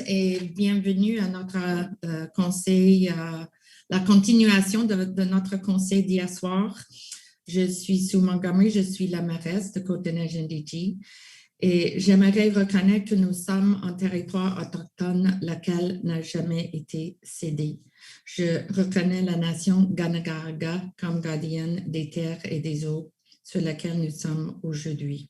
et bienvenue à notre conseil, la continuation de notre conseil d'hier soir. Je suis Sue Montgomery, je suis la mairesse de CDN-NDG et j'aimerais reconnaître que nous sommes un territoire autochtone lequel n'a jamais été cédé. Je reconnais la nation Ganagaraga comme gardienne des terres et des eaux sur lesquelles nous sommes aujourd'hui.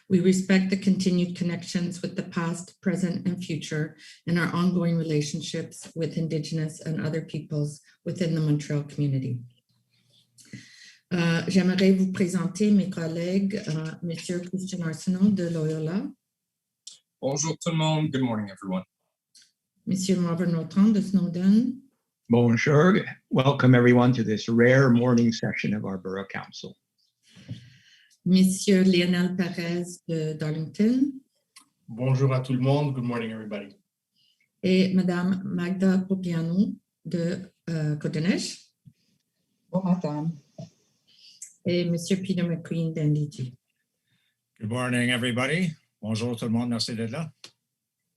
We respect the continued connections with the past, present, and future, and our ongoing relationships with Indigenous and other peoples within the Montreal community. J'aimerais vous présenter mes collègues, Monsieur Christian Arsenault de Loyola. Bonjour tout le monde. Good morning, everyone. Monsieur Marvin Rotron de Snowden. Bonjour. Welcome everyone to this rare morning session of our Borough Council. Monsieur Lionel Perez de Darlington. Bonjour à tout le monde. Good morning, everybody. Et Madame Magda Popiano de Côte-des-Neiges. Bon matin. Et Monsieur Peter McQueen d'NDG. Good morning, everybody. Bonjour tout le monde. Merci d'être là.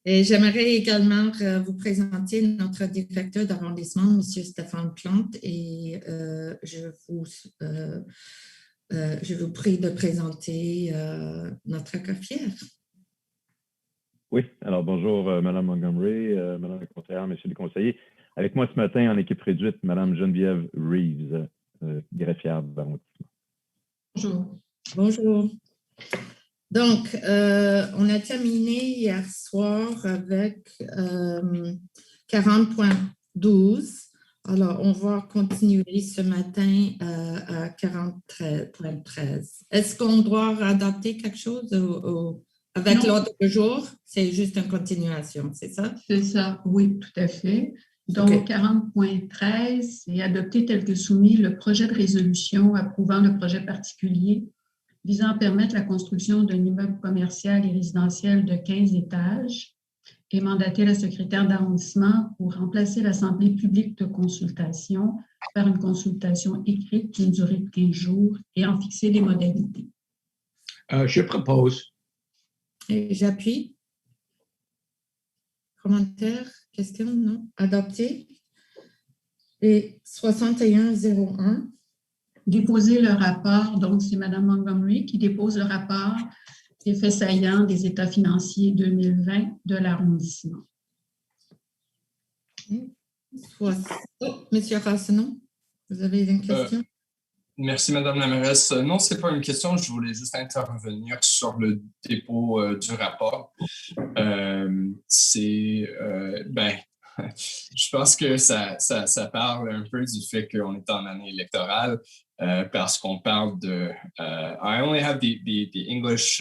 Et j'aimerais également vous présenter notre directeur d'arrondissement, Monsieur Stéphane Plante, et je vous prie de présenter notre cafetière. Oui, alors bonjour Madame Montgomery, Madame la conseillère, Messieurs les conseillers. Avec moi ce matin en équipe réduite, Madame Geneviève Reeves, greffière d'arrondissement. Bonjour. Bonjour. Donc, on a terminé hier soir avec 40.12. Alors, on va continuer ce matin à 43.13. Est-ce qu'on doit adapter quelque chose avec l'ordre du jour? C'est juste une continuation, c'est ça? C'est ça, oui, tout à fait. Donc, okay. 40.13 est adopté tel que soumis le projet de résolution approuvant le projet particulier visant à permettre la construction d'un immeuble commercial et résidentiel de 15 étages et mandater la secrétaire d'arrondissement pour remplacer l'Assemblée publique de consultation par une consultation écrite d'une durée de 15 jours et en fixer les modalités. Je propose. Et j'appuie. Commentaire, question, non? Adopté. Et 6101. Déposer le rapport, donc c'est Mme Montgomery qui dépose le rapport des faits saillants des états financiers 2020 de l'arrondissement. Monsieur Arsenault, vous avez une question? Merci, Madame la mairesse. Non, ce n'est pas une question. Je voulais juste intervenir sur le dépôt du rapport. Je pense que ça parle un peu du fait qu'on est en année électorale parce qu'on parle de... I only have the English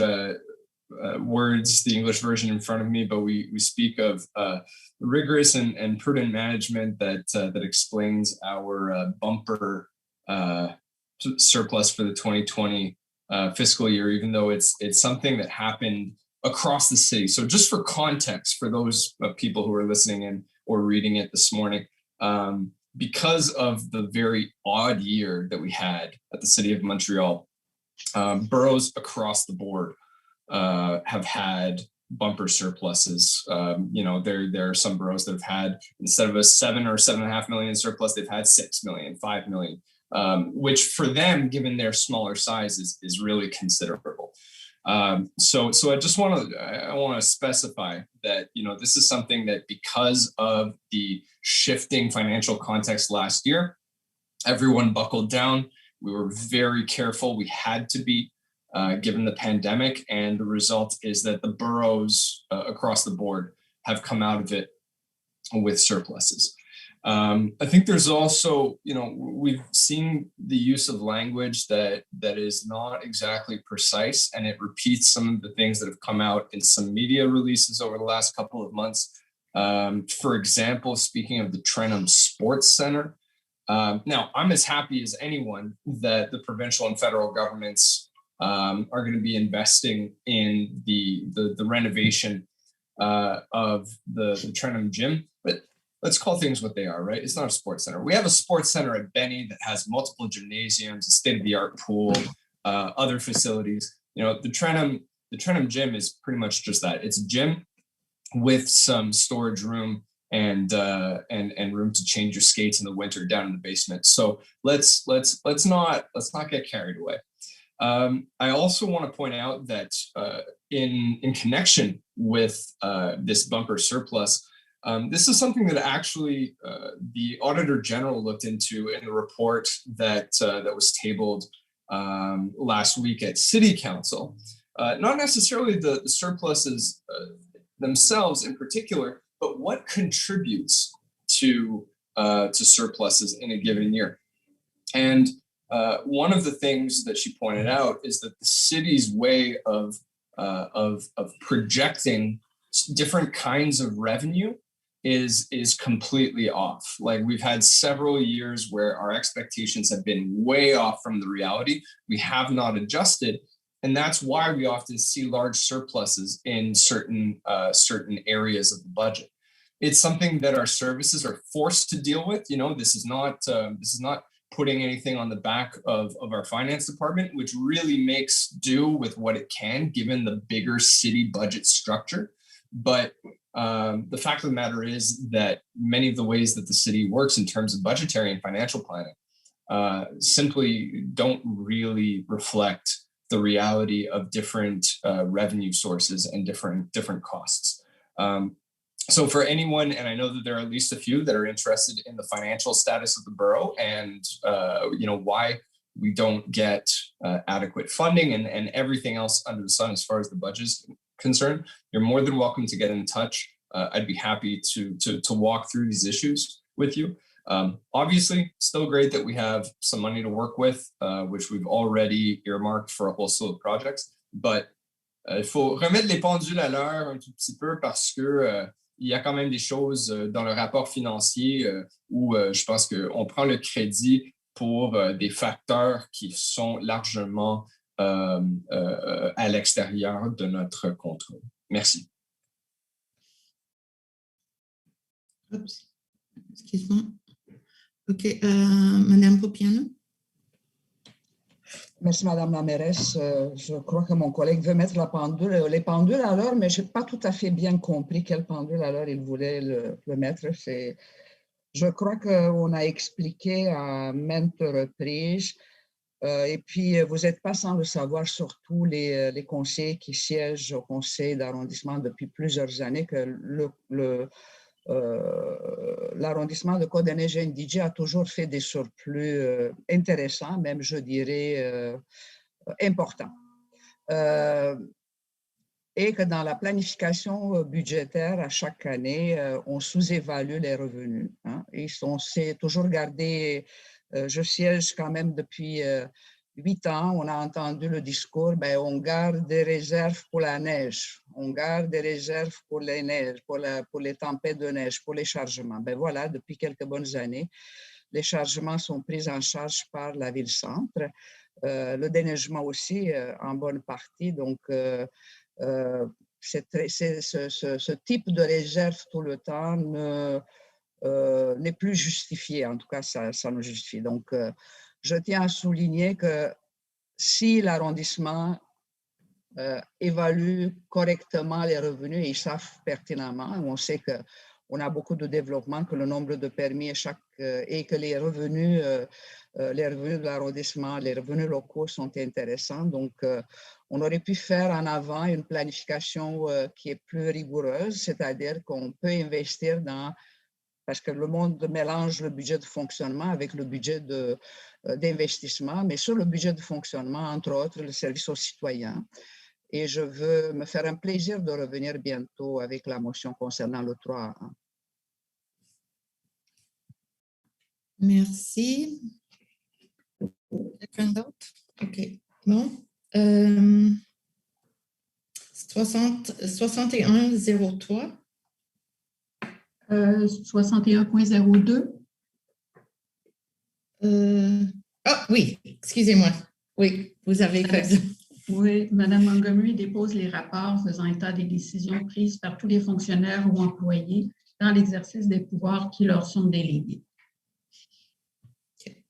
words, the English version in front of me, but we speak of rigorous and prudent management that explains our bumper surplus for the 2020 fiscal year, even though it's something that happened across the city. So just for context, for those people who are listening in or reading it this morning, because of the very odd year that we had at the City of Montreal, boroughs across the board have had bumper surpluses. There are some boroughs that have had, instead of a 7 or 7.5 million surplus, they've had 6 million, 5 million, which for them, given their smaller size, is really considerable. So I just want to specify that, this is something that because of the shifting financial context last year, everyone buckled down. We were very careful. We had to be, given the pandemic, and the result is that the boroughs across the board have come out of it with surpluses. I think there's also, we've seen the use of language that is not exactly precise, and it repeats some of the things that have come out in some media releases over the last couple of months. For example, speaking of the Trenum Sports Center, now I'm as happy as anyone that the provincial and federal governments are going to be investing in the renovation of the Trenum gym, but let's call things what they are, right? It's not a sports center. We have a sports center at Benny that has multiple gymnasiums, a state-of-the-art pool, other facilities. The Trenum gym is pretty much just that. It's a gym. with some storage room and room to change your skates in the winter down in the basement. So let's not get carried away. I also want to point out that in connection with this bumper surplus, this is something that actually the Auditor General looked into in a report that was tabled last week at City Council. Not necessarily the surpluses themselves in particular, but what contributes to surpluses in a given year. And one of the things that she pointed out is that the city's way of projecting different kinds of revenue is completely off. Like, we've had several years where our expectations have been way off from the reality. We have not adjusted. And that's why we often see large surpluses in certain areas of the budget. It's something that our services are forced to deal with. You know, this is not putting anything on the back of our finance department, which really makes do with what it can, given the bigger city budget structure. But the fact of the matter is that many of the ways that the city works in terms of budgetary and financial planning simply don't really reflect the reality of different revenue sources and different costs. So for anyone, and I know that there are at least a few that are interested in the financial status of the borough and why we don't get adequate funding and everything else under the sun as far as the budget is concerned, you're more than welcome to get in touch. I'd be happy to walk through these issues with you. Obviously, still great that we have some money to work with, which we've already earmarked for a whole slew of projects. But il faut remettre les pendules à l'heure un tout petit peu parce que il y a quand même des choses dans le rapport financier où je pense qu'on prend le crédit pour des facteurs qui sont largement à l'extérieur de notre contrôle. Merci. Oups. Excuse-moi. OK. Madame Popiano. Merci, Madame la mairesse. Je crois que mon collègue veut mettre les pendules à l'heure, mais je n'ai pas tout à fait bien compris quelle pendule à l'heure il voulait le mettre. Je crois qu'on a expliqué à maintes reprises, et puis vous n'êtes pas sans le savoir, surtout les conseillers qui siègent au conseil d'arrondissement depuis plusieurs années, que l'arrondissement de CDN-NDG a toujours fait des surplus intéressants, même je dirais importants. Et que dans la planification budgétaire, à chaque année, on sous-évalue les revenus. Hein, et on s'est toujours gardé, je siège quand même depuis 8 ans, on a entendu le discours, on garde des réserves pour la neige, on garde des réserves pour les neiges, pour les tempêtes de neige, pour les chargements. Voilà, depuis quelques bonnes années, les chargements sont pris en charge par la ville-centre, le déneigement aussi en bonne partie. Donc, ce type de réserve tout le temps n'est plus justifié. En tout cas, ça nous justifie. Donc, je tiens à souligner que si l'arrondissement évalue correctement les revenus, et ils savent pertinemment, on sait qu'on a beaucoup de développement, que le nombre de permis et que les revenus de l'arrondissement, les revenus locaux sont intéressants. Donc, on aurait pu faire en avant une planification qui est plus rigoureuse, c'est-à-dire qu'on peut investir parce que le monde mélange le budget de fonctionnement avec le budget d'investissement, mais sur le budget de fonctionnement, entre autres, le service aux citoyens. Et je veux me faire un plaisir de revenir bientôt avec la motion concernant le 3A. Merci. Quelqu'un d'autre? OK. Bon. 6103. 61.02. Ah oui, excusez-moi. Oui, vous avez raison. Oui, Mme Montgomery dépose les rapports faisant état des décisions prises par tous les fonctionnaires ou employés dans l'exercice des pouvoirs qui leur sont délégués. Okay.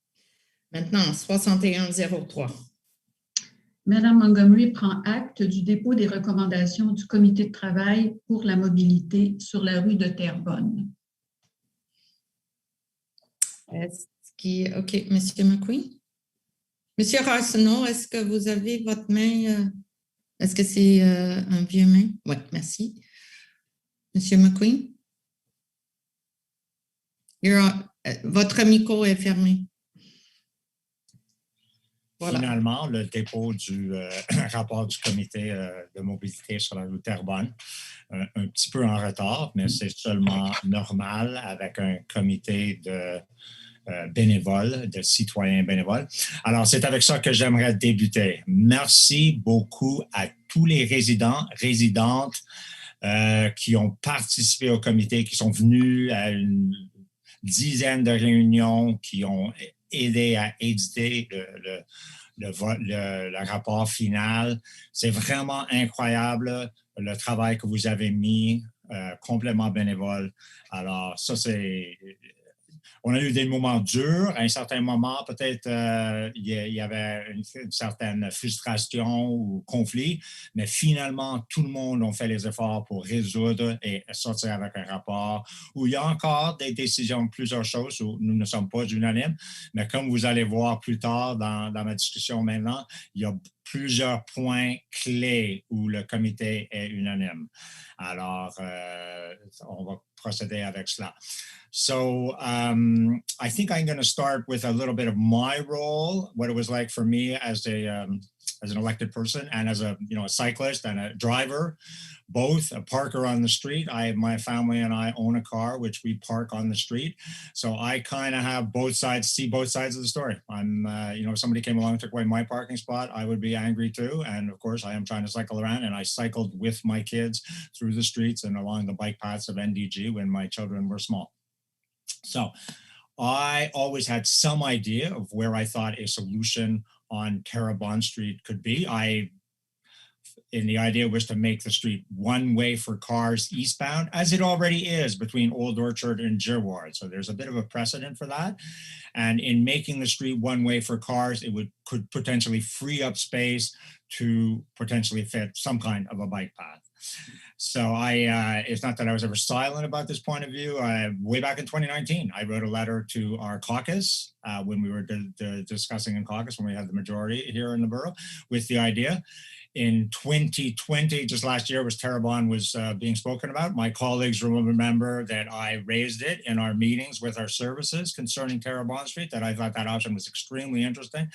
Maintenant, 6103. Madame Montgomery prend acte du dépôt des recommandations du comité de travail pour la mobilité sur la rue de Terrebonne. OK, Monsieur McQueen. Monsieur Arsenault, est-ce que vous avez votre main? Est-ce que c'est un vieux main? Oui, merci. Monsieur McQueen? Votre micro est fermé. Voilà. Finalement, le dépôt du rapport du comité de mobilité sur la rue Terrebonne, un petit peu en retard, mais c'est seulement normal avec un comité de bénévoles, de citoyens bénévoles. Alors, c'est avec ça que j'aimerais débuter. Merci beaucoup à tous les résidents, résidentes qui ont participé au comité, qui sont venus à une dizaine de réunions, qui ont aidé à éditer le rapport final. C'est vraiment incroyable le travail que vous avez mis, complètement bénévole. Alors, ça, c'est... On a eu des moments durs. À un certain moment, peut-être, il y avait une certaine frustration ou conflit, mais finalement, tout le monde a fait les efforts pour résoudre et sortir avec un rapport où il y a encore des décisions, plusieurs choses où nous ne sommes pas unanimes, mais comme vous allez voir plus tard dans ma discussion maintenant, il y a plusieurs points clés où le comité est unanime. Alors, on va procéder avec cela. So I think I'm going to start with a little bit of my role, what it was like for me as an elected person and as a cyclist and a driver, both a parker on the street. My family and I own a car, which we park on the street. So I kind of have both sides, see both sides of the story. I'm, if somebody came along and took away my parking spot, I would be angry too. And of course, I am trying to cycle around, and I cycled with my kids through the streets and along the bike paths of NDG when my children were small. So I always had some idea of where I thought a solution on Terrebonne Street could be. And the idea was to make the street one way for cars eastbound, as it already is between Old Orchard and Girard. So there's a bit of a precedent for that. And in making the street one way for cars, it could potentially free up space to potentially fit some kind of a bike path. So it's not that I was ever silent about this point of view. Way back in 2019, I wrote a letter to our caucus when we were discussing in caucus, when we had the majority here in the borough, with the idea. In 2020, just last year, Terrebonne was being spoken about. My colleagues will remember that I raised it in our meetings with our services concerning Terrebonne Street, that I thought that option was extremely interesting.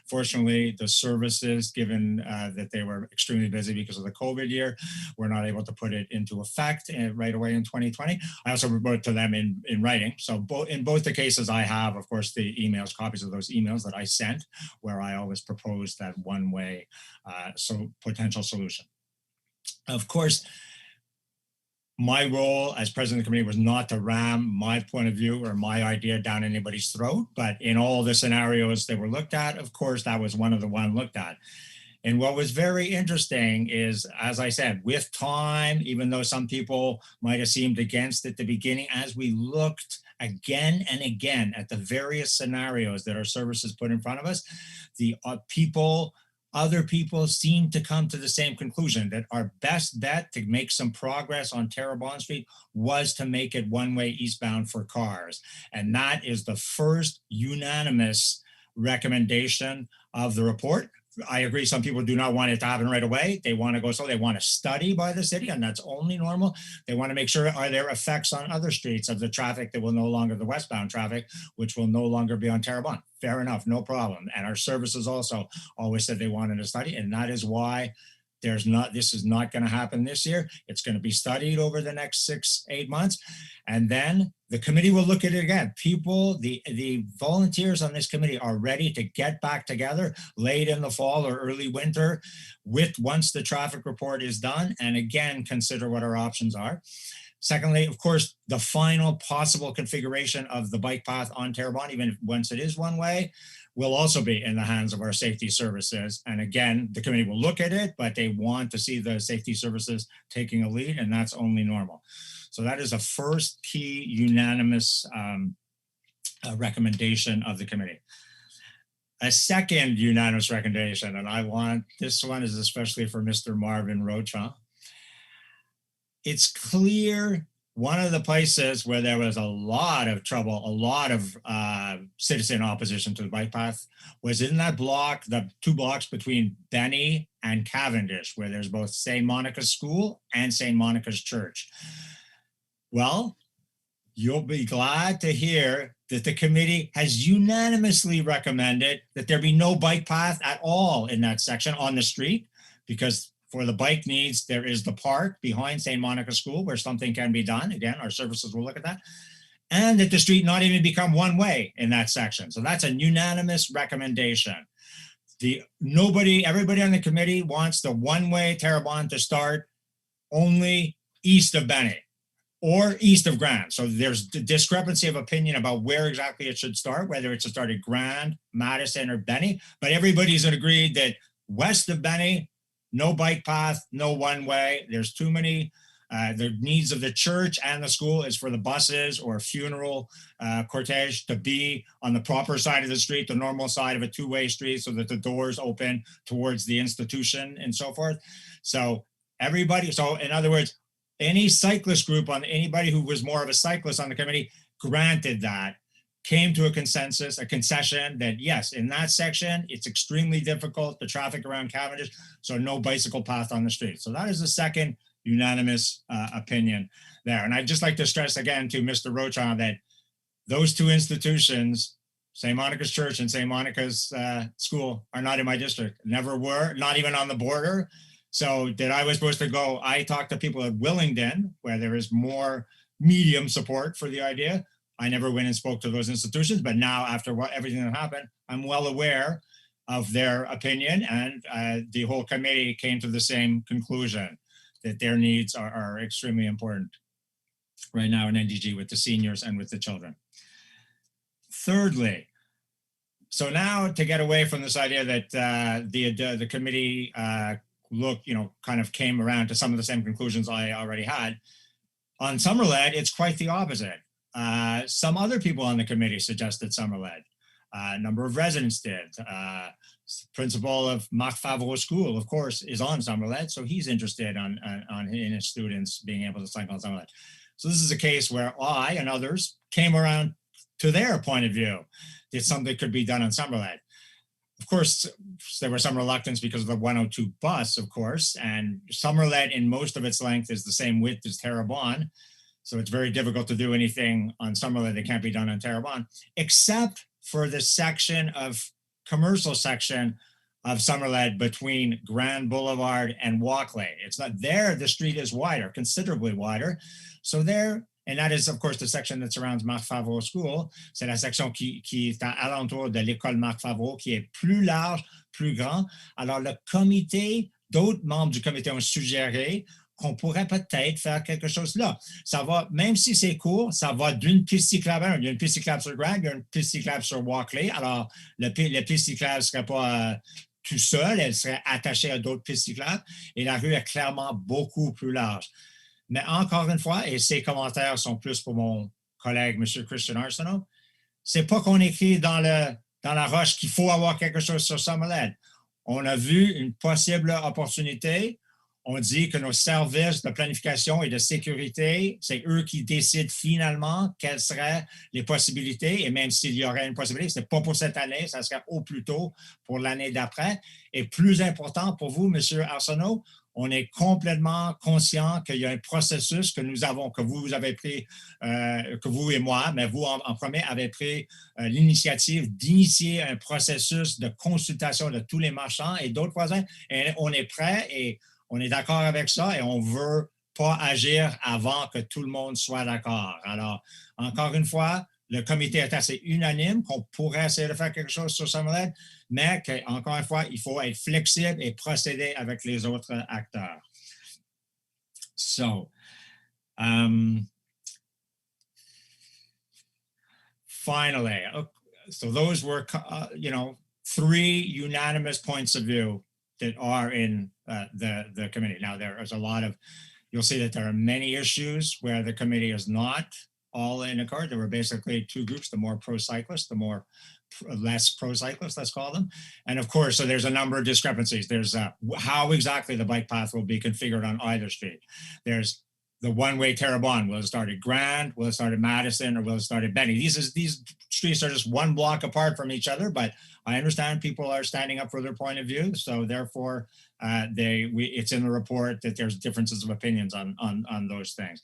Fortunately, the services, given that they were extremely busy because of the COVID year, were not able to put it into effect right away in 2020. I also wrote to them in writing. So in both the cases, I have, of course, the emails, copies of those emails that I sent, where I always proposed that one way potential solution. Of course, my role as president of the committee was not to ram my point of view or my idea down anybody's throat, but in all the scenarios that were looked at, of course, that was one of the ones looked at. And what was very interesting is, as I said, with time, even though some people might have seemed against at the beginning, as we looked again and again at the various scenarios that our services put in front of us, other people seem to come to the same conclusion, that our best bet to make some progress on Terrebonne Street was to make it one-way eastbound for cars. And that is the first unanimous recommendation of the report. I agree, some people do not want it to happen right away. They want to go slow. They want a study by the city, and that's only normal. They want to make sure, are there effects on other streets of the traffic that will no longer, the westbound traffic, which will no longer be on Terrebonne. Fair enough, no problem. And our services also always said they wanted a study, and that is why this is not going to happen this year. It's going to be studied over the next 6-8 months. And then the committee will look at it again. People, the volunteers on this committee are ready to get back together late in the fall or early winter once the traffic report is done, and again, consider what our options are. Secondly, of course, the final possible configuration of the bike path on Terrebonne, even once it is one way, will also be in the hands of our safety services. And again, the committee will look at it, but they want to see the safety services taking a lead, and that's only normal. So that is a first key unanimous recommendation of the committee. a second unanimous recommendation, and I want, this one is especially for Mr. Marvin Rocha. It's clear one of the places where there was a lot of trouble, a lot of citizen opposition to the bike path was in that block, the 2 blocks between Benny and Cavendish, where there's both St. Monica's School and St. Monica's Church. Well, you'll be glad to hear that the committee has unanimously recommended that there be no bike path at all in that section on the street, because for the bike needs, there is the park behind St. Monica School where something can be done. Again, our services will look at that. And that the street not even become one way in that section. So that's a unanimous recommendation. Everybody on the committee wants the one-way Terrebonne to start only east of Benny or east of Grand. So there's the discrepancy of opinion about where exactly it should start, whether it should start at Grand, Madison, or Benny. But everybody's agreed that west of Benny, no bike path, no one way. There's too many. The needs of the church and the school is for the buses or funeral cortege to be on the proper side of the street, the normal side of a 2-way street, so that the doors open towards the institution and so forth. So everybody, so in other words, any cyclist group, on anybody who was more of a cyclist on the committee, granted that, came to a consensus, a concession that yes, in that section, it's extremely difficult, the traffic around Cavendish, so no bicycle path on the street. So that is the second unanimous opinion there. And I'd just like to stress again to Mr. Rocha that those 2 institutions, St. Monica's Church and St. Monica's School, are not in my district, never were, not even on the border. So that I was supposed to go, I talked to people at Willingdon, where there is more medium support for the idea. I never went and spoke to those institutions, but now after everything that happened, I'm well aware of their opinion, and the whole committee came to the same conclusion that their needs are extremely important right now in NDG with the seniors and with the children. Thirdly, so now to get away from this idea that the committee kind of came around to some of the same conclusions I already had, on Summerled, it's quite the opposite. Some other people on the committee suggested Summerled. A number of residents did. Principal of Marc Favreau School, of course, is on Summerled, so he's interested in his students being able to cycle on Summerled. So this is a case where I and others came around to their point of view that something could be done on Summerled. Of course, there was some reluctance because of the 102 bus, of course, and Summerled in most of its length is the same width as Terrebonne. So it's very difficult to do anything on Summerled that can't be done on Terrebonne, except for the section of commercial section of Summerled between Grand Boulevard and Walkley. It's not there, the street is wider, considerably wider. So there, and that is of course the section that surrounds Marc Favreau School. C'est la section qui est alentour de l'école Marc Favreau, qui est plus large, plus grand. Alors le comité, d'autres membres du comité ont suggéré qu'on pourrait peut-être faire quelque chose là. Ça va, même si c'est court, ça va d'une piste cyclable. Il y a une piste cyclable sur Grand, il y a une piste cyclable sur Walkley. Alors, la piste cyclable ne serait pas tout seul, elle serait attachée à d'autres pistes cyclables et la rue est clairement beaucoup plus large. Mais encore une fois, et ces commentaires sont plus pour mon collègue, M. Christian Arsenault, c'est pas qu'on écrit dans la roche qu'il faut avoir quelque chose sur Summerled. On a vu une possible opportunité. On dit que nos services de planification et de sécurité, c'est eux qui décident finalement quelles seraient les possibilités. Et même s'il y aurait une possibilité, ce n'est pas pour cette année, ça serait au plus tôt pour l'année d'après. Et plus important pour vous, M. Arsenault, on est complètement conscient qu'il y a un processus que nous avons, que vous avez pris, que vous et moi, mais vous en premier avez pris l'initiative d'initier un processus de consultation de tous les marchands et d'autres voisins. Et on est prêt et on est d'accord avec ça et on ne veut pas agir avant que tout le monde soit d'accord. Alors, encore une fois, le comité est assez unanime qu'on pourrait essayer de faire quelque chose sur Summerled, mais encore une fois, il faut être flexible et procéder avec les autres acteurs. So, finally, so those were, 3 unanimous points of view that are in the committee. Now, there is a lot of, you'll see that there are many issues where the committee is not all in accord. There were basically 2 groups, the more pro-cyclist, the more less pro-cyclists, let's call them. And of course, so there's a number of discrepancies. There's how exactly the bike path will be configured on either street. There's the one-way Terrebonne. Will it start at Grand? Will it start at Madison? Or will it start at Benny? These streets are just one block apart from each other, but I understand people are standing up for their point of view. So therefore, it's in the report that there's differences of opinions on those things.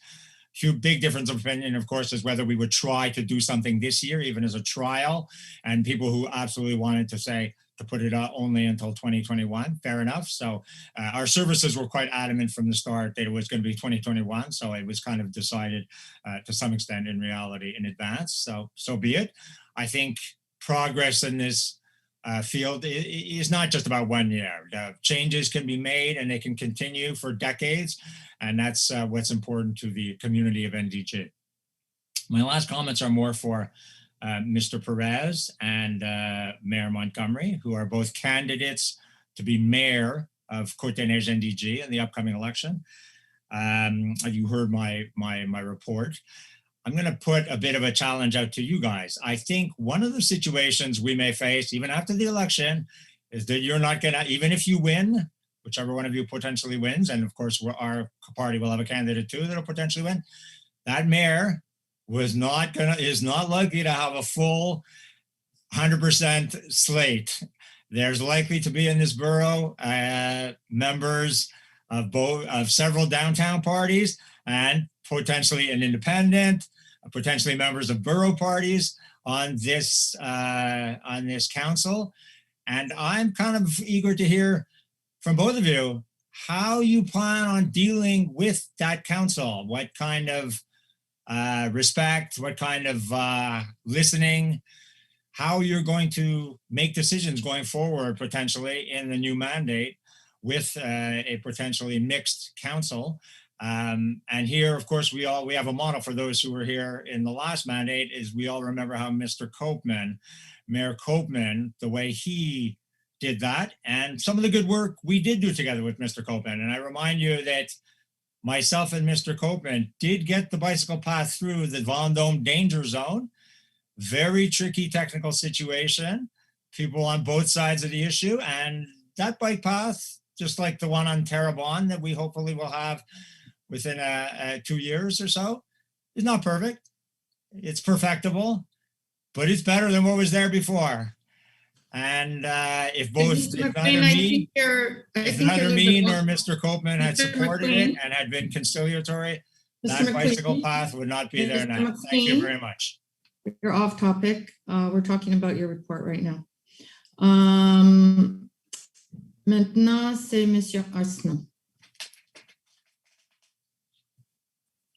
Big difference of opinion, of course, is whether we would try to do something this year, even as a trial, and people who absolutely wanted to say to put it only until 2021, fair enough. So our services were quite adamant from the start that it was going to be 2021. So it was kind of decided to some extent in reality in advance. So be it. I think progress in this field is not just about 1 year. Changes can be made and they can continue for decades. And that's what's important to the community of NDG. My last comments are more for Mr. Perez and Mayor Montgomery, who are both candidates to be mayor of Côte-des-Neiges-NDG in the upcoming election. You heard my report. I'm going to put a bit of a challenge out to you guys. I think one of the situations we may face, even after the election, is that you're not going to, even if you win, whichever one of you potentially wins, and of course our party will have a candidate too that'll potentially win, that mayor is not likely to have a full 100% slate. There's likely to be in this borough members of several downtown parties and potentially an independent, potentially members of borough parties on this council. And I'm kind of eager to hear from both of you how you plan on dealing with that council. What kind of respect, what kind of listening, how you're going to make decisions going forward potentially in the new mandate with a potentially mixed council. And here, of course, we have a model for those who were here in the last mandate is we all remember how Mayor Copeman, the way he did that, and some of the good work we did do together with Mr. Copeman. And I remind you that myself and Mr. Copeman did get the bicycle path through the Vendôme danger zone. Very tricky technical situation, people on both sides of the issue. And that bike path, just like the one on Terrebonne that we hopefully will have within 2 years or so, is not perfect. It's perfectible, but it's better than what was there before. And if neither me nor Mr. Copeman had supported it and had been conciliatory, that bicycle path would not be there now. Thank you very much. You're off topic. We're talking about your report right now. Maintenant, c'est Monsieur Arsenault.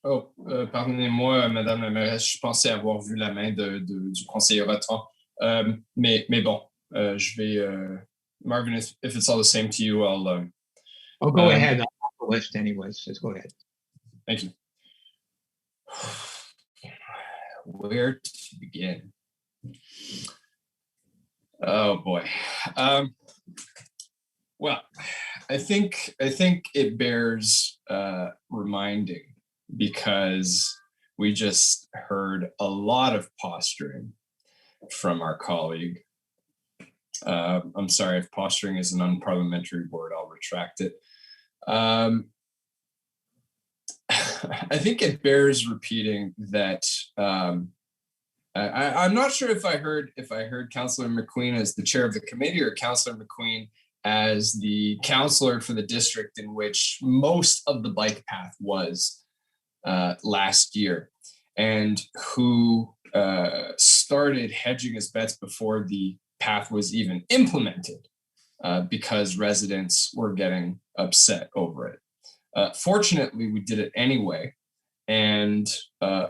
Oh, pardonnez-moi, Madame la mairesse, je pensais avoir vu la main du conseiller Rotrand. Mais bon, je vais, Marvin, if it's all the same to you, I'll go ahead. I'll have the list anyways. Just go ahead. Thank you. Where to begin? Oh boy. Well, I think it bears reminding, because we just heard a lot of posturing from our colleague. I'm sorry if posturing is an unparliamentary word, I'll retract it. I think it bears repeating that I'm not sure if I heard Councillor McQueen as the chair of the committee or Councillor McQueen as the councillor for the district in which most of the bike path was last year, and who started hedging his bets before the path was even implemented because residents were getting upset over it. Fortunately, we did it anyway. And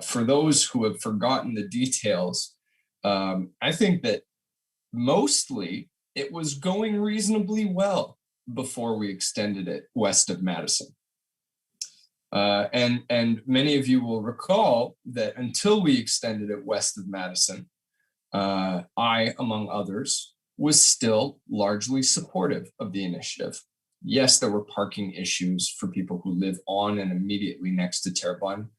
for those who have forgotten the details, I think that mostly it was going reasonably well before we extended it west of Madison. And many of you will recall that until we extended it west of Madison, I, among others, was still largely supportive of the initiative. Yes, there were parking issues for people who live on and immediately next to Terrebonne.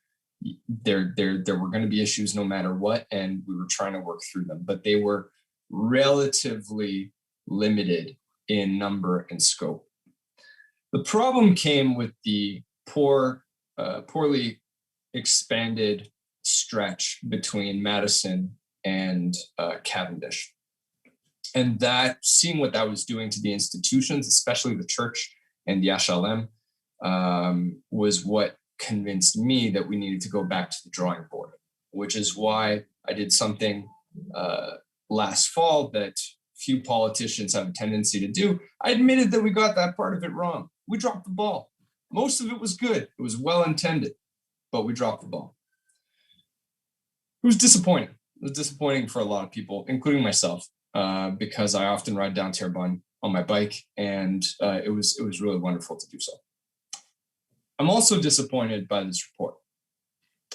There were going to be issues no matter what, and we were trying to work through them, but they were relatively limited in number and scope. The problem came with the poorly expanded stretch between Madison and Cavendish. And that, seeing what that was doing to the institutions, especially the church and the HLM, was what convinced me that we needed to go back to the drawing board, which is why I did something last fall that few politicians have a tendency to do. I admitted that we got that part of it wrong. We dropped the ball. Most of it was good. It was well intended, but we dropped the ball. It was disappointing. It was disappointing for a lot of people, including myself, because I often ride down Terrebonne on my bike, and it was really wonderful to do so. I'm also disappointed by this report.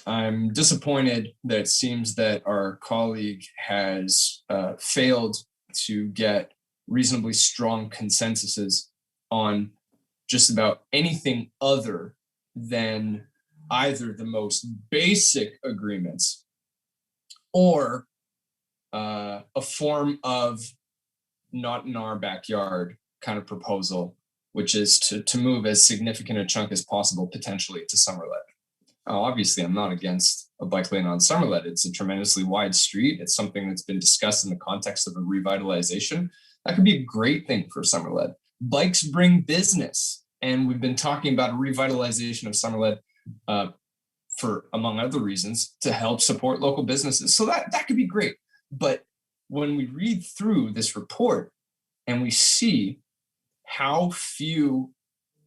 I'm disappointed that it seems that our colleague has failed to get reasonably strong consensuses on just about anything other than either the most basic agreements or a form of not in our backyard kind of proposal, which is to move as significant a chunk as possible potentially to Summerlet. Obviously, I'm not against a bike lane on Summerlet. It's a tremendously wide street. It's something that's been discussed in the context of a revitalization. That could be a great thing for Summerlet. Bikes bring business, and we've been talking about a revitalization of Summerlet for, among other reasons, to help support local businesses. So that could be great. But when we read through this report and we see how few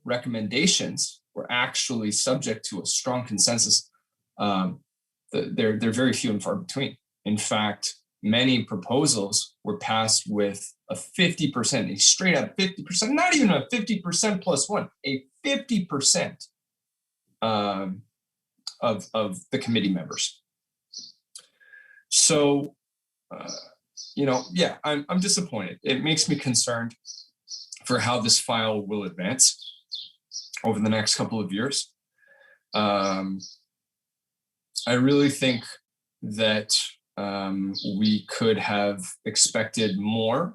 recommendations were actually subject to a strong consensus, they're very few and far between. In fact, many proposals were passed with a 50%, a straight up 50%, not even a 50% plus one, a 50% of the committee members. So, I'm disappointed. It makes me concerned for how this file will advance over the next couple of years. I really think that we could have expected more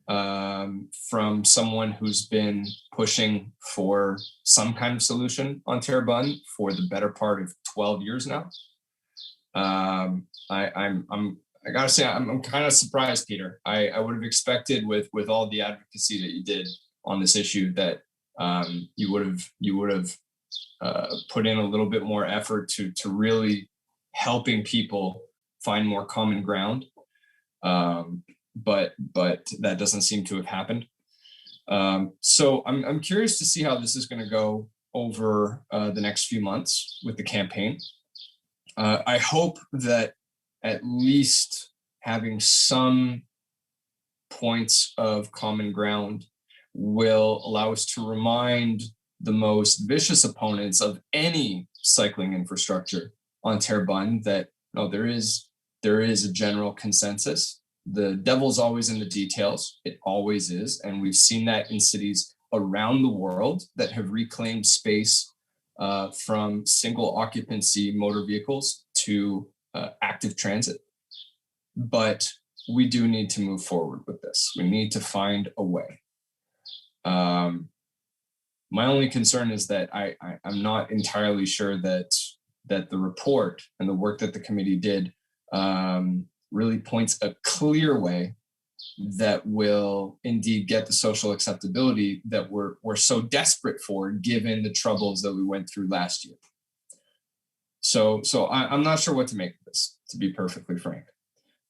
from someone who's been pushing for some kind of solution on Terrebonne for the better part of 12 years now. I gotta say, I'm kind of surprised, Peter. I would have expected with all the advocacy that you did on this issue that you would have put in a little bit more effort to really helping people find more common ground. But that doesn't seem to have happened. So I'm curious to see how this is going to go over the next few months with the campaign. I hope that at least having some points of common ground will allow us to remind the most vicious opponents of any cycling infrastructure on Terrebonne that there is a general consensus. The devil's always in the details. It always is. And we've seen that in cities around the world that have reclaimed space from single occupancy motor vehicles to active transit. But we do need to move forward with this. We need to find a way. My only concern is that I'm not entirely sure that the report and the work that the committee did really points a clear way that will indeed get the social acceptability that we're so desperate for, given the troubles that we went through last year. So I'm not sure what to make of this, to be perfectly frank.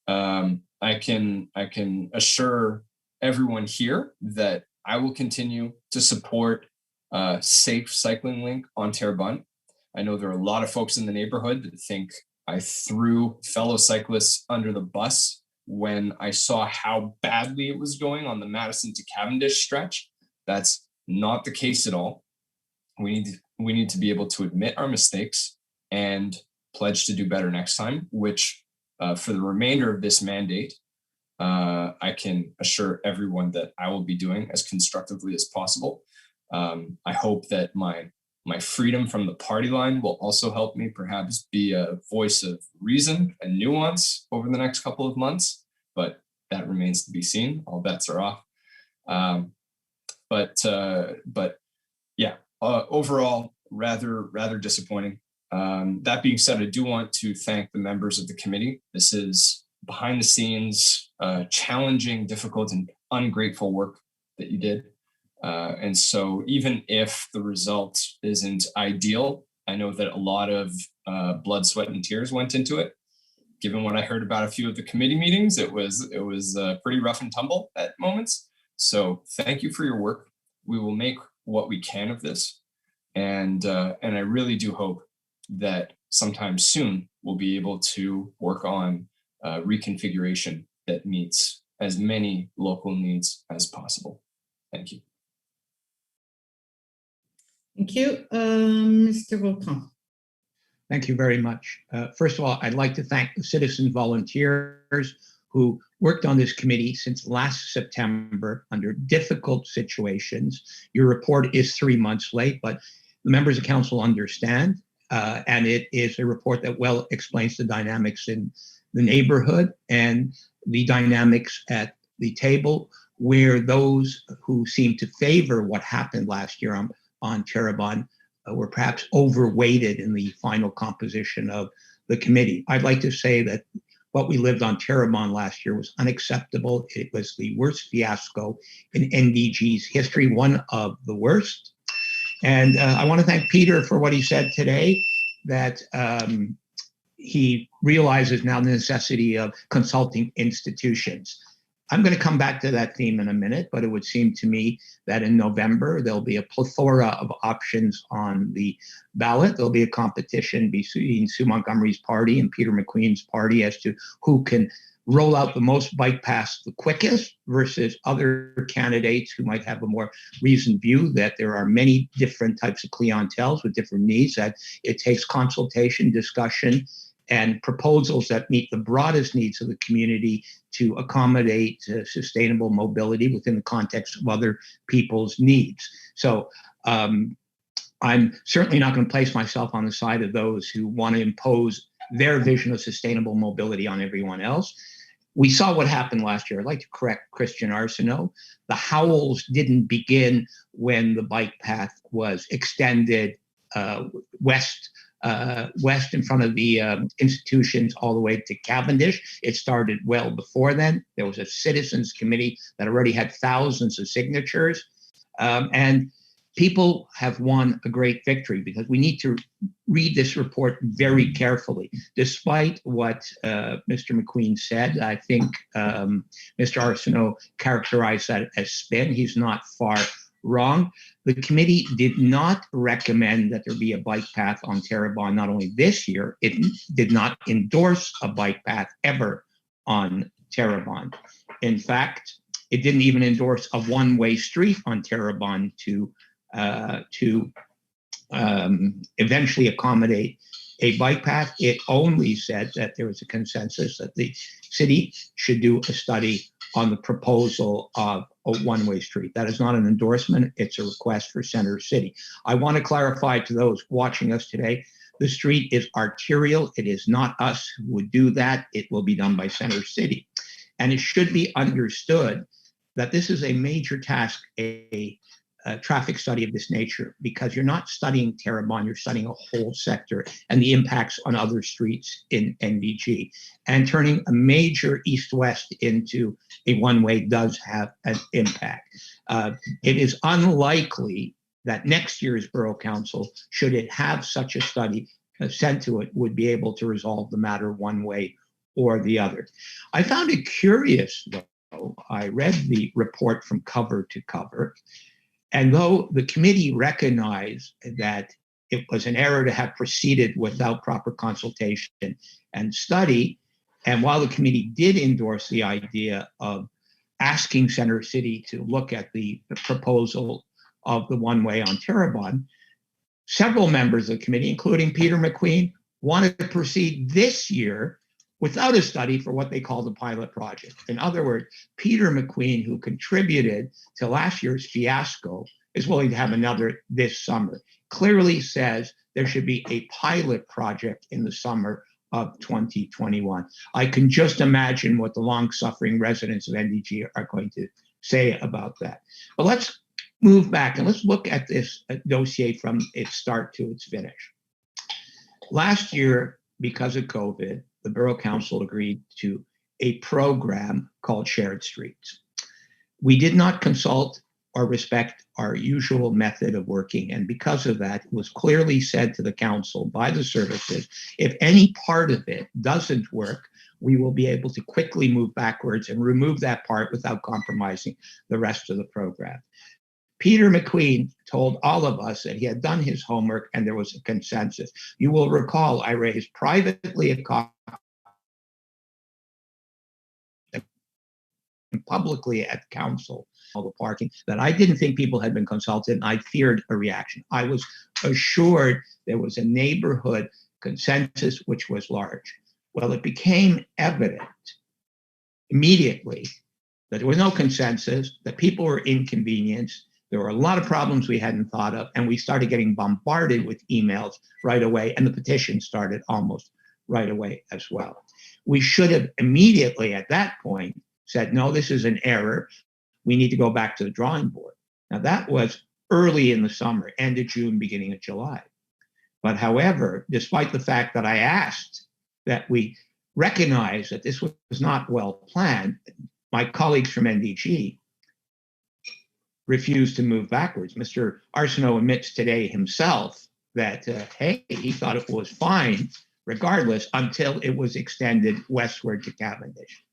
I can assure everyone here that I will continue to support safe cycling link on Terrebonne. I know there are a lot of folks in the neighborhood that think I threw fellow cyclists under the bus when I saw how badly it was going on the Madison to Cavendish stretch. That's not the case at all. We need to be able to admit our mistakes and pledge to do better next time, which for the remainder of this mandate, I can assure everyone that I will be doing as constructively as possible. I hope that my freedom from the party line will also help me perhaps be a voice of reason and nuance over the next couple of months. But that remains to be seen. All bets are off. But yeah, overall, rather disappointing. That being said, I do want to thank the members of the committee. This is behind the scenes, challenging, difficult, and ungrateful work that you did. And so even if the result isn't ideal, I know that a lot of blood, sweat, and tears went into it. Given what I heard about a few of the committee meetings, it was pretty rough and tumble at moments. So thank you for your work. We will make what we can of this. And I really do hope that sometime soon we'll be able to work on reconfiguration that meets as many local needs as possible. Thank you. Thank you. Mr. Vautrin. Thank you very much. First of all, I'd like to thank the citizen volunteers who worked on this committee since last September under difficult situations. Your report is 3 months late, but the members of council understand, and it is a report that well explains the dynamics in the neighborhood and the dynamics at the table, where those who seem to favor what happened last year on Terrebonne were perhaps overweighted in the final composition of the committee. I'd like to say that what we lived on Terrebonne last year was unacceptable. It was the worst fiasco in NDG's history, one of the worst. And I want to thank Peter for what he said today, that he realizes now the necessity of consulting institutions. I'm going to come back to that theme in a minute, but it would seem to me that in November, there'll be a plethora of options on the ballot. There'll be a competition between Sue Montgomery's party and Peter McQueen's party as to who can roll out the most bike paths the quickest versus other candidates who might have a more reasoned view that there are many different types of clienteles with different needs, that it takes consultation, discussion, and proposals that meet the broadest needs of the community to accommodate sustainable mobility within the context of other people's needs. So I'm certainly not going to place myself on the side of those who want to impose their vision of sustainable mobility on everyone else. We saw what happened last year. I'd like to correct Christian Arsenault. The howls didn't begin when the bike path was extended west in front of the institutions all the way to Cavendish. It started well before then. There was a citizens committee that already had thousands of signatures. And people have won a great victory, because we need to read this report very carefully. Despite what Mr. McQueen said, I think Mr. Arsenault characterized that as spin. He's not far wrong. The committee did not recommend that there be a bike path on Terrebonne. Not only this year, it did not endorse a bike path ever on Terrebonne. In fact, it didn't even endorse a one-way street on Terrebonne to eventually accommodate a bike path. It only said that there was a consensus that the city should do a study on the proposal of a one-way street. That is not an endorsement, it's a request for Center City. I want to clarify to those watching us today, the street is arterial. It is not us who would do that. It will be done by Center City. And it should be understood that this is a major task, a traffic study of this nature, because you're not studying Terrebonne, you're studying a whole sector and the impacts on other streets in NDG. And turning a major east-west into a one-way does have an impact. It is unlikely that next year's Borough Council, should it have such a study sent to it, would be able to resolve the matter one way or the other. I found it curious, though. I read the report from cover to cover, and though the committee recognized that it was an error to have proceeded without proper consultation and study, and while the committee did endorse the idea of asking Center City to look at the proposal of the one-way on Terrebonne, several members of the committee, including Peter McQueen, wanted to proceed this year without a study for what they called a pilot project. In other words, Peter McQueen, who contributed to last year's fiasco, is willing to have another this summer. Clearly says there should be a pilot project in the summer of 2021. I can just imagine what the long-suffering residents of NDG are going to say about that. But let's move back and let's look at this dossier from its start to its finish. Last year, because of COVID, the Borough Council agreed to a program called Shared Streets. We did not consult or respect our usual method of working, and because of that, it was clearly said to the council by the services, if any part of it doesn't work, we will be able to quickly move backwards and remove that part without compromising the rest of the program. Peter McQueen told all of us that he had done his homework and there was a consensus. You will recall I raised privately a copy and publicly at council, all the parking, that I didn't think people had been consulted and I feared a reaction. I was assured there was a neighborhood consensus which was large. Well, it became evident immediately that there was no consensus, that people were inconvenienced. There were a lot of problems we hadn't thought of, and we started getting bombarded with emails right away, and the petition started almost right away as well. We should have immediately at that point said, no, this is an error. We need to go back to the drawing board. Now that was early in the summer, end of June, beginning of July. But however, despite the fact that I asked that we recognize that this was not well planned, my colleagues from NDG refused to move backwards. Mr. Arsenault admits today himself that, hey, he thought it was fine regardless until it was extended westward to Cavendish.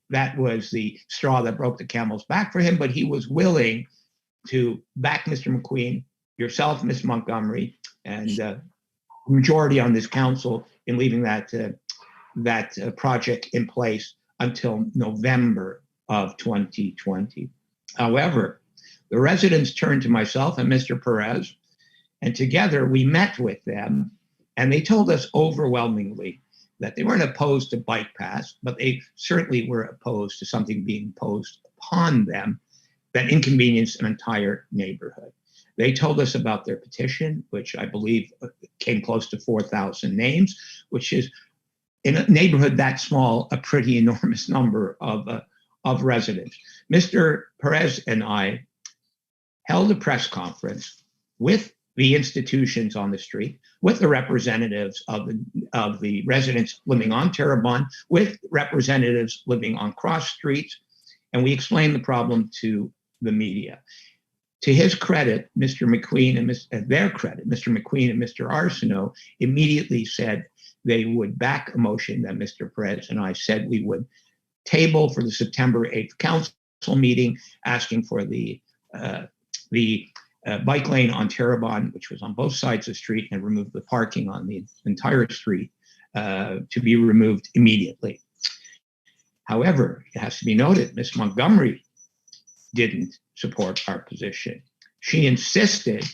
That was the straw that broke the camel's back for him, but he was willing to back Mr. McQueen, yourself, Ms. Montgomery, and the majority on this council in leaving that project in place until November of 2020. However, the residents turned to myself and Mr. Perez, and together we met with them, and they told us overwhelmingly that they weren't opposed to bike paths, but they certainly were opposed to something being imposed upon them that inconvenienced an entire neighborhood. They told us about their petition, which I believe came close to 4,000 names, which is in a neighborhood that small, a pretty enormous number of residents. Mr. Perez and I held a press conference with the institutions on the street, with the representatives of the residents living on Terrebonne, with representatives living on cross streets, and we explained the problem to the media. To his credit, Mr. McQueen and their credit, Mr. McQueen and Mr. Arsenault immediately said they would back a motion that Mr. Perez and I said we would table for the September 8th council meeting, asking for the bike lane on Terrebonne, which was on both sides of the street, and remove the parking on the entire street to be removed immediately. However, it has to be noted, Ms. Montgomery didn't support our position. She insisted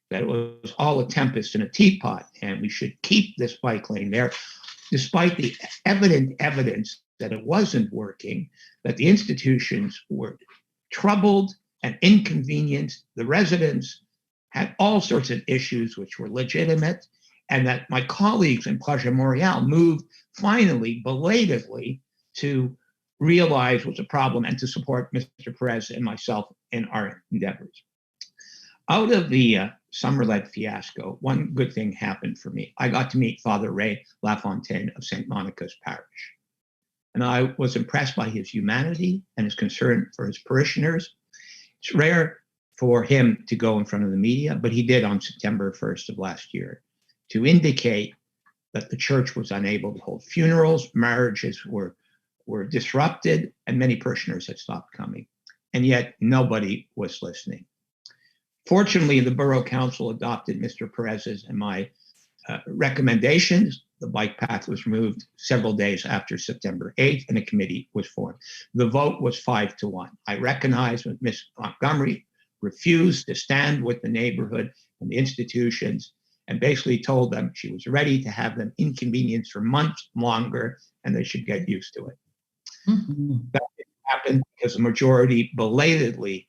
that it was all a tempest in a teapot and we should keep this bike lane there, despite the evident evidence that it wasn't working, that the institutions were troubled and inconvenienced. The residents had all sorts of issues which were legitimate, and that my colleagues in Plaza Montreal moved finally, belatedly, to realize was a problem and to support Mr. Perez and myself in our endeavors. Out of the summer-led fiasco, one good thing happened for me. I got to meet Father Ray Lafontaine of St. Monica's Parish. And I was impressed by his humanity and his concern for his parishioners. It's rare for him to go in front of the media, but he did on September 1st of last year to indicate that the church was unable to hold funerals, marriages were disrupted, and many parishioners had stopped coming. And yet nobody was listening. Fortunately, the Borough Council adopted Mr. Perez's and my recommendations. The bike path was removed several days after September 8th, and a committee was formed. The vote was 5-1. I recognize when Ms. Montgomery refused to stand with the neighborhood and the institutions, and basically told them she was ready to have them inconvenienced for months longer, and they should get used to it. Mm-hmm. That happened because the majority belatedly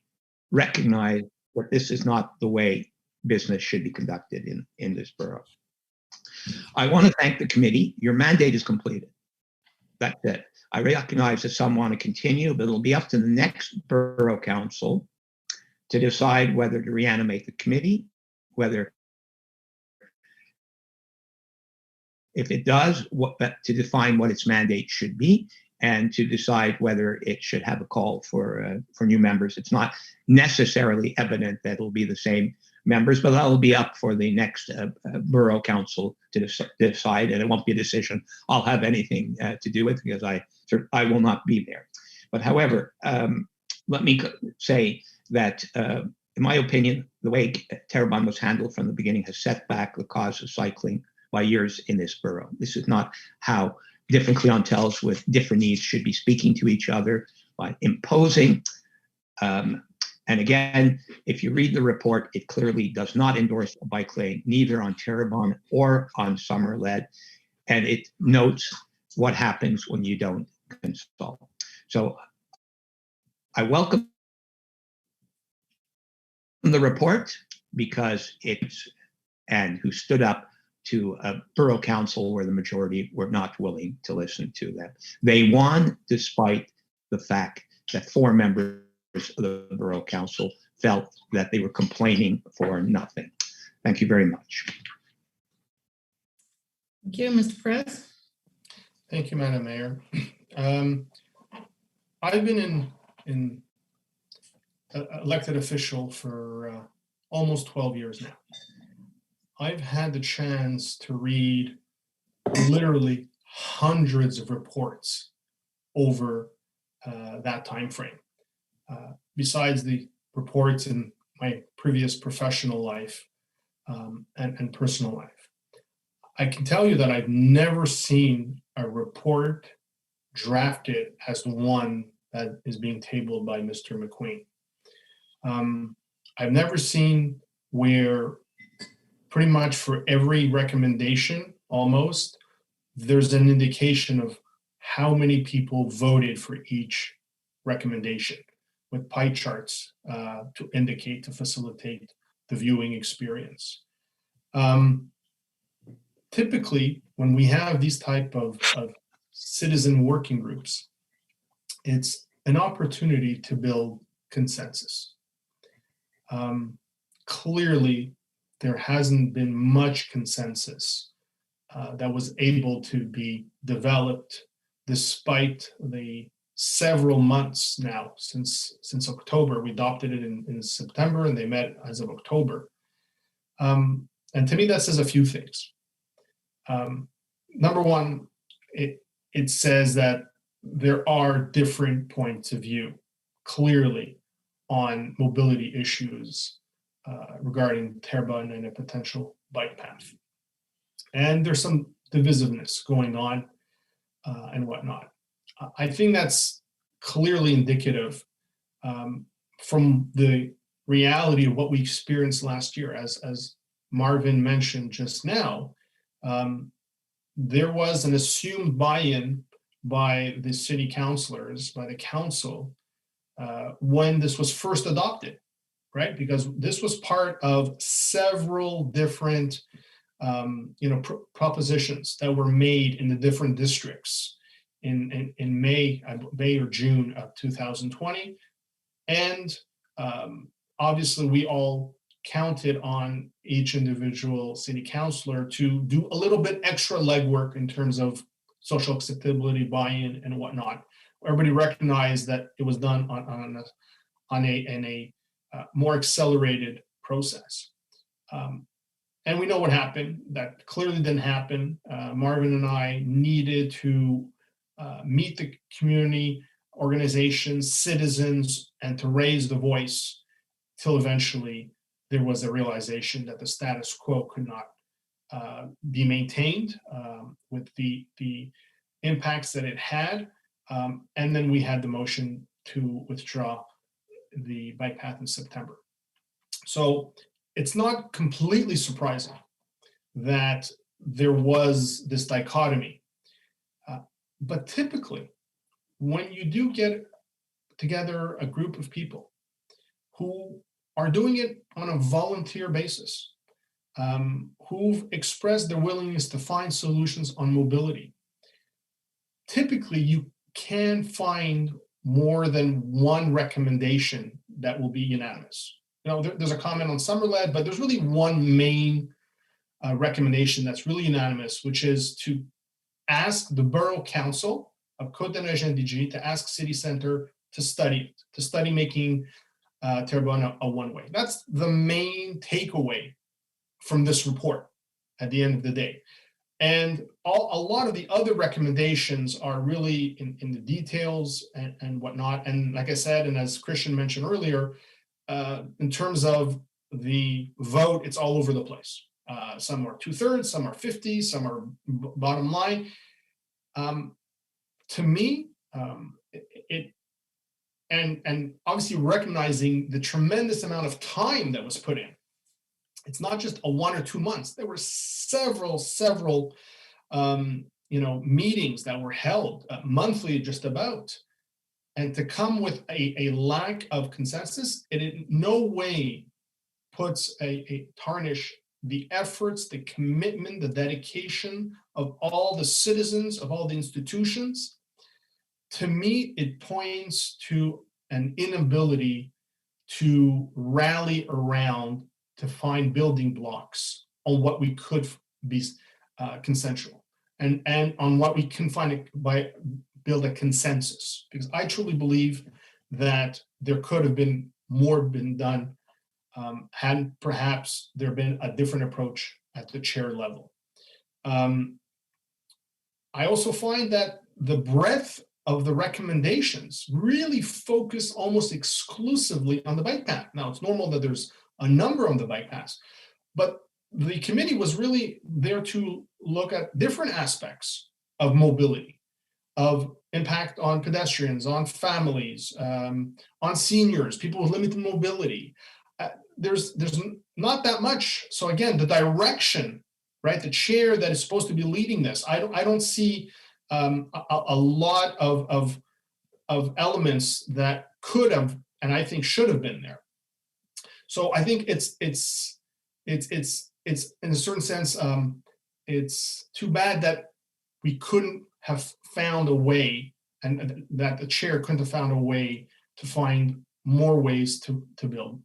recognized that this is not the way business should be conducted in this borough. I want to thank the committee. Your mandate is completed. That's it. I recognize that some want to continue, but it'll be up to the next Borough Council to decide whether to reanimate the committee, whether, if it does, to define what its mandate should be, and to decide whether it should have a call for new members. It's not necessarily evident that it'll be the same members, but that'll be up for the next Borough Council to decide, and it won't be a decision I'll have anything to do with, because I will not be there. But however, let me say that, in my opinion, the way Terrebonne was handled from the beginning has set back the cause of cycling by years in this borough. This is not how different clienteles with different needs should be speaking to each other, by imposing. And again, if you read the report, it clearly does not endorse a bike lane, neither on Terrebonne or on Somerled, and it notes what happens when you don't consult. So I welcome the report because who stood up to a borough council where the majority were not willing to listen to them. They won despite the fact that 4 members of the borough council felt that they were complaining for nothing. Thank you very much. Thank you, Mr. Press. Thank you, Madam Mayor. I've been in elected official for almost 12 years now. I've had the chance to read literally hundreds of reports over that time frame. Besides the reports in my previous professional life and personal life, I can tell you that I've never seen a report drafted as the one that is being tabled by Mr. McQueen. I've never seen where pretty much for every recommendation, almost, there's an indication of how many people voted for each recommendation, with pie charts to indicate, to facilitate the viewing experience. Typically, when we have these type of citizen working groups, it's an opportunity to build consensus. Clearly, there hasn't been much consensus that was able to be developed despite the several months now since October. We adopted it in September and they met as of October. And to me, that says a few things. Number one, it says that there are different points of view, clearly, on mobility issues regarding Terrebonne and a potential bike path. And there's some divisiveness going on and whatnot. I think that's clearly indicative from the reality of what we experienced last year. As Marvin mentioned just now, there was an assumed buy-in by the city councilors, by the council, when this was first adopted, right? Because this was part of several different propositions that were made in the different districts in May or June of 2020. And obviously we all counted on each individual city councilor to do a little bit extra legwork in terms of social acceptability, buy-in, and whatnot. Everybody recognized that it was done on a more accelerated process. And we know what happened. That clearly didn't happen. Marvin and I needed to meet the community, organizations, citizens, and to raise the voice till eventually there was a realization that the status quo could not be maintained with the impacts that it had. And then we had the motion to withdraw the bike path in September. So it's not completely surprising that there was this dichotomy. But typically, when you do get together a group of people who are doing it on a volunteer basis, who've expressed their willingness to find solutions on mobility. Typically, you can find more than one recommendation that will be unanimous. You know, there's a comment on summer-led, but there's really one main recommendation that's really unanimous, which is to ask the Borough Council of Côte-des-Neiges-NDG to ask City Center to study making Terrebonne a one-way. That's the main takeaway from this report at the end of the day. And a lot of the other recommendations are really in the details and whatnot. And like I said, and as Christian mentioned earlier, in terms of the vote, it's all over the place. Some are 2/3, some are 50, some are bottom line. To me, and obviously recognizing the tremendous amount of time that was put in. It's not just a 1 or 2 months. There were several meetings that were held monthly, just about. And to come with a lack of consensus, it in no way puts a tarnish the efforts, the commitment, the dedication of all the citizens, of all the institutions. To me, it points to an inability to rally around to find building blocks on what we could be consensual and on what we can find by build a consensus. Because I truly believe that there could have been more been done had perhaps there been a different approach at the chair level. I also find that the breadth of the recommendations really focus almost exclusively on the bike path. Now, it's normal that there's a number on the bike paths, but the committee was really there to look at different aspects of mobility, of impact on pedestrians, on families, on seniors, people with limited mobility. There's not that much. So again, the direction, right? The chair that is supposed to be leading this, I don't see a lot of elements that could have, and I think should have been there. So I think it's in a certain sense, it's too bad that we couldn't have found a way, and that the chair couldn't have found a way to find more ways to build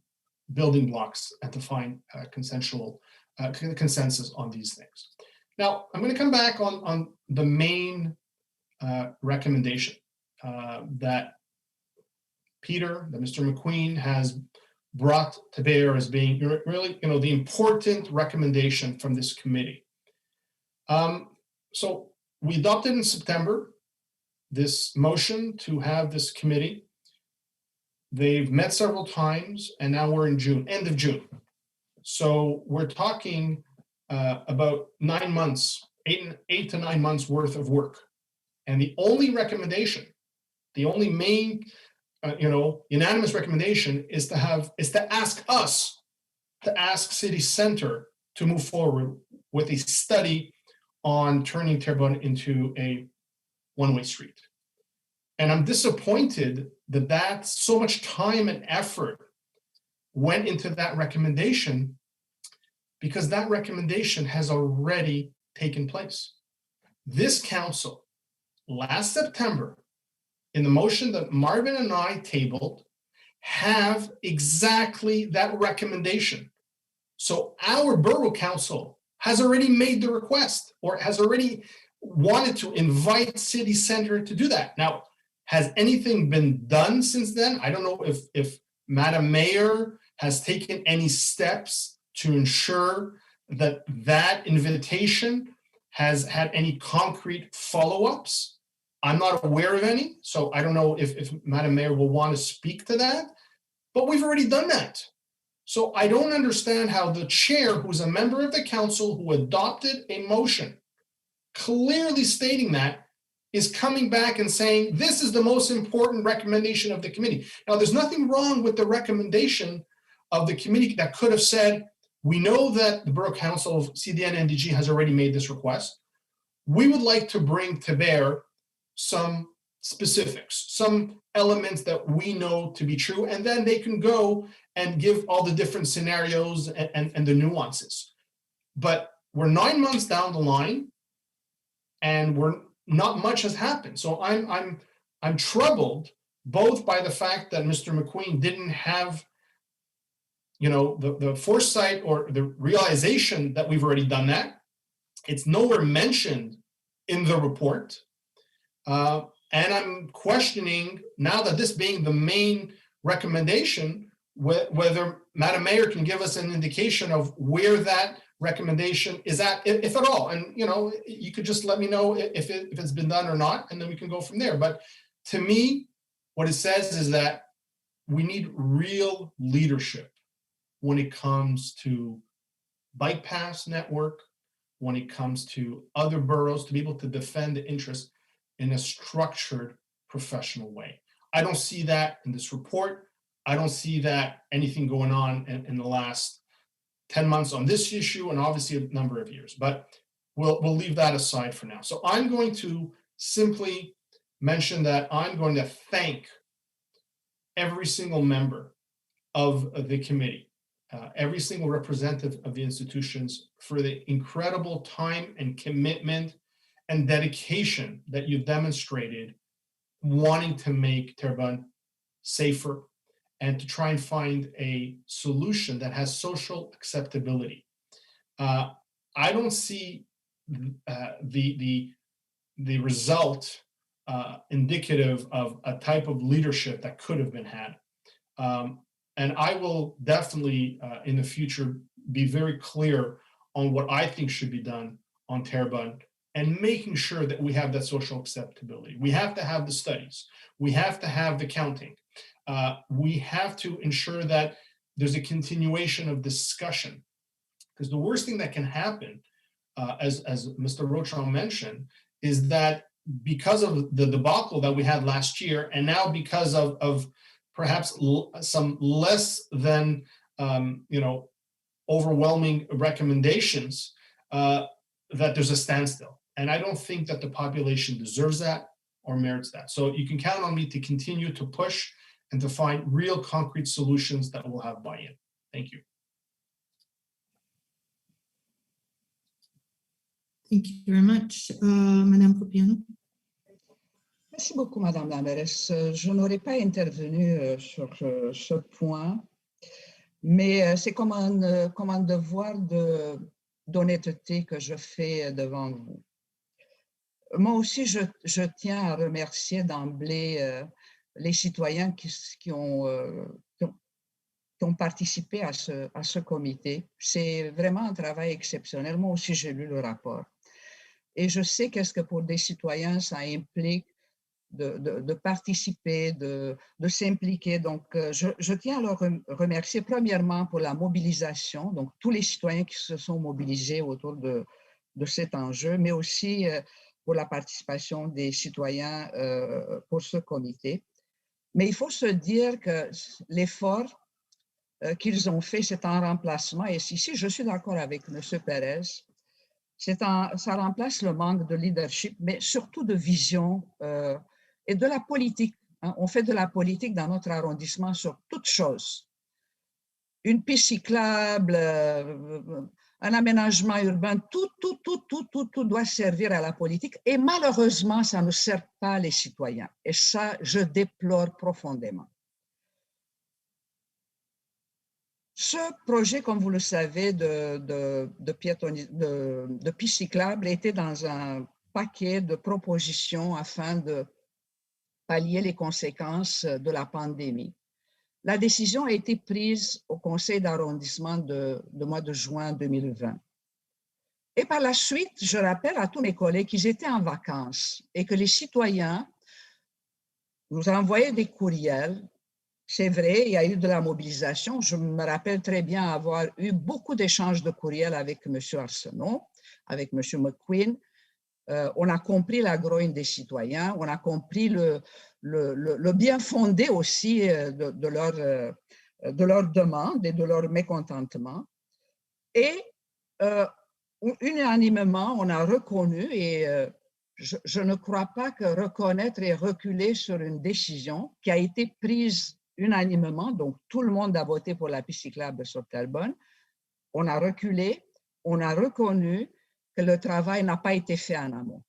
building blocks and to find consensus on these things. Now, I'm going to come back on the main recommendation that Mr. McQueen has brought to bear as being really, the important recommendation from this committee. So we adopted in September this motion to have this committee. They've met several times, and now we're in June, end of June. So we're talking about 9 months, eight to 9 months worth of work. And the only recommendation, the only main, unanimous recommendation is to ask City Center to move forward with a study on turning Terrebonne into a one-way street. And I'm disappointed that so much time and effort went into that recommendation, because that recommendation has already taken place. This council, last September, in the motion that Marvin and I tabled, have exactly that recommendation. So our borough council has already made the request, or has already wanted to invite City Center to do that. Now, has anything been done since then? I don't know if Madam Mayor has taken any steps to ensure that that invitation has had any concrete follow-ups. I'm not aware of any, so I don't know if Madam Mayor will want to speak to that, but we've already done that. So I don't understand how the chair, who's a member of the council who adopted a motion clearly stating that, is coming back and saying, this is the most important recommendation of the committee. Now, there's nothing wrong with the recommendation of the committee that could have said, we know that the Borough Council of CDN-NDG has already made this request. We would like to bring to bear some specifics, some elements that we know to be true, and then they can go and give all the different scenarios and the nuances. but we're 9 months down the line and not much has happened. So I'm troubled both by the fact that Mr. McQueen didn't have, you know, the foresight or the realization that we've already done that. It's nowhere mentioned in the report. And I'm questioning, now that this being the main recommendation, whether Madam Mayor can give us an indication of where that recommendation is at, if at all. And, you know, you could just let me know if it's been done or not, and then we can go from there. But to me, what it says is that we need real leadership when it comes to bike pass network, when it comes to other boroughs, to be able to defend the interest in a structured, professional way. I don't see that in this report. I don't see that anything going on in the last 10 months on this issue, and obviously a number of years, but we'll leave that aside for now. So I'm going to simply mention that I'm going to thank every single member of the committee, every single representative of the institutions for the incredible time and commitment and dedication that you've demonstrated wanting to make Terrebonne safer and to try and find a solution that has social acceptability. I don't see the result indicative of a type of leadership that could have been had. And I will definitely in the future be very clear on what I think should be done on Terrebonne and making sure that we have that social acceptability. We have to have the studies. We have to have the counting. We have to ensure that there's a continuation of discussion, because the worst thing that can happen, as Mr. Rochon mentioned, is that because of the debacle that we had last year, and now because of perhaps some less than overwhelming recommendations, that there's a standstill. And I don't think that the population deserves that or merits that. So you can count on me to continue to push and to find real concrete solutions that will have buy-in. Thank you. Thank you very much. Madame Propiano. Merci beaucoup, Madame la mairesse. Je n'aurais pas intervenu sur ce point, mais c'est comme un devoir d'honnêteté que je fais devant vous. Moi aussi, je tiens à remercier d'emblée les citoyens qui ont participé à ce comité. C'est vraiment un travail exceptionnel. Moi aussi, j'ai lu le rapport. Et je sais qu'est-ce que pour des citoyens, ça implique de participer, de s'impliquer. Donc, je tiens à leur remercier premièrement pour la mobilisation, donc tous les citoyens qui se sont mobilisés autour de cet enjeu, mais aussi pour la participation des citoyens pour ce comité. Mais il faut se dire que l'effort qu'ils ont fait, c'est un remplacement. Et ici, je suis d'accord avec M. Pérez. Ça remplace le manque de leadership, mais surtout de vision et de la politique. Hein. On fait de la politique dans notre arrondissement sur toutes choses. Une piste cyclable, un aménagement urbain, tout doit servir à la politique. Et malheureusement, ça ne sert pas les citoyens. Et ça, je déplore profondément. Ce projet, comme vous le savez, de piste cyclable était dans un paquet de propositions afin de pallier les conséquences de la pandémie. La décision a été prise au conseil d'arrondissement de mois de juin 2020. Et par la suite, je rappelle à tous mes collègues qu'ils étaient en vacances et que les citoyens nous envoyaient des courriels. C'est vrai, il y a eu de la mobilisation. Je me rappelle très bien avoir eu beaucoup d'échanges de courriels avec M. Arsenault, avec M. McQueen. On a compris la grogne des citoyens, on a compris le bien fondé aussi de leur demande et de leur mécontentement. Et unanimement, on a reconnu, et je ne crois pas que reconnaître et reculer sur une décision qui a été prise unanimement, donc tout le monde a voté pour la piste cyclable sur Terrebonne, on a reculé on a reconnu que le travail n'a pas été fait en amont.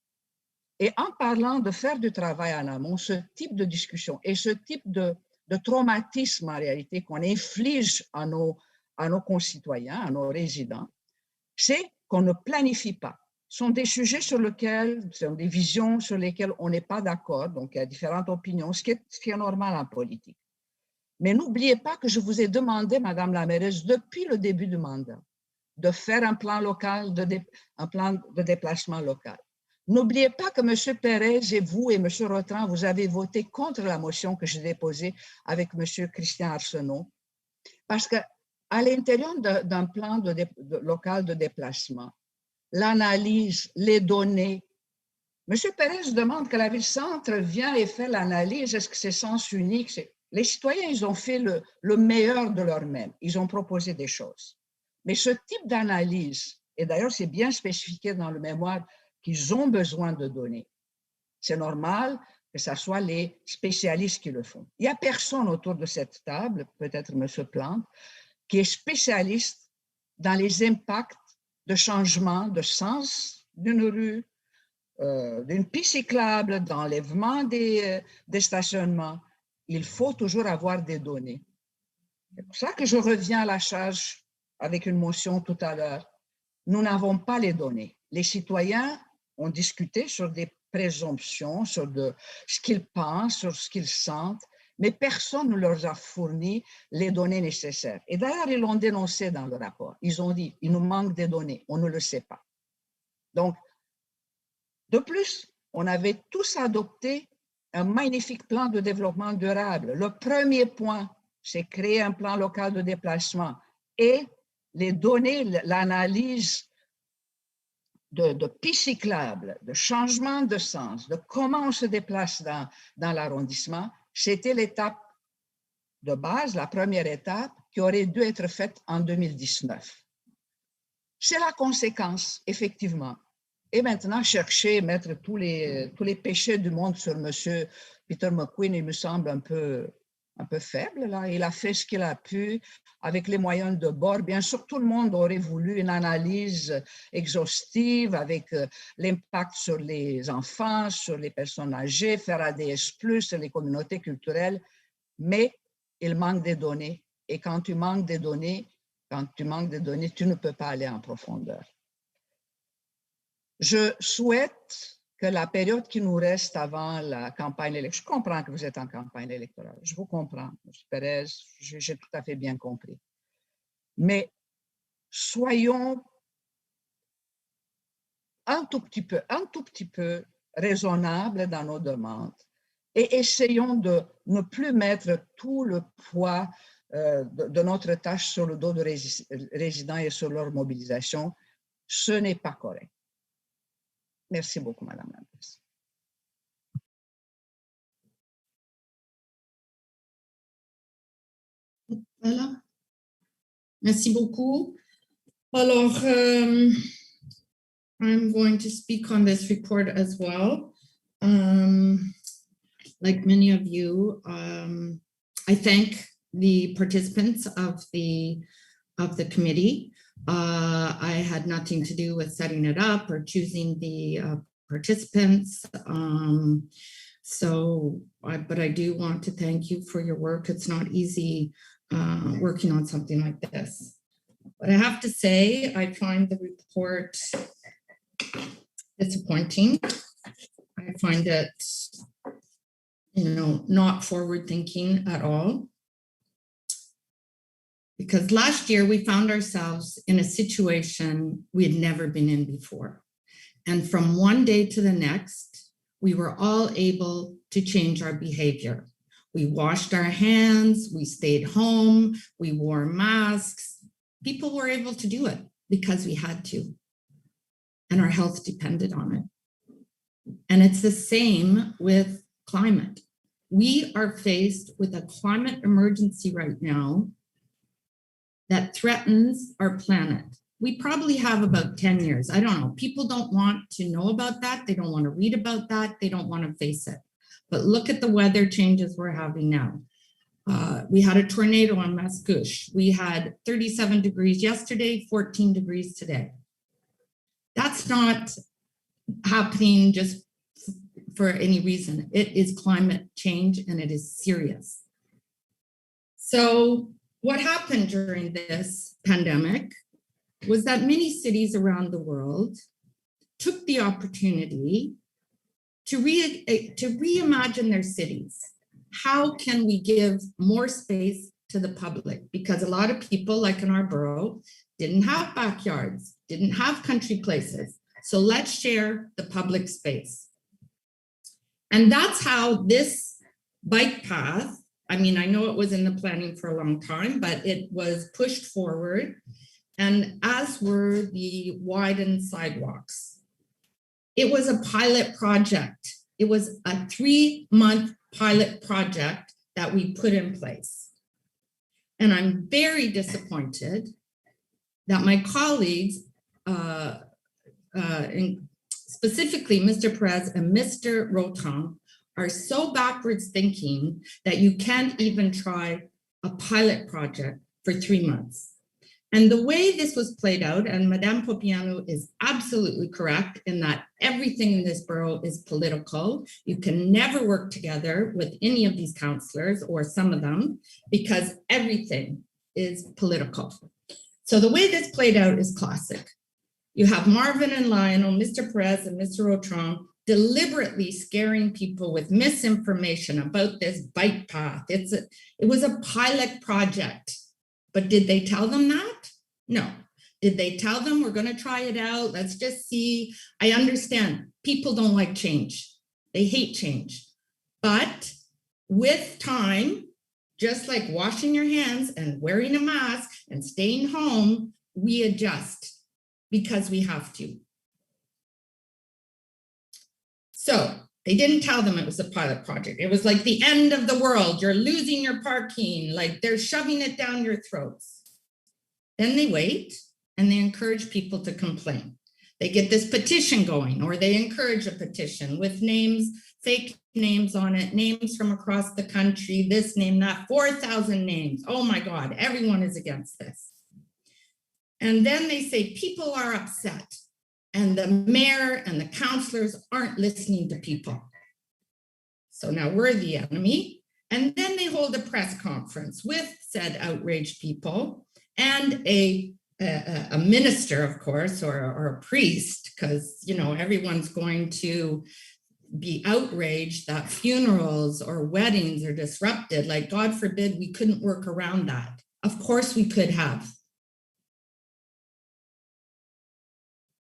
Et en parlant de faire du travail en amont, ce type de discussion et ce type de traumatisme en réalité qu'on inflige à nos concitoyens, à nos résidents, c'est qu'on ne planifie pas. Ce sont des sujets sur lesquels, ce sont des visions sur lesquelles on n'est pas d'accord, donc il y a différentes opinions, ce qui est normal en politique. Mais n'oubliez pas que je vous ai demandé, Madame la mairesse, depuis le début du mandat, de faire un plan local, un plan de déplacement local. N'oubliez pas que M. Pérez et vous et M. Rotran, vous avez voté contre la motion que j'ai déposée avec M. Christian Arsenault, parce qu'à l'intérieur d'un plan local de déplacement, l'analyse, les données, M. Pérez demande que la ville-centre vienne et fait l'analyse. Est-ce que c'est sens unique? Les citoyens, ils ont fait le meilleur de leur-même. Ils ont proposé des choses. Mais ce type d'analyse, et d'ailleurs, c'est bien spécifié dans le mémoire qu'ils ont besoin de données. C'est normal que ce soit les spécialistes qui le font. Il n'y a personne autour de cette table, peut-être M. Plante, qui est spécialiste dans les impacts de changement de sens d'une rue, d'une piste cyclable, d'enlèvement des stationnements. Il faut toujours avoir des données. C'est pour ça que je reviens à la charge avec une motion tout à l'heure. Nous n'avons pas les données. Les citoyens ont discuté sur des présomptions, sur ce qu'ils pensent, sur ce qu'ils sentent, mais personne ne leur a fourni les données nécessaires. Et d'ailleurs, ils l'ont dénoncé dans le rapport. Ils ont dit, il nous manque des données, on ne le sait pas. Donc, de plus, on avait tous adopté un magnifique plan de développement durable. Le premier point, c'est créer un plan local de déplacement et les données, l'analyse de pistes cyclables, de changement de sens, de comment on se déplace dans l'arrondissement, c'était l'étape de base, la première étape qui aurait dû être faite en 2019. C'est la conséquence, effectivement. Et maintenant, chercher, mettre tous les péchés du monde sur M. Peter McQueen, il me semble un peu faible. Là. Il a fait ce qu'il a pu avec les moyens de bord. Bien sûr, tout le monde aurait voulu une analyse exhaustive avec l'impact sur les enfants, sur les personnes âgées, faire ADS+, sur les communautés culturelles, mais il manque des données. Et quand tu manques des données, tu ne peux pas aller en profondeur. Je souhaite que la période qui nous reste avant la campagne électorale, je comprends que vous êtes en campagne électorale, je vous comprends, M. Pérez, j'ai tout à fait bien compris. Mais soyons un tout petit peu raisonnables dans nos demandes et essayons de ne plus mettre tout le poids de notre tâche sur le dos de résidents et sur leur mobilisation. Ce n'est pas correct. Merci beaucoup, Madame la Présidente. Voilà. Merci beaucoup. Alors, I'm going to speak on this report as well. Like many of you, I thank the participants of the committee. I had nothing to do with setting it up or choosing the participants. But I do want to thank you for your work. It's not easy working on something like this. But I have to say, I find the report disappointing. I find it, not forward-thinking at all. Because last year we found ourselves in a situation we had never been in before. And from one day to the next, we were all able to change our behavior. We washed our hands, we stayed home, we wore masks. People were able to do it because we had to. And our health depended on it. And it's the same with climate. We are faced with a climate emergency right now that threatens our planet. We probably have about 10 years. I don't know. People don't want to know about that. They don't want to read about that. They don't want to face it. But look at the weather changes we're having now. We had a tornado on Mascouche. We had 37 degrees yesterday, 14 degrees today. That's not happening just for any reason. It is climate change and it is serious. So what happened during this pandemic was that many cities around the world took the opportunity to reimagine their cities. How can we give more space to the public? Because a lot of people, like in our borough, didn't have backyards, didn't have country places. So let's share the public space. And that's how this bike path, I mean, I know it was in the planning for a long time, but it was pushed forward, and as were the widened sidewalks. It was a pilot project. It was a 3-month pilot project that we put in place. And I'm very disappointed that my colleagues, specifically Mr. Perez and Mr. Rotan, are so backwards thinking that you can't even try a pilot project for 3 months. And the way this was played out, and Madame Popiano is absolutely correct in that everything in this borough is political. You can never work together with any of these councillors or some of them because everything is political. So the way this played out is classic. You have Marvin and Lionel, Mr. Perez and Mr. Otron deliberately scaring people with misinformation about this bike path. It was a pilot project. But did they tell them that? No. Did they tell them we're going to try it out? Let's just see. I understand people don't like change. They hate change. But with time, just like washing your hands and wearing a mask and staying home, we adjust because we have to. So they didn't tell them it was a pilot project. It was like the end of the world. You're losing your parking, like they're shoving it down your throats. Then they wait and they encourage people to complain. They get this petition going, or they encourage a petition with names, fake names on it, names from across the country, this name, that, 4,000 names. Oh my God, everyone is against this. And then they say people are upset. And the mayor and the councillors aren't listening to people. So now we're the enemy. And then they hold a press conference with said outraged people and a minister, of course, or a priest, because, you know, everyone's going to be outraged that funerals or weddings are disrupted. Like, God forbid we couldn't work around that. Of course we could have.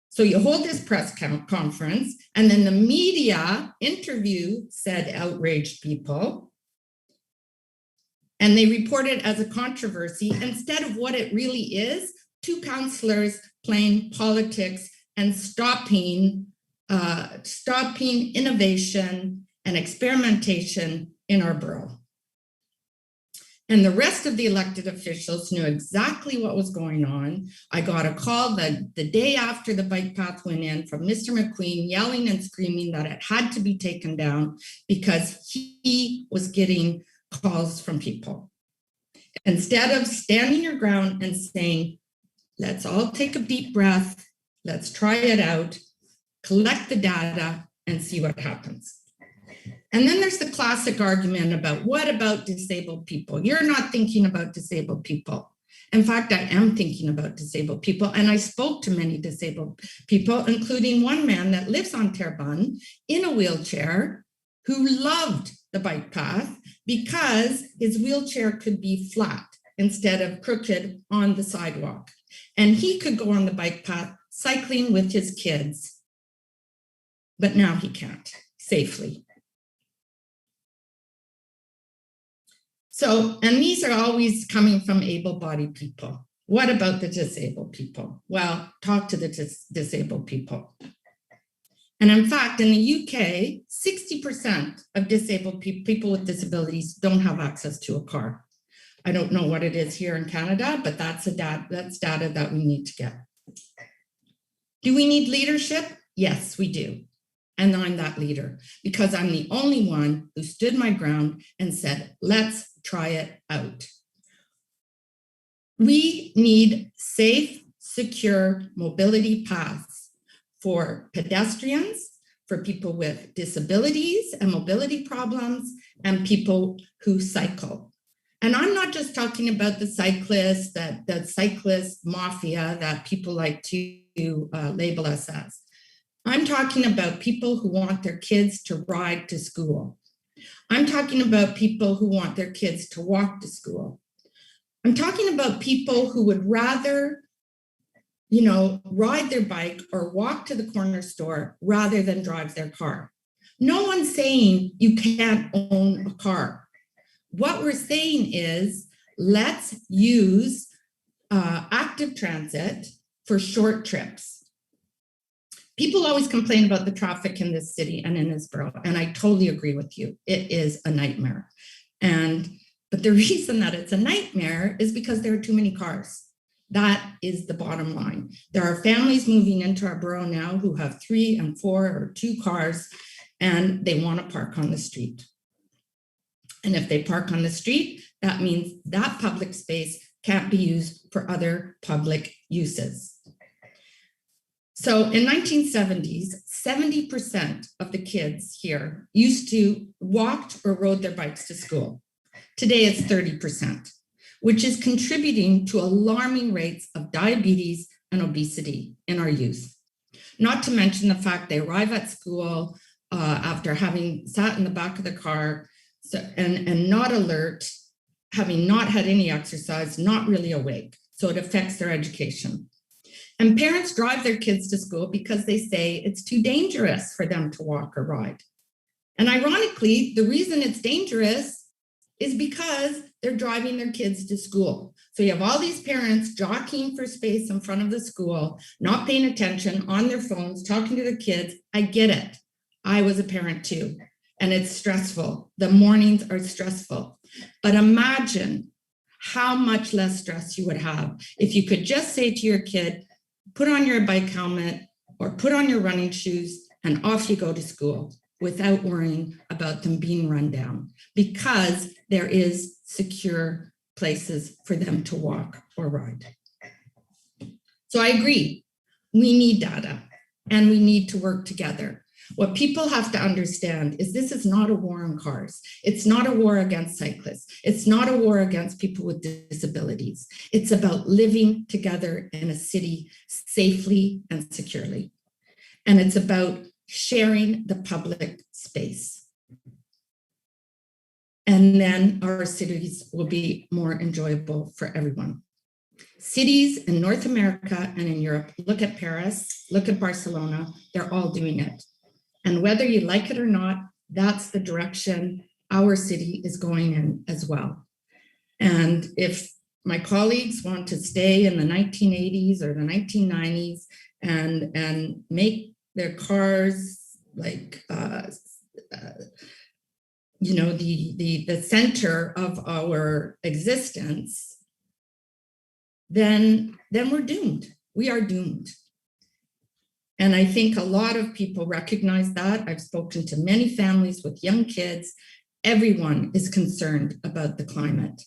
So you hold this press conference, and then the media interview said outraged people, and they report it as a controversy instead of what it really is, 2 councillors playing politics and stopping innovation and experimentation in our borough. And the rest of the elected officials knew exactly what was going on. I got a call the day after the bike path went in from Mr. McQueen yelling and screaming that it had to be taken down because he was getting calls from people. Instead of standing your ground and saying, let's all take a deep breath, let's try it out, collect the data and see what happens. And then there's the classic argument about what about disabled people? You're not thinking about disabled people. In fact, I am thinking about disabled people. And I spoke to many disabled people, including one man that lives on Terrebonne in a wheelchair who loved the bike path because his wheelchair could be flat instead of crooked on the sidewalk. And he could go on the bike path cycling with his kids. But now he can't safely. So, and these are always coming from able-bodied people. What about the disabled people? Well, talk to the disabled people. And in fact, in the UK, 60% of disabled people with disabilities don't have access to a car. I don't know what it is here in Canada, but that's data that we need to get. Do we need leadership? Yes, we do. And I'm that leader because I'm the only one who stood my ground and said, let's try it out. We need safe, secure mobility paths for pedestrians, for people with disabilities and mobility problems, and people who cycle. And I'm not just talking about the cyclists, the cyclist mafia that people like to label us as. I'm talking about people who want their kids to ride to school. I'm talking about people who want their kids to walk to school. I'm talking about people who would rather, ride their bike or walk to the corner store rather than drive their car. No one's saying you can't own a car. What we're saying is, let's use active transit for short trips. People always complain about the traffic in this city and in this borough, and I totally agree with you. It is a nightmare. But the reason that it's a nightmare is because there are too many cars. That is the bottom line. There are families moving into our borough now who have 3 and 4 or 2 cars, and they want to park on the street. And if they park on the street, that means that public space can't be used for other public uses. So in 1970s, 70% of the kids here used to walked or rode their bikes to school. Today it's 30%, which is contributing to alarming rates of diabetes and obesity in our youth. Not to mention the fact they arrive at school after having sat in the back of the car and not alert, having not had any exercise, not really awake. So it affects their education. And parents drive their kids to school because they say it's too dangerous for them to walk or ride. And ironically, the reason it's dangerous is because they're driving their kids to school. So you have all these parents jockeying for space in front of the school, not paying attention, on their phones, talking to their kids. I get it. I was a parent too, and it's stressful. The mornings are stressful. But imagine how much less stress you would have if you could just say to your kid, put on your bike helmet or put on your running shoes and off you go to school without worrying about them being run down, because there is secure places for them to walk or ride. So I agree, we need data and we need to work together. What people have to understand is this is not a war on cars. It's not a war against cyclists. It's not a war against people with disabilities. It's about living together in a city safely and securely. And it's about sharing the public space. And then our cities will be more enjoyable for everyone. Cities in North America and in Europe, look at Paris, look at Barcelona, they're all doing it. And whether you like it or not, that's the direction our city is going in as well. And if my colleagues want to stay in the 1980s or the 1990s and make their cars like, the center of our existence, then we're doomed. We are doomed. And I think a lot of people recognize that. I've spoken to many families with young kids. Everyone is concerned about the climate.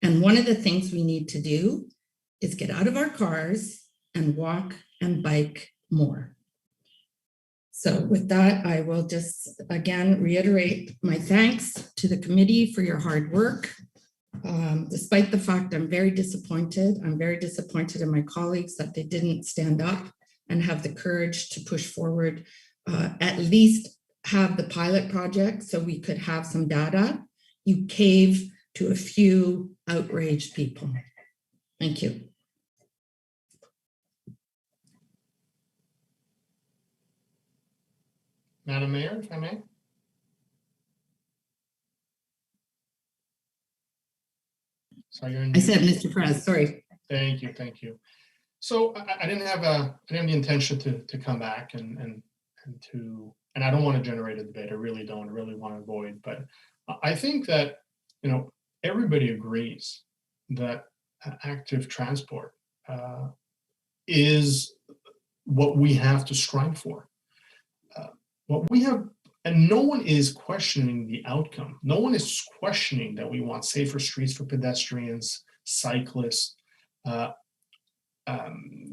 And one of the things we need to do is get out of our cars and walk and bike more. So with that, I will just again reiterate my thanks to the committee for your hard work. Despite the fact I'm very disappointed in my colleagues that they didn't stand up and have the courage to push forward, at least have the pilot project so we could have some data. You cave to a few outraged people. Thank you. Madam Mayor, if I may. Sorry, you're in. I said, Mr. Perez, sorry. Thank you. So I didn't have the intention to come back and I don't want to generate a debate. I really don't. I really want to avoid. But I think that everybody agrees that active transport is what we have to strive for. What we have, and no one is questioning the outcome. No one is questioning that we want safer streets for pedestrians, cyclists,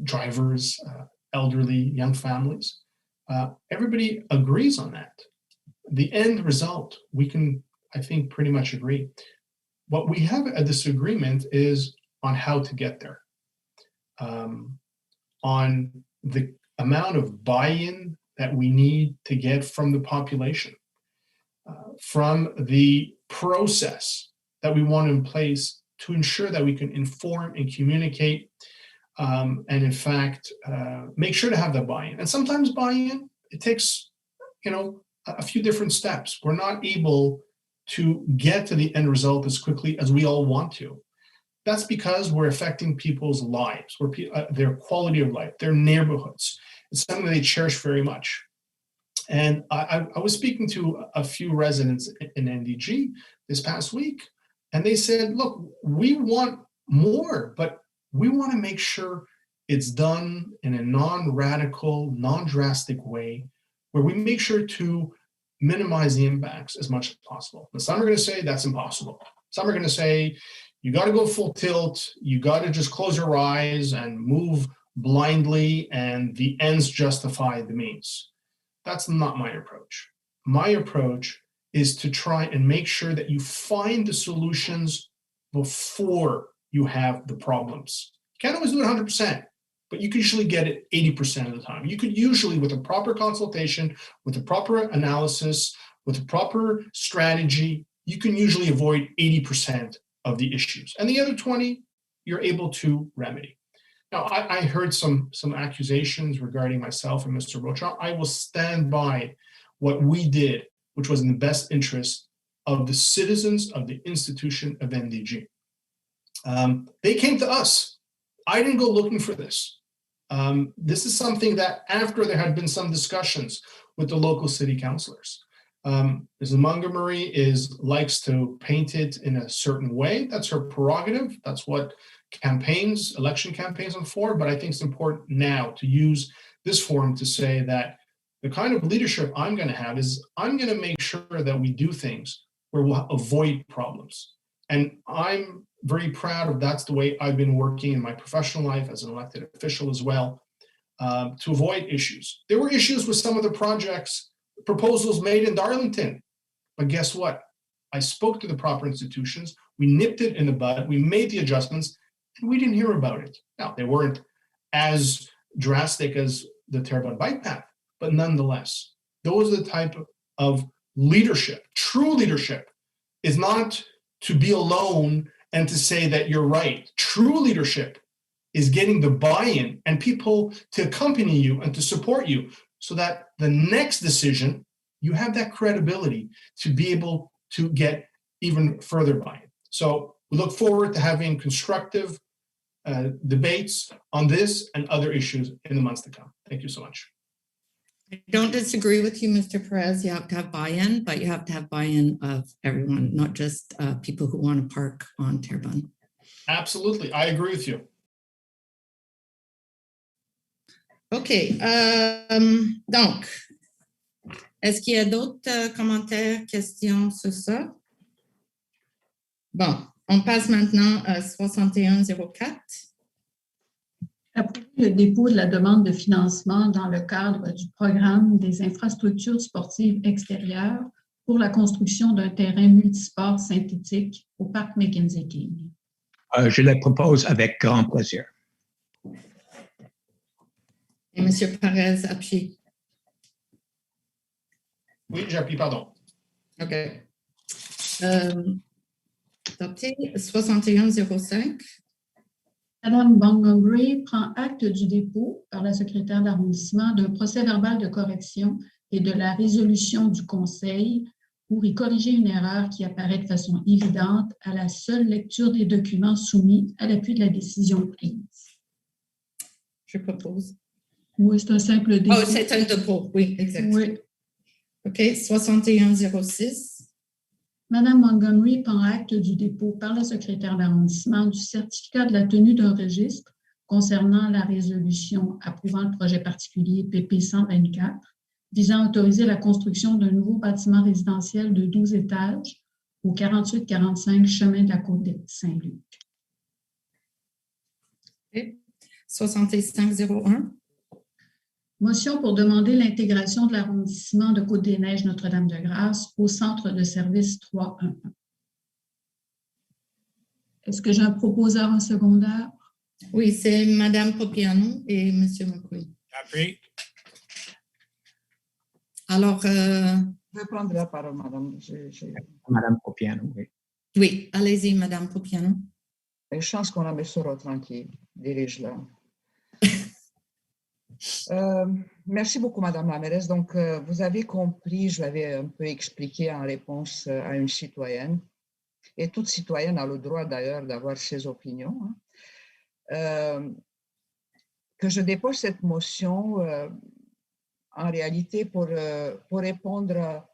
drivers, elderly, young families. Everybody agrees on that. The end result, we can, I think, pretty much agree. What we have a disagreement is on how to get there, on the amount of buy-in that we need to get from the population, from the process that we want in place to ensure that we can inform and communicate, and in fact, make sure to have the buy-in. And sometimes buy-in, it takes, a few different steps. We're not able to get to the end result as quickly as we all want to. That's because we're affecting people's lives, their quality of life, their neighborhoods. It's something they cherish very much. And I was speaking to a few residents in NDG this past week, and they said, look, we want more, but we want to make sure it's done in a non-radical, non-drastic way, where we make sure to minimize the impacts as much as possible. And some are going to say that's impossible. Some are going to say, you got to go full tilt, you got to just close your eyes and move blindly, and the ends justify the means. That's not my approach. My approach is to try and make sure that you find the solutions before you have the problems. You can't always do it 100%, but you can usually get it 80% of the time. You could usually, with a proper consultation, with a proper analysis, with a proper strategy, you can usually avoid 80% of the issues. And the other 20, you're able to remedy. Now, I heard some accusations regarding myself and Mr. Beauchamp. I will stand by what we did, which was in the best interest of the citizens of the institution of NDG. They came to us. I didn't go looking for this. This is something that after there had been some discussions with the local city councilors. Ms. Montgomery likes to paint it in a certain way. That's her prerogative. That's what election campaigns are for. But I think it's important now to use this forum to say that the kind of leadership I'm going to have is I'm going to make sure that we do things where we'll avoid problems. And I'm very proud of that's the way I've been working in my professional life as an elected official as well, to avoid issues. There were issues with some of the proposals made in Darlington, but guess what? I spoke to the proper institutions, we nipped it in the bud, we made the adjustments, and we didn't hear about it. Now, they weren't as drastic as the Terrebonne bike path, but nonetheless, those are the type of leadership. True leadership is not to be alone and to say that you're right. True leadership is getting the buy-in and people to accompany you and to support you so that the next decision, you have that credibility to be able to get even further buy-in. So we look forward to having constructive debates on this and other issues in the months to come. Thank you so much. I don't disagree with you, Mr. Perez. You have to have buy-in, but you have to have buy-in of everyone, not just people who want to park on Terrebonne. Absolutely, I agree with you. OK. Donc, est-ce qu'il y a d'autres commentaires, questions sur ça? Bon, on passe maintenant à 6104. Approuver le dépôt de la demande de financement dans le cadre du programme des infrastructures sportives extérieures pour la construction d'un terrain multisport synthétique au parc Mackenzie King. Je le propose avec grand plaisir. Et M. Perez appuie. Oui, j'appuie, pardon. OK. Adopté 6105. Madame Montgomery prend acte du dépôt par la secrétaire d'arrondissement d'un procès-verbal de correction et de la résolution du Conseil pour y corriger une erreur qui apparaît de façon évidente à la seule lecture des documents soumis à l'appui de la décision prise. Je propose. Oui, c'est un simple dépôt. Oh, c'est un dépôt, oui, exact. Oui. OK, 6106. Madame Montgomery prend acte du dépôt par la secrétaire d'arrondissement du certificat de la tenue d'un registre concernant la résolution approuvant le projet particulier PP 124 visant à autoriser la construction d'un nouveau bâtiment résidentiel de 12 étages au 4845 chemin de la Côte de Saint-Luc. Okay. 6501. Motion pour demander l'intégration de l'arrondissement de Côte-des-Neiges Notre-Dame-de-Grâce au centre de service 311. Est-ce que j'ai un proposeur en secondaire? Oui, c'est Mme Popiano et M. McQueen. Appui. Alors, Je vais prendre la parole, madame. Madame Popiano, oui. oui, allez-y, Mme Popiano. Une chance qu'on a mis sur tranquille, dirige-là. Merci beaucoup, Madame la mairesse. Donc, vous avez compris, je l'avais un peu expliqué en réponse à une citoyenne, et toute citoyenne a le droit d'ailleurs d'avoir ses opinions, hein, que je dépose cette motion en réalité pour répondre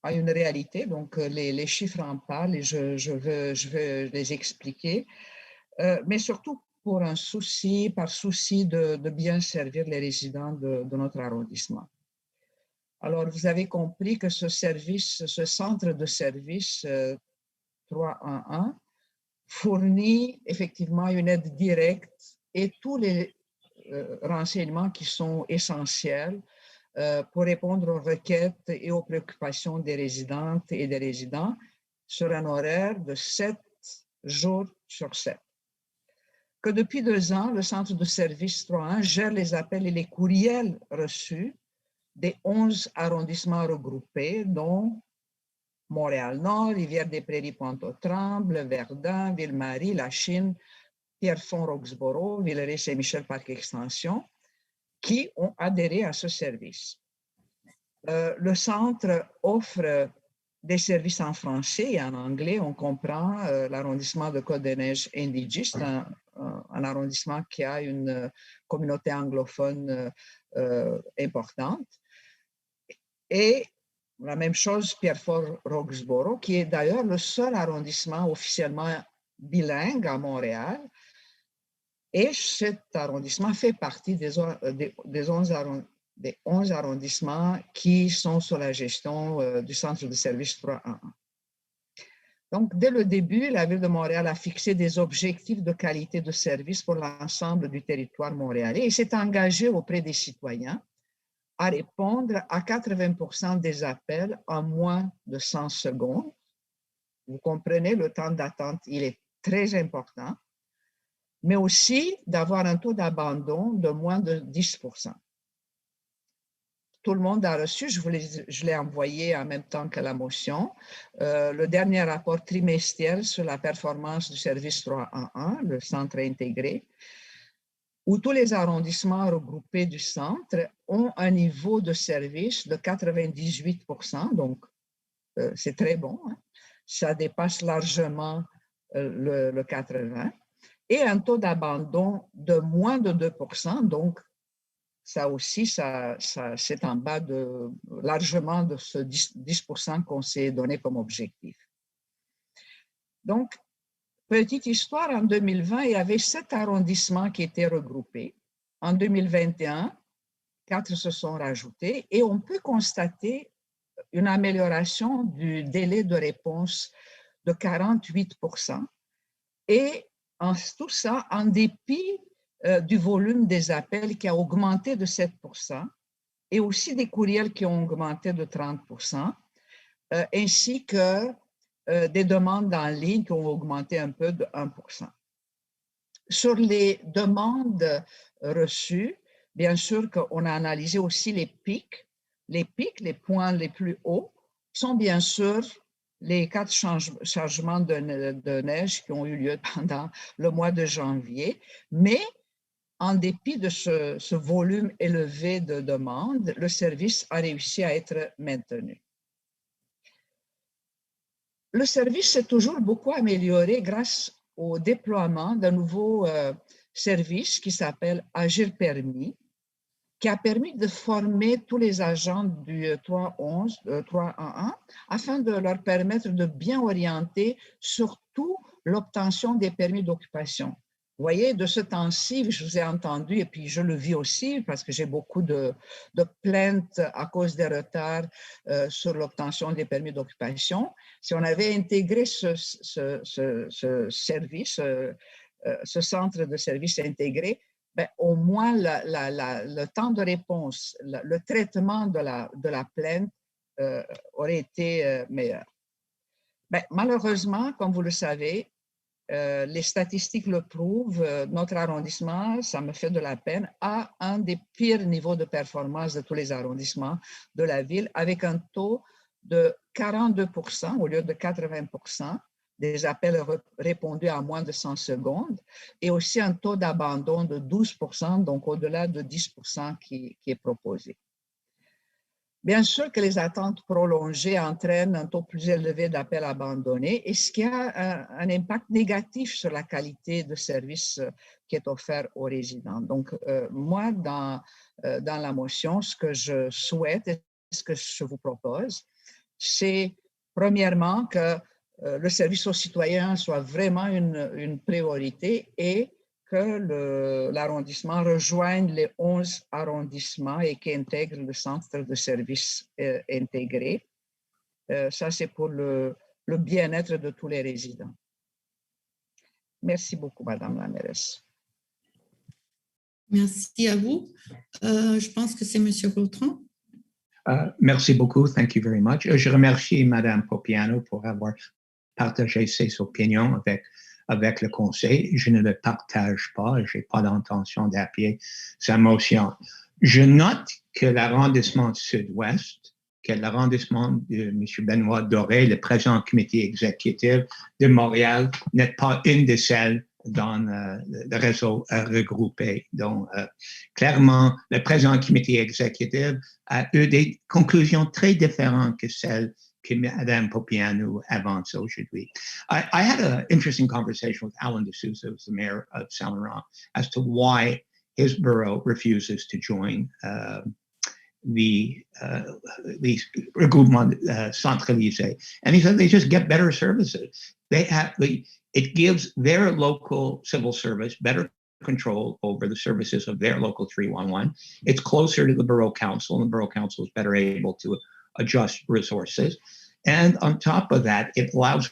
à une réalité. Donc, les chiffres en parlent et je veux les expliquer, mais surtout par souci de bien servir les résidents de notre arrondissement. Alors, vous avez compris que ce centre de service 311 fournit effectivement une aide directe et tous les renseignements qui sont essentiels pour répondre aux requêtes et aux préoccupations des résidentes et des résidents sur un horaire de 7 jours sur 7. Que depuis 2 ans, le centre de service 311 gère les appels et les courriels reçus des 11 arrondissements regroupés, dont Montréal-Nord, Rivière-des-Prairies, Pointe-aux-Trembles, Verdun, Ville-Marie, La Chine, Pierrefonds, Villeray, Saint-Michel, Parc Extension, qui ont adhéré à ce service. Le centre offre des services en français et en anglais. On comprend l'arrondissement de Côte-des-Neiges-NDG, c'est un arrondissement qui a une communauté anglophone importante. Et la même chose, Pierrefonds-Roxboro, qui est d'ailleurs le seul arrondissement officiellement bilingue à Montréal. Et cet arrondissement fait partie des 11 arrondissements qui sont sous la gestion du centre de service 311. Donc, dès le début, la Ville de Montréal a fixé des objectifs de qualité de service pour l'ensemble du territoire montréalais et s'est engagée auprès des citoyens à répondre à 80% des appels en moins de 100 secondes. Vous comprenez, le temps d'attente, il est très important, mais aussi d'avoir un taux d'abandon de moins de 10%. Tout le monde a reçu, je l'ai envoyé en même temps que la motion, le dernier rapport trimestriel sur la performance du service 311, le centre intégré, où tous les arrondissements regroupés du centre ont un niveau de service de 98%, donc c'est très bon, hein. Ça dépasse largement le 80%, et un taux d'abandon de moins de 2%, donc ça aussi, c'est en bas largement de ce 10% qu'on s'est donné comme objectif. Donc, petite histoire, en 2020, il y avait 7 arrondissements qui étaient regroupés. En 2021, 4 se sont rajoutés et on peut constater une amélioration du délai de réponse de 48%. Et tout ça en dépit du volume des appels qui a augmenté de 7% et aussi des courriels qui ont augmenté de 30%, ainsi que des demandes en ligne qui ont augmenté un peu de 1%. Sur les demandes reçues, bien sûr qu'on a analysé aussi les pics. Les pics, les points les plus hauts, sont bien sûr les 4 changements de neige qui ont eu lieu pendant le mois de janvier, mais en dépit de ce volume élevé de demandes, le service a réussi à être maintenu. Le service s'est toujours beaucoup amélioré grâce au déploiement d'un nouveau service qui s'appelle Agir Permis, qui a permis de former tous les agents du 311 afin de leur permettre de bien orienter surtout l'obtention des permis d'occupation. Vous voyez, de ce temps-ci, je vous ai entendu et puis je le vis aussi parce que j'ai beaucoup de plaintes à cause des retards sur l'obtention des permis d'occupation. Si on avait intégré ce service, ce centre de service intégré, ben, au moins le temps de réponse, le traitement de la plainte aurait été meilleur. Ben, malheureusement, comme vous le savez, les statistiques le prouvent, notre arrondissement, ça me fait de la peine, a un des pires niveaux de performance de tous les arrondissements de la ville, avec un taux de 42% au lieu de 80% des appels répondus en moins de 100 secondes, et aussi un taux d'abandon de 12%, donc au-delà de 10% qui est proposé. Bien sûr que les attentes prolongées entraînent un taux plus élevé d'appels abandonnés, et ce qui a un impact négatif sur la qualité de service qui est offert aux résidents. Donc, moi, dans la motion, ce que je souhaite et ce que je vous propose, c'est premièrement que le service aux citoyens soit vraiment une priorité et que l'arrondissement rejoigne les 11 arrondissements et qui intègre le centre de services intégré. Ça, c'est pour le bien-être de tous les résidents. Merci beaucoup, Madame la mairesse. Merci à vous. Je pense que c'est Monsieur Gautran. Merci beaucoup. Thank you very much. Je remercie Madame Popiano pour avoir partagé ses opinions avec le Conseil. Je ne le partage pas. Je n'ai pas d'intention d'appuyer sa motion. Je note que l'arrondissement sud-ouest, que l'arrondissement de M. Benoît Doré, le président du comité exécutif de Montréal, n'est pas une de celles dans le réseau regroupé. Donc, clairement, le président du comité exécutif a eu des conclusions très différentes que celles que Mme Popiano avance aujourd'hui. I had an interesting conversation with Alan DeSouza, who's the mayor of Saint Laurent, as to why his borough refuses to join the regroupement centralisé. And he said they just get better services. It gives their local civil service better control over the services of their local 311. It's closer to the borough council, and the borough council is better able to adjust resources. And on top of that, it allows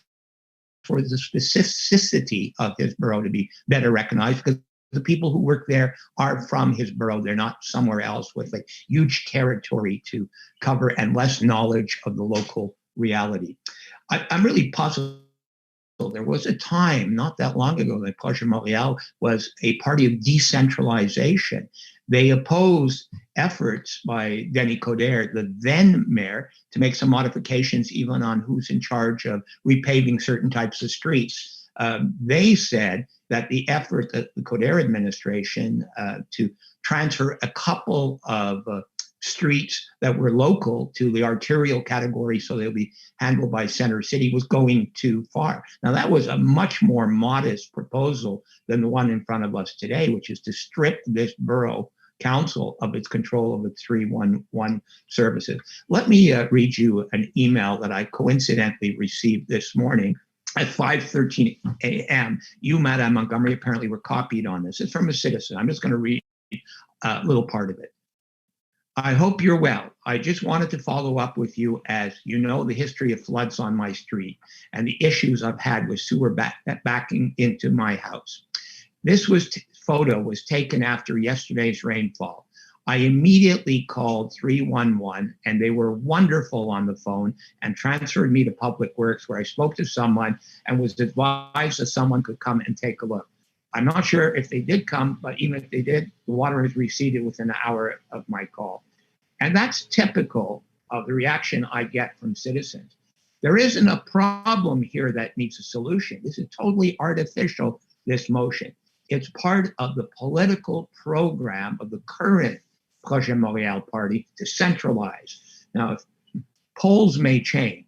for the specificity of his borough to be better recognized, because the people who work there are from his borough. They're not somewhere else with a huge territory to cover and less knowledge of the local reality. I'm really puzzled. There was a time not that long ago that Projet Montréal was a party of decentralization. They opposed efforts by Denis Coderre, the then mayor, to make some modifications even on who's in charge of repaving certain types of streets. They said that the effort of the Coderre administration to transfer a couple of streets that were local to the arterial category so they'll be handled by Center City was going too far. Now, that was a much more modest proposal than the one in front of us today, which is to strip this borough council of its control of its 311 services. Let me read you an email that I coincidentally received this morning at 5:13 a.m. You, Madame Montgomery, apparently were copied on this. It's from a citizen. I'm just going to read a little part of it. I hope you're well. I just wanted to follow up with you, as you know the history of floods on my street and the issues I've had with sewer backing into my house. This photo was taken after yesterday's rainfall. I immediately called 311, and they were wonderful on the phone and transferred me to Public Works, where I spoke to someone and was advised that someone could come and take a look. I'm not sure if they did come, but even if they did, the water has receded within an hour of my call. And that's typical of the reaction I get from citizens. There isn't a problem here that needs a solution. This is totally artificial, this motion. It's part of the political program of the current Projet Montréal party to centralize. Now, if polls may change.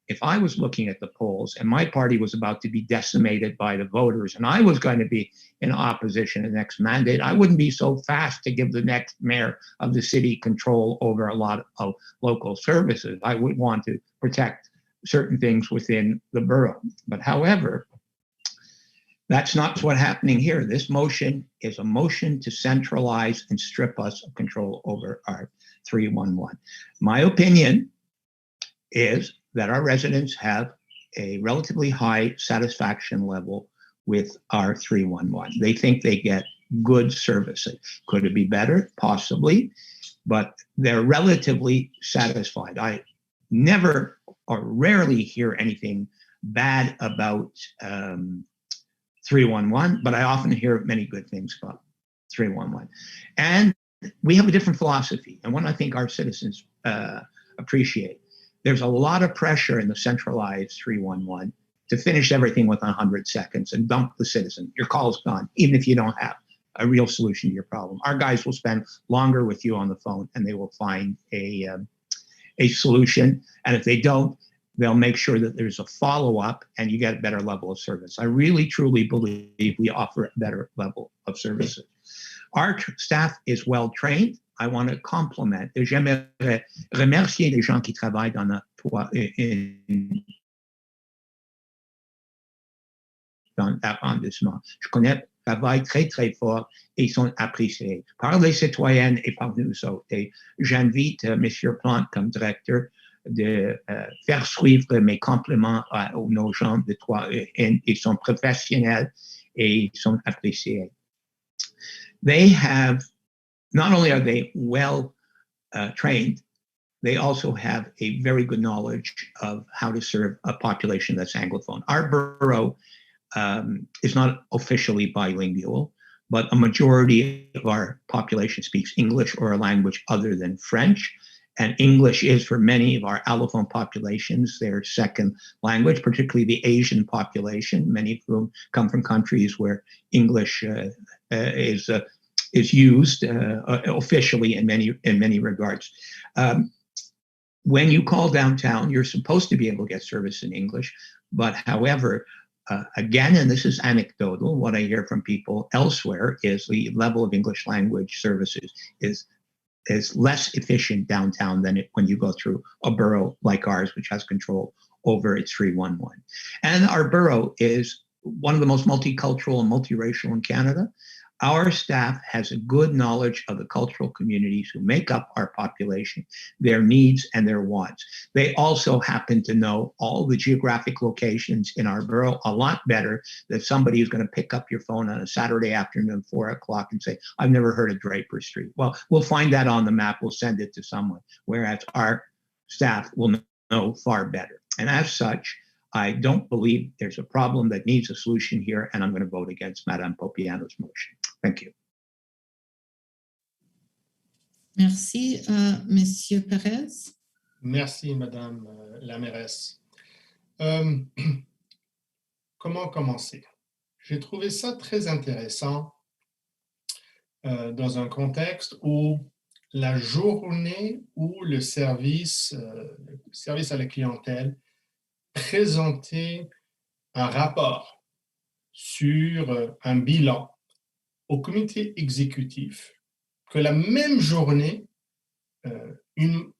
If I was looking at the polls and my party was about to be decimated by the voters and I was going to be in opposition in the next mandate, I wouldn't be so fast to give the next mayor of the city control over a lot of local services. I would want to protect certain things within the borough. But however, that's not what's happening here. This motion is a motion to centralize and strip us of control over our 311. My opinion is that our residents have a relatively high satisfaction level with our 311. They think they get good services. Could it be better? Possibly, but they're relatively satisfied. I never or rarely hear anything bad about 311, but I often hear many good things about 311. And we have a different philosophy, and one I think our citizens appreciate. There's a lot of pressure in the centralized 311 to finish everything within 100 seconds and dump the citizen. Your call's gone, even if you don't have a real solution to your problem. Our guys will spend longer with you on the phone, and they will find a solution. And if they don't, they'll make sure that there's a follow-up and you get a better level of service. I really, truly believe we offer a better level of services. Our staff is well-trained. I want to compliment, et j'aimerais remercier les gens qui travaillent dans l'arrondissement. Je connais le travail très, très fort et ils sont appréciés par les citoyennes et par nous autres. Et j'invite M. Plante comme directeur de faire suivre mes compliments à nos gens de Trois-N. Ils sont professionnels et ils sont appréciés. They have, not only are they well trained, they also have a very good knowledge of how to serve a population that's Anglophone. Our borough is not officially bilingual, but a majority of our population speaks English or a language other than French. And English is, for many of our allophone populations, their second language, particularly the Asian population, many of whom come from countries where English is used officially in many regards. When you call downtown, you're supposed to be able to get service in English, but however, again, and this is anecdotal, what I hear from people elsewhere is the level of English language services is less efficient downtown than when you go through a borough like ours, which has control over its 311. And our borough is one of the most multicultural and multiracial in Canada. Our staff has a good knowledge of the cultural communities who make up our population, their needs and their wants. They also happen to know all the geographic locations in our borough a lot better than somebody who's going to pick up your phone on a Saturday afternoon, 4 o'clock, and say, I've never heard of Draper Street. Well, we'll find that on the map. We'll send it to someone, whereas our staff will know far better. And as such, I don't believe there's a problem that needs a solution here, and I'm going to vote against Madame Popiano's motion. Thank you. Merci, Monsieur Perez. Merci, Madame la mairesse. Comment commencer? J'ai trouvé ça très intéressant dans un contexte où la journée où le service à la clientèle présentait un rapport sur un bilan au comité exécutif, que la même journée, une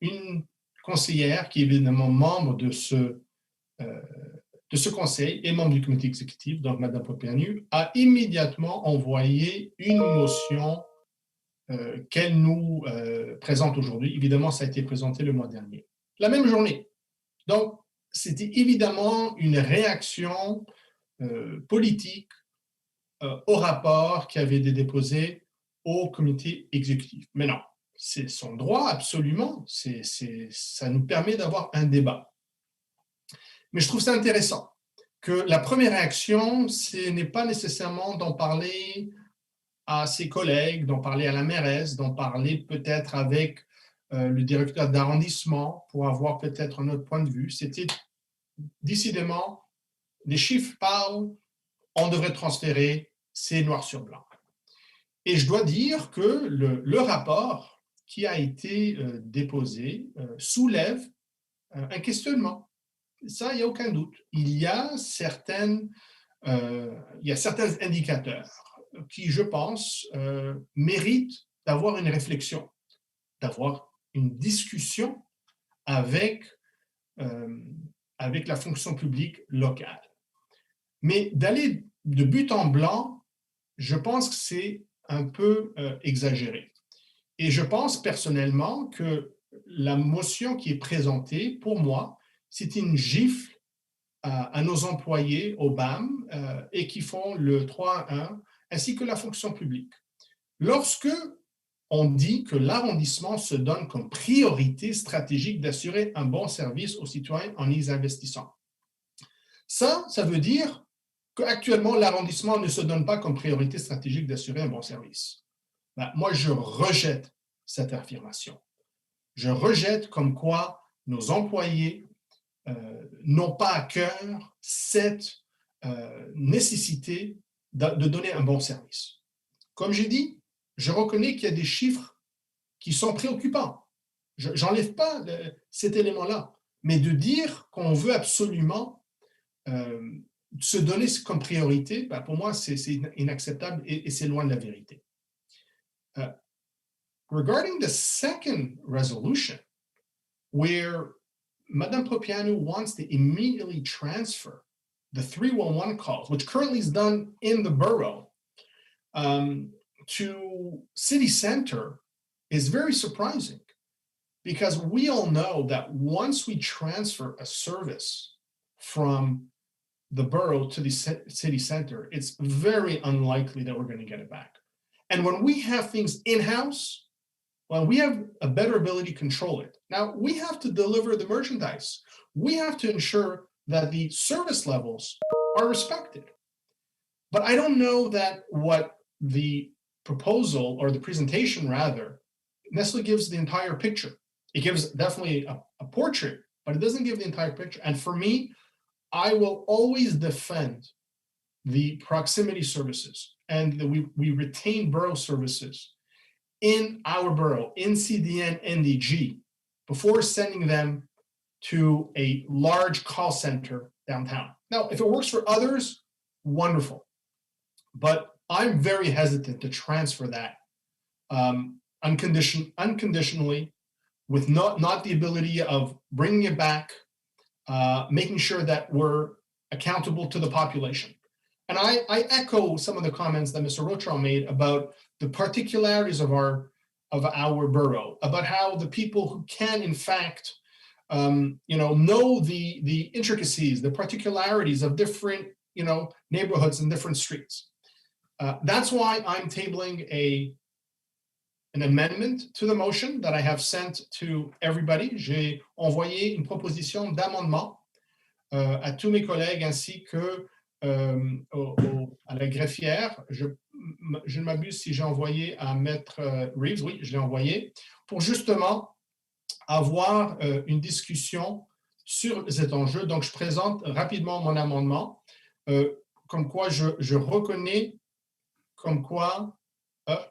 conseillère qui est évidemment membre de ce conseil et membre du comité exécutif, donc Mme Popianu, a immédiatement envoyé une motion qu'elle nous présente aujourd'hui. Évidemment, ça a été présenté le mois dernier. La même journée. Donc, c'était évidemment une réaction politique au rapport qui avait été déposé au comité exécutif. Mais non, c'est son droit absolument, ça nous permet d'avoir un débat. Mais je trouve ça intéressant que la première réaction, ce n'est pas nécessairement d'en parler à ses collègues, d'en parler à la mairesse, d'en parler peut-être avec le directeur d'arrondissement pour avoir peut-être un autre point de vue. C'était décidément, les chiffres parlent, on devrait transférer, c'est noir sur blanc. Et je dois dire que le rapport qui a été déposé soulève un questionnement. Ça, il n'y a aucun doute. Il y a certains indicateurs qui, je pense, méritent d'avoir une réflexion, d'avoir une discussion avec la fonction publique locale. Mais d'aller de but en blanc, je pense que c'est un peu exagéré. Et je pense personnellement que la motion qui est présentée, pour moi, c'est une gifle à nos employés au BAM et qui font le 3-1 ainsi que la fonction publique. Lorsque on dit que l'arrondissement se donne comme priorité stratégique d'assurer un bon service aux citoyens en y investissant, ça veut dire qu'actuellement, l'arrondissement ne se donne pas comme priorité stratégique d'assurer un bon service. Ben, moi, je rejette cette affirmation. Je rejette comme quoi nos employés n'ont pas à cœur cette nécessité de donner un bon service. Comme j'ai dit, je reconnais qu'il y a des chiffres qui sont préoccupants. Je n'enlève pas cet élément-là, mais de dire qu'on veut absolument se donner comme priorité, ben pour moi, c'est inacceptable et c'est loin de la vérité. Regarding the second resolution, where Madame Propianu wants to immediately transfer the 311 calls, which currently is done in the borough, to city center is very surprising, because we all know that once we transfer a service from the borough to the city center, it's very unlikely that we're going to get it back. And when we have things in-house, well, we have a better ability to control it. Now, we have to deliver the merchandise. We have to ensure that the service levels are respected. But I don't know that what the proposal, or the presentation rather, necessarily gives the entire picture. It gives definitely a portrait, but it doesn't give the entire picture. And for me, I will always defend the proximity services and that we retain borough services in our borough, in CDN-NDG, before sending them to a large call center downtown. Now, if it works for others, wonderful. But I'm very hesitant to transfer that unconditionally, with not the ability of bringing it back, making sure that we're accountable to the population. And I echo some of the comments that Mr. Rotrell made about the particularities of our borough, about how the people who can, in fact, know the intricacies, the particularities of different, neighborhoods and different streets. That's why I'm tabling an amendment to the motion that I have sent to everybody. J'ai envoyé une proposition d'amendement à tous mes collègues ainsi que à la greffière. Je ne m'abuse si j'ai envoyé à Maître Reeves, oui, je l'ai envoyé, pour justement avoir une discussion sur cet enjeu. Donc, je présente rapidement mon amendement, comme quoi je reconnais, comme quoi,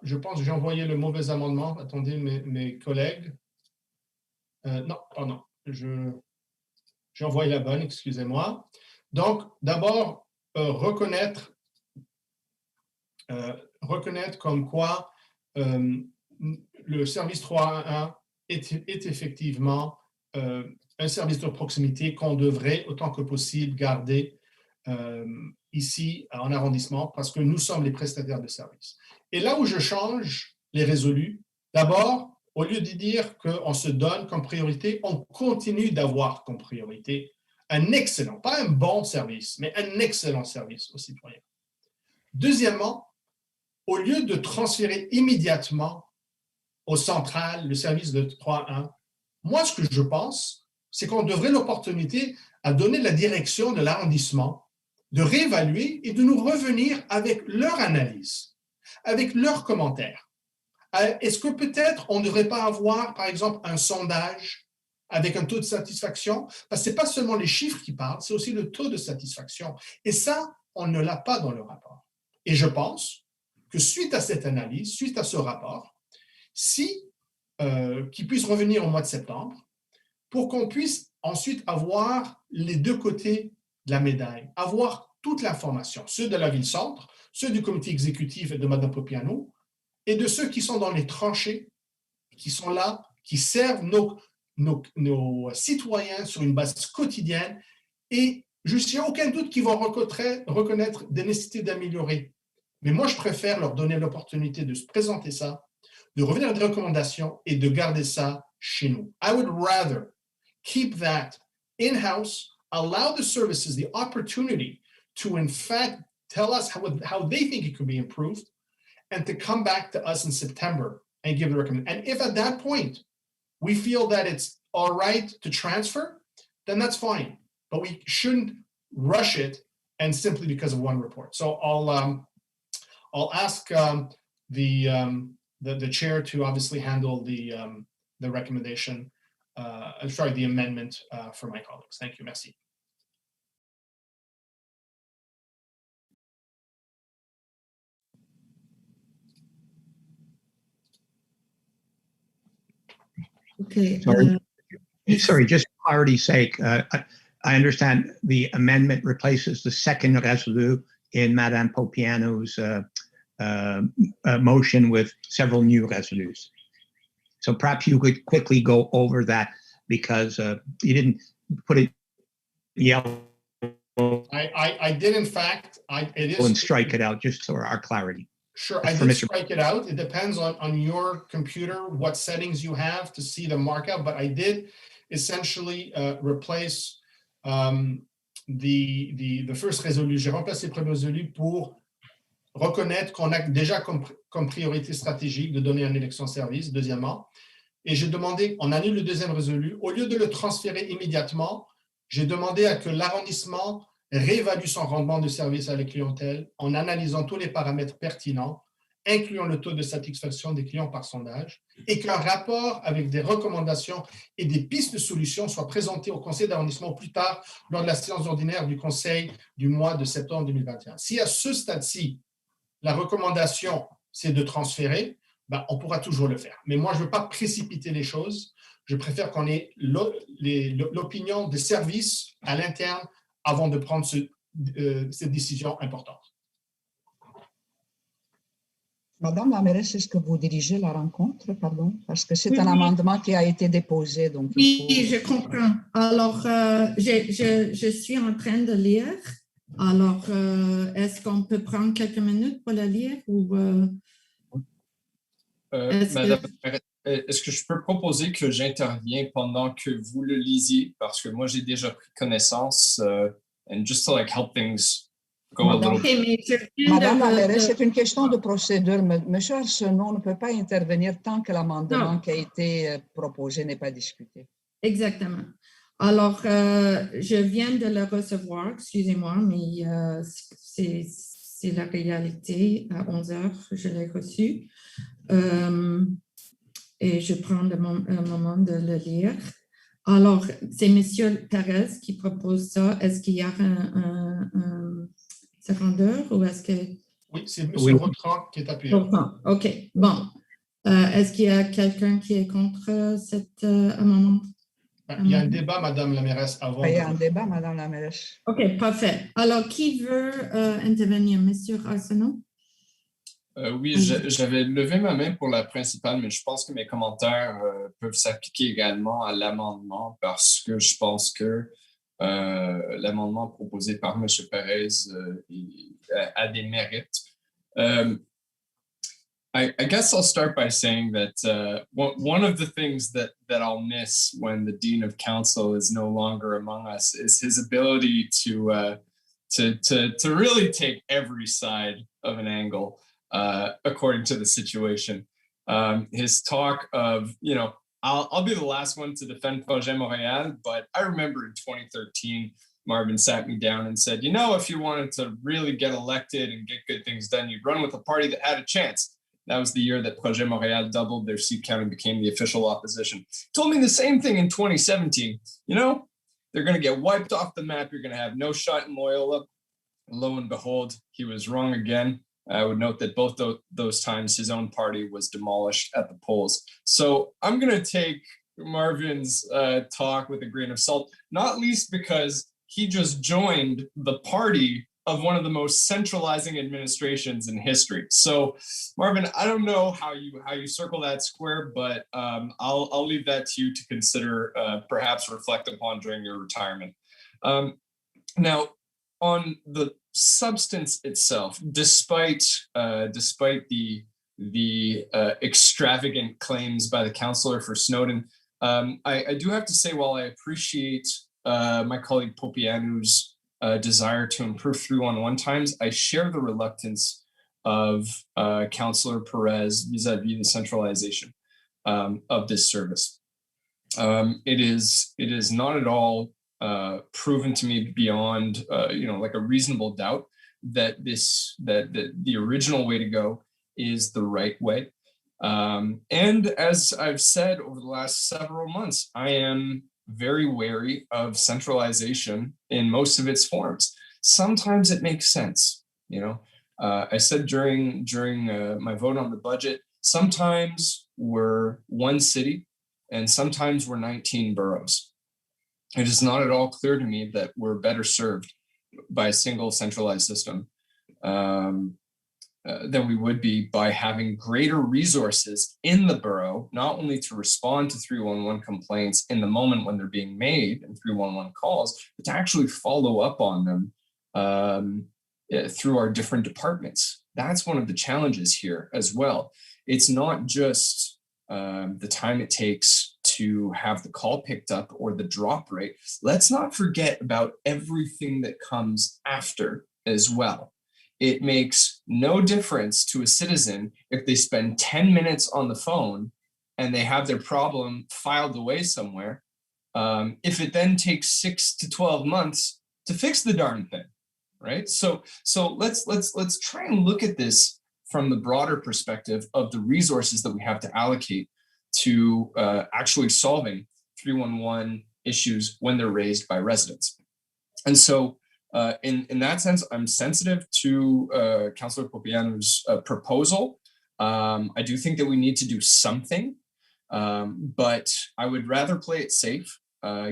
je pense que j'ai envoyé le mauvais amendement. Attendez, mes collègues. Non, pardon, j'ai envoyé la bonne, excusez-moi. Donc, d'abord, reconnaître comme quoi le service 311 est effectivement un service de proximité qu'on devrait autant que possible garder ici en arrondissement, parce que nous sommes les prestataires de services. Et là où je change les résolus, d'abord, au lieu de dire qu'on se donne comme priorité, on continue d'avoir comme priorité un excellent, pas un bon service, mais un excellent service aux citoyens. Deuxièmement, au lieu de transférer immédiatement aux centrales le service de 3.1, moi, ce que je pense, c'est qu'on devrait l'opportunité à donner la direction de l'arrondissement, de réévaluer et de nous revenir avec leur analyse, avec leurs commentaires. Est-ce que peut-être on ne devrait pas avoir, par exemple, un sondage avec un taux de satisfaction? Parce que ce n'est pas seulement les chiffres qui parlent, c'est aussi le taux de satisfaction. Et ça, on ne l'a pas dans le rapport. Et je pense que suite à cette analyse, suite à ce rapport, qu'il puisse revenir au mois de septembre, pour qu'on puisse ensuite avoir les deux côtés de la médaille, avoir toute l'information, ceux de la ville-centre, ceux du comité exécutif et de Mme Propianu, et de ceux qui sont dans les tranchées, qui sont là, qui servent nos citoyens sur une base quotidienne. Et je n'ai aucun doute qu'ils vont reconnaître des nécessités d'améliorer. Mais moi, je préfère leur donner l'opportunité de se présenter ça, de revenir à des recommandations et de garder ça chez nous. I would rather keep that in-house, allow the services the opportunity to, in fact, tell us how they think it could be improved, and to come back to us in September and give the recommendation. And if at that point we feel that it's all right to transfer, then that's fine. But we shouldn't rush it and simply because of one report. So I'll ask the chair to obviously handle the recommendation, the amendment for my colleagues. Thank you, merci. Okay. Sorry, just for clarity's sake, I understand the amendment replaces the second resolu in Madame Popiano's motion with several new resolus. So perhaps you could quickly go over that because you didn't put it yellow. I did, in fact. It is. And strike it out just for our clarity. Sure, I did strike it out. It depends on your computer, what settings you have to see the markup, but I did essentially replace the first résolu. J'ai remplacé le premier résolu pour reconnaître qu'on a déjà comme priorité stratégique de donner une élection service, deuxièmement. Et j'ai demandé, on annule le deuxième résolu. Au lieu de le transférer immédiatement, j'ai demandé à que l'arrondissement réévalue son rendement de service à la clientèle en analysant tous les paramètres pertinents, incluant le taux de satisfaction des clients par sondage, et qu'un rapport avec des recommandations et des pistes de solutions soit présenté au conseil d'arrondissement au plus tard lors de la séance ordinaire du conseil du mois de septembre 2021. Si à ce stade-ci, la recommandation, c'est de transférer, ben, on pourra toujours le faire. Mais moi, je ne veux pas précipiter les choses. Je préfère qu'on ait l'opinion des services à l'interne avant de prendre cette décision importante. Madame la mairesse, est-ce que vous dirigez la rencontre, pardon? Parce que c'est un amendement qui a été déposé. Donc oui, je comprends. Alors, je suis en train de lire. Alors, est-ce qu'on peut prendre quelques minutes pour le lire? Ou, Madame, est-ce que je peux proposer que j'intervienne pendant que vous le lisiez? Parce que moi, j'ai déjà pris connaissance, and just to like help things go a little bit. Madame la mairesse, c'est une question de procédure. Monsieur Arsenault ne peut pas intervenir tant que l'amendement qui a été proposé n'est pas discuté. Exactement. Alors, je viens de le recevoir, excusez-moi, mais c'est la réalité. À 11h, je l'ai reçu. Et je prends le moment de le lire. Alors, c'est M. Perez qui propose ça. Est-ce qu'il y a un secondeur ou est-ce que... Oui, c'est M. Vautran qui est appuyé. OK, bon. Est-ce qu'il y a quelqu'un qui est contre cet amendement? Il y a un débat, Madame la mairesse, avant. Il y a un débat, Madame la mairesse. OK, parfait. Alors, qui veut intervenir? M. Arsenault? Oui, j'avais levé ma main pour la principale, mais je pense que mes commentaires peuvent s'appliquer également à l'amendement parce que je pense que l'amendement proposé par M. Perez a des mérites. I guess I'll start by saying that one of the things that I'll miss when the Dean of Council is no longer among us is his ability to really take every side of an angle. According to the situation. His talk of, you know, I'll be the last one to defend Projet Montréal, but I remember in 2013, Marvin sat me down and said, you know, if you wanted to really get elected and get good things done, you'd run with a party that had a chance. That was the year that Projet Montréal doubled their seat count and became the official opposition. Told me the same thing in 2017. You know, they're going to get wiped off the map. You're going to have no shot in Loyola. Lo and behold, he was wrong again. I would note that both those times his own party was demolished at the polls. So I'm going to take Marvin's talk with a grain of salt, not least because he just joined the party of one of the most centralizing administrations in history. So Marvin, I don't know how you circle that square, but I'll leave that to you to consider, perhaps reflect upon during your retirement. Now, on the substance itself, despite the extravagant claims by the counselor for Snowden, I do have to say, while I appreciate my colleague Popianu's desire to improve 311 times, I share the reluctance of Councillor Perez vis-a-vis the centralization of this service. It is not at all proven to me beyond like a reasonable doubt that the original way to go is the right way. And as I've said over the last several months, I am very wary of centralization in most of its forms. Sometimes it makes sense, I said during my vote on the budget, sometimes we're one city and sometimes we're 19 boroughs. It is not at all clear to me that we're better served by a single centralized system than we would be by having greater resources in the borough, not only to respond to 311 complaints in the moment when they're being made and 311 calls, but to actually follow up on them through our different departments. That's one of the challenges here as well. It's not just the time it takes to have the call picked up or the drop rate. Let's not forget about everything that comes after as well. It makes no difference to a citizen if they spend 10 minutes on the phone and they have their problem filed away somewhere, if it then takes 6 to 12 months to fix the darn thing, right? So let's try and look at this from the broader perspective of the resources that we have to allocate to actually solving 311 issues when they're raised by residents. And so in that sense, I'm sensitive to Councillor Popiano's proposal. I do think that we need to do something, but I would rather play it safe,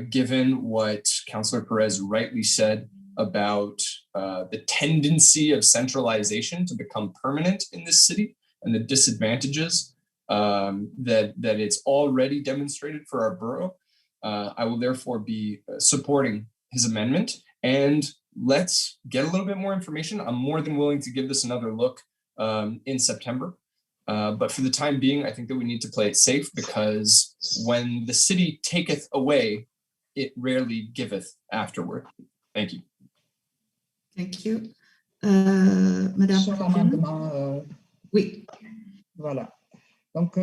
given what Councillor Perez rightly said about the tendency of centralization to become permanent in this city and the disadvantages that it's already demonstrated for our borough. I will therefore be supporting his amendment, and let's get a little bit more information. I'm more than willing to give this another look in September. But for the time being, I think that we need to play it safe, because when the city taketh away, it rarely giveth afterward. Thank you. Thank you. Madame. Sur l'amendement. Oui. Voilà. Donc,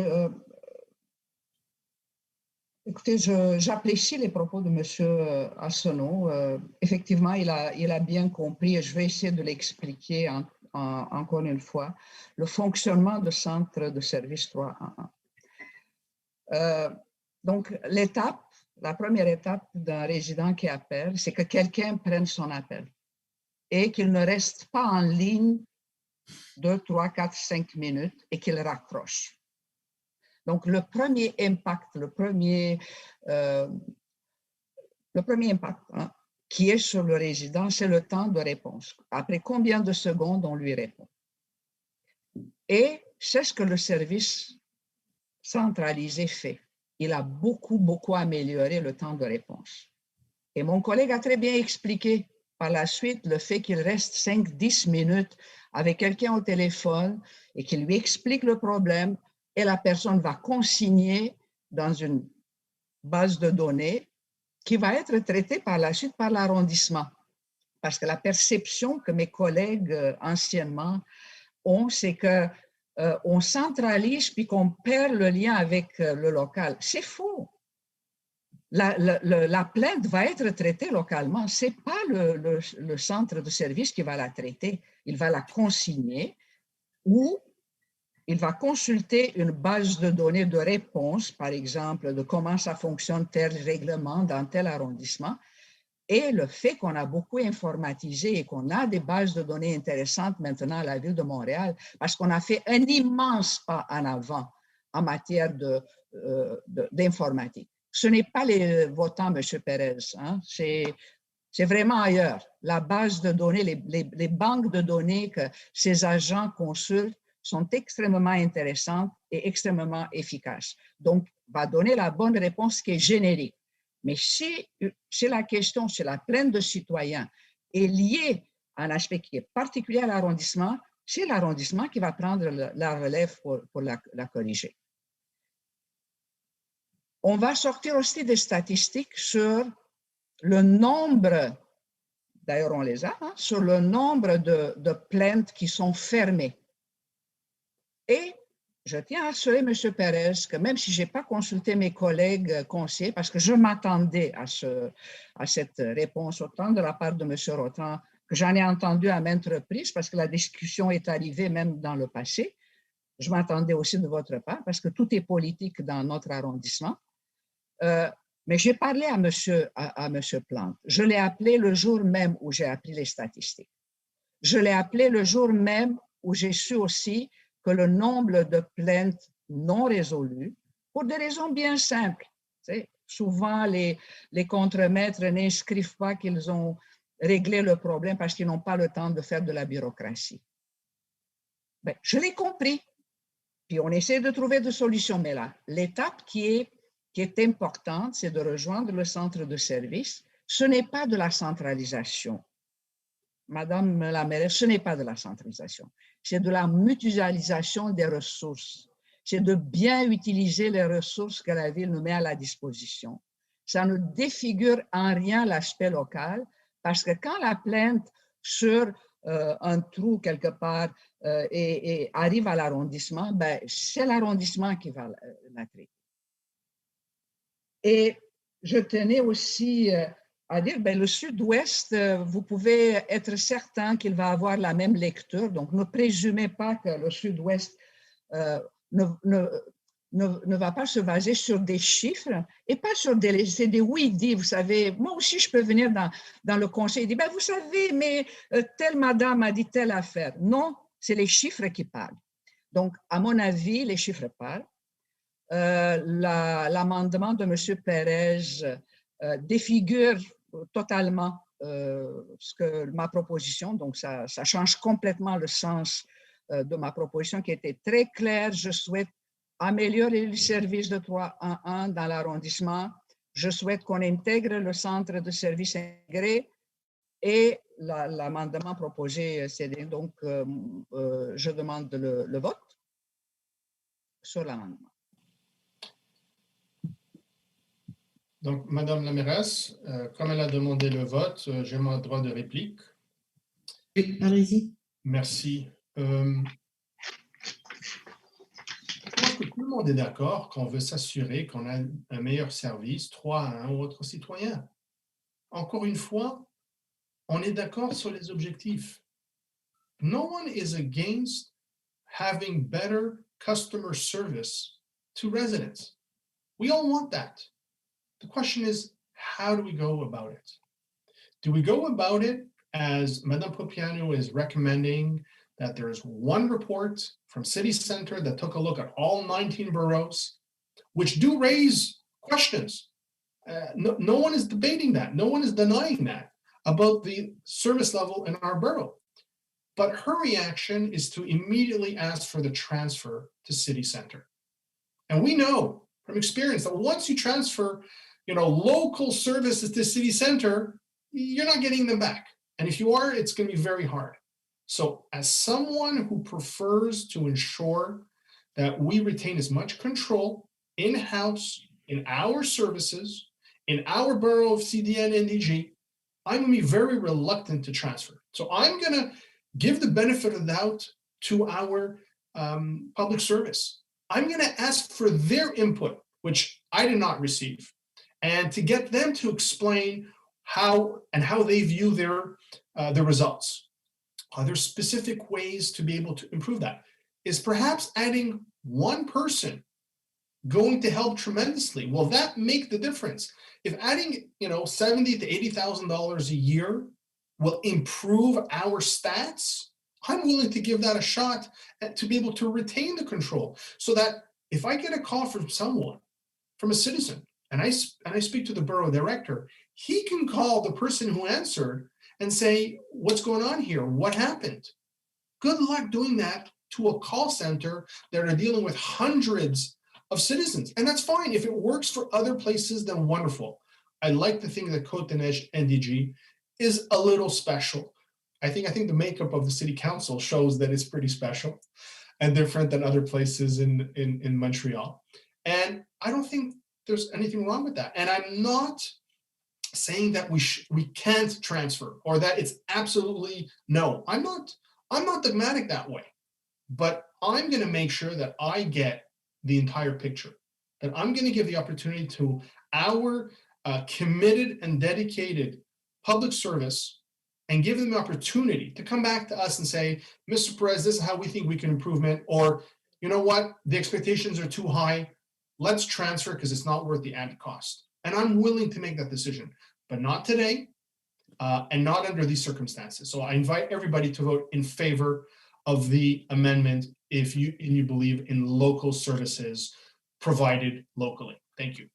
écoutez, j'apprécie les propos de M. Arsenault. Effectivement, il a bien compris, et je vais essayer de l'expliquer encore une fois, le fonctionnement de centre de service 311. Donc, la première étape d'un résident qui appelle, c'est que quelqu'un prenne son appel et qu'il ne reste pas en ligne 2, 3, 4, 5 minutes et qu'il raccroche. Donc, le premier impact, le premier impact qui est sur le résident, c'est le temps de réponse. Après combien de secondes on lui répond? Et c'est ce que le service centralisé fait. Il a beaucoup amélioré le temps de réponse. Et mon collègue a très bien expliqué par la suite le fait qu'il reste 5-10 minutes avec quelqu'un au téléphone et qu'il lui explique le problème, et la personne va consigner dans une base de données qui va être traitée par la suite par l'arrondissement. Parce que la perception que mes collègues anciennement ont, c'est qu'on centralise puis qu'on perd le lien avec le local. C'est faux. La plainte va être traitée localement. Ce n'est pas le centre de service qui va la traiter. Il va la consigner ou il va consulter une base de données de réponse, par exemple, de comment ça fonctionne tel règlement dans tel arrondissement. Et le fait qu'on a beaucoup informatisé et qu'on a des bases de données intéressantes maintenant à la Ville de Montréal, parce qu'on a fait un immense pas en avant en matière d'informatique. Ce n'est pas les votants, M. Perez, hein? C'est vraiment ailleurs. La base de données, les banques de données que ces agents consultent sont extrêmement intéressantes et extrêmement efficaces. Donc, va donner la bonne réponse qui est générique. Mais si la question, si la plainte de citoyens est liée à un aspect qui est particulier à l'arrondissement, c'est l'arrondissement qui va prendre la relève pour la corriger. On va sortir aussi des statistiques sur le nombre d'ailleurs on les a, hein, sur le nombre de plaintes qui sont fermées. Et je tiens à assurer M. Perez que même si je n'ai pas consulté mes collègues conseillers, parce que je m'attendais à cette réponse autant de la part de M. Rotran, que j'en ai entendu à maintes reprises, parce que la discussion est arrivée même dans le passé. Je m'attendais aussi de votre part, parce que tout est politique dans notre arrondissement. Mais j'ai parlé à monsieur Plante. Je l'ai appelé le jour même où j'ai appris les statistiques. Je l'ai appelé le jour même où j'ai su aussi que le nombre de plaintes non résolues, pour des raisons bien simples. Souvent, les contremaîtres n'inscrivent pas qu'ils ont réglé le problème parce qu'ils n'ont pas le temps de faire de la bureaucratie. Ben, je l'ai compris. Puis on essaie de trouver des solutions. Mais là, l'étape qui est importante, c'est de rejoindre le centre de service. Ce n'est pas de la centralisation. Madame la mairesse, ce n'est pas de la centralisation. C'est de la mutualisation des ressources. C'est de bien utiliser les ressources que la ville nous met à la disposition. Ça ne défigure en rien l'aspect local, parce que quand la plainte sur un trou quelque part et arrive à l'arrondissement, ben, c'est l'arrondissement qui va la traiter. Et je tenais aussi à dire, ben, le Sud-Ouest, vous pouvez être certain qu'il va avoir la même lecture. Donc, ne présumez pas que le Sud-Ouest ne va pas se baser sur des chiffres et pas sur c'est des oui-dits. Vous savez, moi aussi, je peux venir dans le conseil et dire, ben, vous savez, mais telle madame a dit telle affaire. Non, c'est les chiffres qui parlent. Donc, à mon avis, les chiffres parlent. L'amendement de M. Perez défigure totalement ma proposition. Donc, ça change complètement le sens de ma proposition qui était très claire. Je souhaite améliorer le service de 3 en 1 dans l'arrondissement. Je souhaite qu'on intègre le centre de service intégré et l'amendement proposé, c'est donc je demande le vote sur l'amendement. Donc, Madame la mairesse, comme elle a demandé le vote, j'ai mon droit de réplique. Oui, allez-y. Merci. Je pense que tout le monde est d'accord qu'on veut s'assurer qu'on a un meilleur service, 3 à 1 autre citoyen. Encore une fois, on est d'accord sur les objectifs. No one is against having better customer service to residents. We all want that. The question is, how do we go about it? Do we go about it as Madame Propiano is recommending, that there is one report from City Center that took a look at all 19 boroughs, which do raise questions. No one is debating that. No one is denying that about the service level in our borough. But her reaction is to immediately ask for the transfer to City Center. And we know from experience that once you transfer, local services to City Center, you're not getting them back. And if you are, it's going to be very hard. So as someone who prefers to ensure that we retain as much control in-house in our services, in our borough of CDN-NDG, I'm going to be very reluctant to transfer. So I'm going to give the benefit of the doubt to our public service. I'm going to ask for their input, which I did not receive, and to get them to explain how they view their results. Are there specific ways to be able to improve that? Is perhaps adding one person going to help tremendously? Will that make the difference? If adding, $70,000 to $80,000 a year will improve our stats, I'm willing to give that a shot to be able to retain the control, so that if I get a call from someone, from a citizen, and I speak to the borough director, he can call the person who answered and say, what's going on here? What happened? Good luck doing that to a call center that are dealing with hundreds of citizens. And that's fine. If it works for other places, then wonderful. I like to think that CDN-NDG is a little special. I think the makeup of the city council shows that it's pretty special and different than other places in Montreal. And I don't think there's anything wrong with that. And I'm not saying that we can't transfer or that it's absolutely no. I'm not dogmatic that way, but I'm going to make sure that I get the entire picture, that I'm going to give the opportunity to our committed and dedicated public service and give them the opportunity to come back to us and say, Mr. Perez, this is how we think we can improvement, or you know what, the expectations are too high. Let's transfer because it's not worth the added cost. And I'm willing to make that decision, but not today and not under these circumstances. So I invite everybody to vote in favor of the amendment if you believe in local services provided locally. Thank you.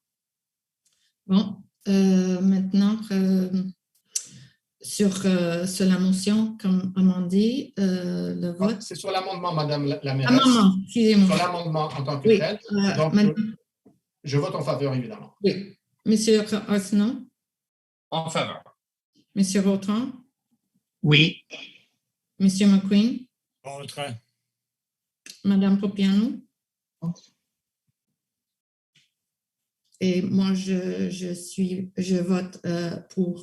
Bon, maintenant, sur la motion comme amendée, le vote. C'est sur l'amendement, Madame la mairesse. Amendement, excusez-moi. Sur l'amendement en tant que Oui, tel. Donc, je vote en faveur, évidemment. Oui. Monsieur Arsenault? En faveur. Monsieur Vautrin? Oui. Monsieur McQueen? Contre. Madame Popiano? Et moi, je vote pour.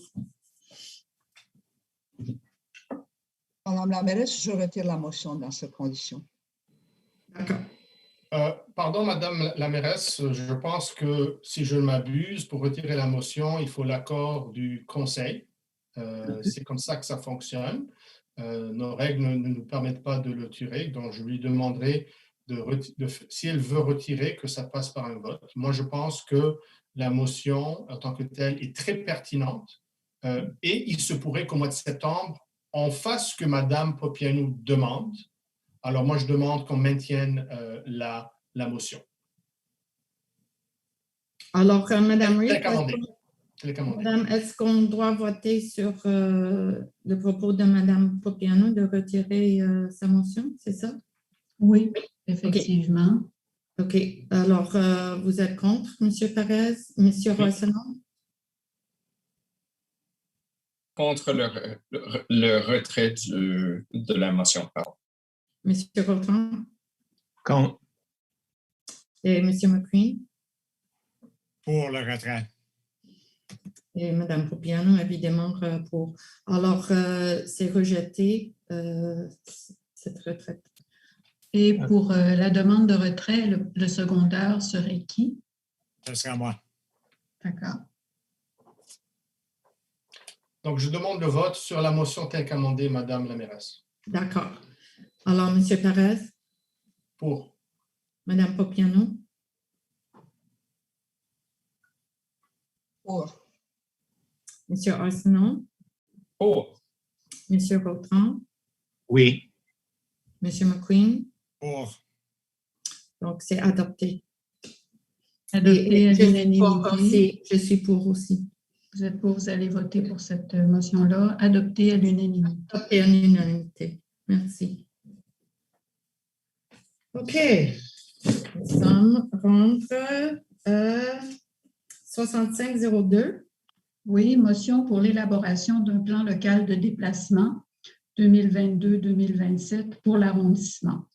Madame la mairesse, je retire la motion dans ces conditions. D'accord. Pardon, Madame la mairesse, je pense que si je ne m'abuse, pour retirer la motion, il faut l'accord du Conseil. C'est comme ça que ça fonctionne. Nos règles ne nous permettent pas de le retirer, donc je lui demanderai si elle veut retirer, que ça passe par un vote. Moi, je pense que la motion, en tant que telle, est très pertinente et il se pourrait qu'au mois de septembre, on fasse ce que Madame Popiano demande. Alors, moi, je demande qu'on maintienne la motion. Alors, Madame Reed, Madame, est-ce qu'on doit voter sur le propos de Madame Popiano de retirer sa motion, c'est ça? Oui, effectivement. OK. Alors, vous êtes contre, Monsieur Perez, Monsieur Arsenault? Contre le retrait de la motion, pardon. Monsieur Vautrin? Contre. Et Monsieur McQueen? Pour le retrait. Et Madame Popiano, évidemment, pour. Alors, c'est rejeté, cette retraite. Et pour la demande de retrait, le secondaire serait qui? Ce sera moi. D'accord. donc, je demande le vote sur la motion telle qu'amendée, Madame la mairesse. D'accord. Alors, Monsieur Perez? Pour. Madame Popiano? Pour. Monsieur Arsenault? Pour. Monsieur Vautrin? Oui. Monsieur McQueen? Pour. Donc, c'est adopté. Adopté à l'unanimité. Je suis pour aussi. Vous êtes pour, vous allez voter pour cette motion-là. Adopté à l'unanimité. Adopté à l'unanimité. Merci. OK. Nous sommes contre 6502. Oui, motion pour l'élaboration d'un plan local de déplacement 2022-2027 pour l'arrondissement.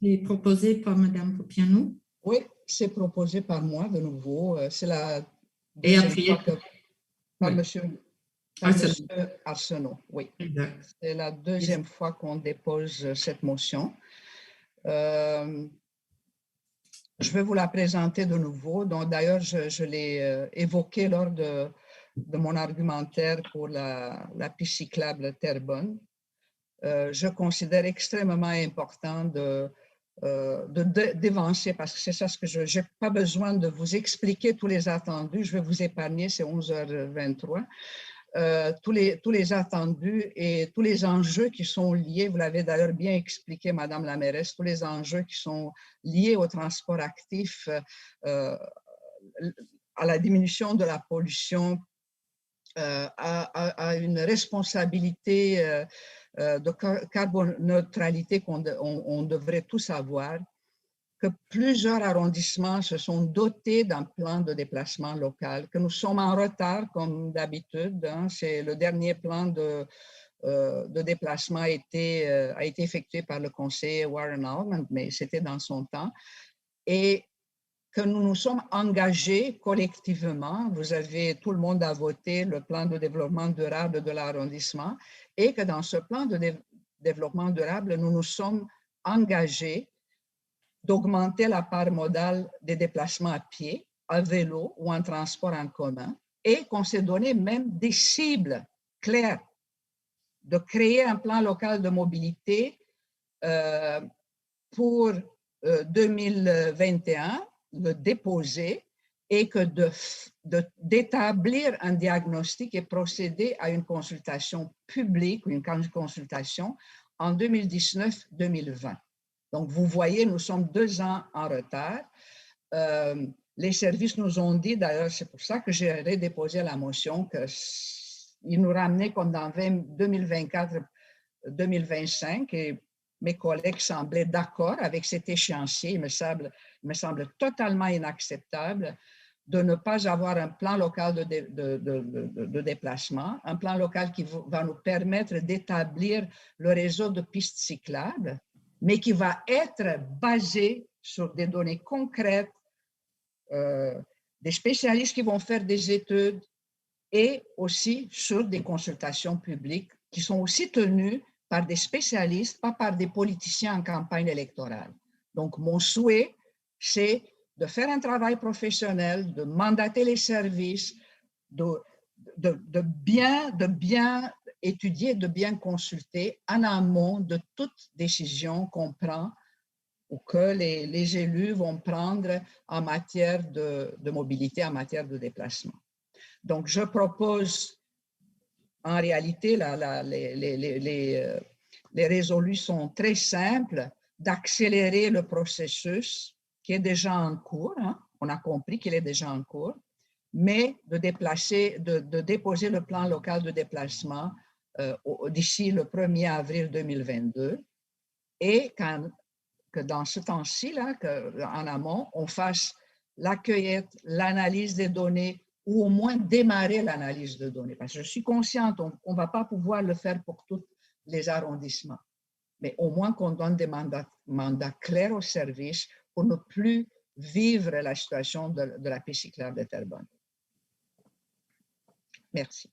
C'est proposé par Madame Popiano. Oui, c'est proposé par moi de nouveau. C'est la Et deuxième appuyé fois que par oui. Monsieur Arsenault. Oui, exact. C'est la deuxième fois qu'on dépose cette motion. Je vais vous la présenter de nouveau. Donc, d'ailleurs, je l'ai évoqué lors de mon argumentaire pour la piste cyclable Terrebonne. Je considère extrêmement important d'avancer parce que c'est ça ce que je n'ai pas besoin de vous expliquer tous les attendus. Je vais vous épargner, c'est 11h23. Tous les attendus et tous les enjeux qui sont liés, vous l'avez d'ailleurs bien expliqué, Madame la mairesse, tous les enjeux qui sont liés au transport actif, à la diminution de la pollution, à une responsabilité de carboneutralité qu'on devrait tous avoir, que plusieurs arrondissements se sont dotés d'un plan de déplacement local, que nous sommes en retard comme d'habitude. C'est le dernier plan de déplacement a été effectué par le conseiller Warren Allman, mais c'était dans son temps. Et que nous nous sommes engagés collectivement. Tout le monde a voté le plan de développement durable de l'arrondissement et que dans ce plan de développement durable, nous nous sommes engagés d'augmenter la part modale des déplacements à pied, à vélo ou en transport en commun et qu'on s'est donné même des cibles claires de créer un plan local de mobilité pour 2021, le déposer et que d'établir un diagnostic et procéder à une consultation publique, une consultation en 2019-2020. Donc, vous voyez, nous sommes 2 ans en retard. Les services nous ont dit, d'ailleurs, c'est pour ça que j'ai redéposé la motion, qu'ils nous ramenaient comme dans 2024-2025 et mes collègues semblaient d'accord avec cet échéancier. Il me semble totalement inacceptable de ne pas avoir un plan local de déplacement, un plan local qui va nous permettre d'établir le réseau de pistes cyclables, mais qui va être basé sur des données concrètes, des spécialistes qui vont faire des études et aussi sur des consultations publiques qui sont aussi tenues par des spécialistes, pas par des politiciens en campagne électorale. Donc, mon souhait, c'est de faire un travail professionnel, de mandater les services, de bien étudier, de bien consulter en amont de toute décision qu'on prend ou que les élus vont prendre en matière de mobilité, en matière de déplacement. Donc, je propose, en réalité, les résolutions sont très simples, d'accélérer le processus qui est déjà en cours, hein, on a compris qu'il est déjà en cours, mais de déposer le plan local de déplacement d'ici le 1er avril 2022 et que dans ce temps-ci, en amont, on fasse la cueillette, l'analyse des données ou au moins démarrer l'analyse de données. Parce que je suis consciente, on ne va pas pouvoir le faire pour tous les arrondissements, mais au moins qu'on donne des mandats clairs au service pour ne plus vivre la situation de la piste cyclable de Terrebonne. Merci.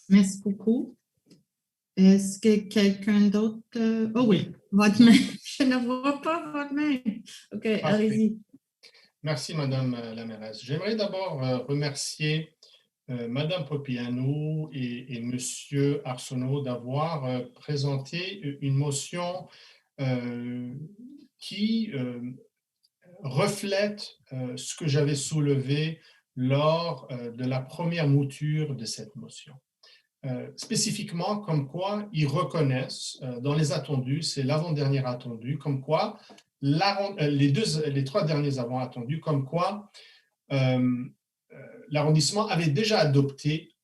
Merci beaucoup. Est-ce que quelqu'un d'autre... Oh oui, votre main. Je ne vois pas votre main. OK, allez-y. Merci, Madame la mairesse. J'aimerais d'abord remercier Madame Popiano et Monsieur Arsenault d'avoir présenté une motion qui reflète ce que j'avais soulevé lors de la première mouture de cette motion. Spécifiquement, comme quoi ils reconnaissent dans les attendus, c'est l'avant-dernier attendu, comme quoi les 3 derniers avant attendus, comme quoi l'arrondissement avait déjà adopté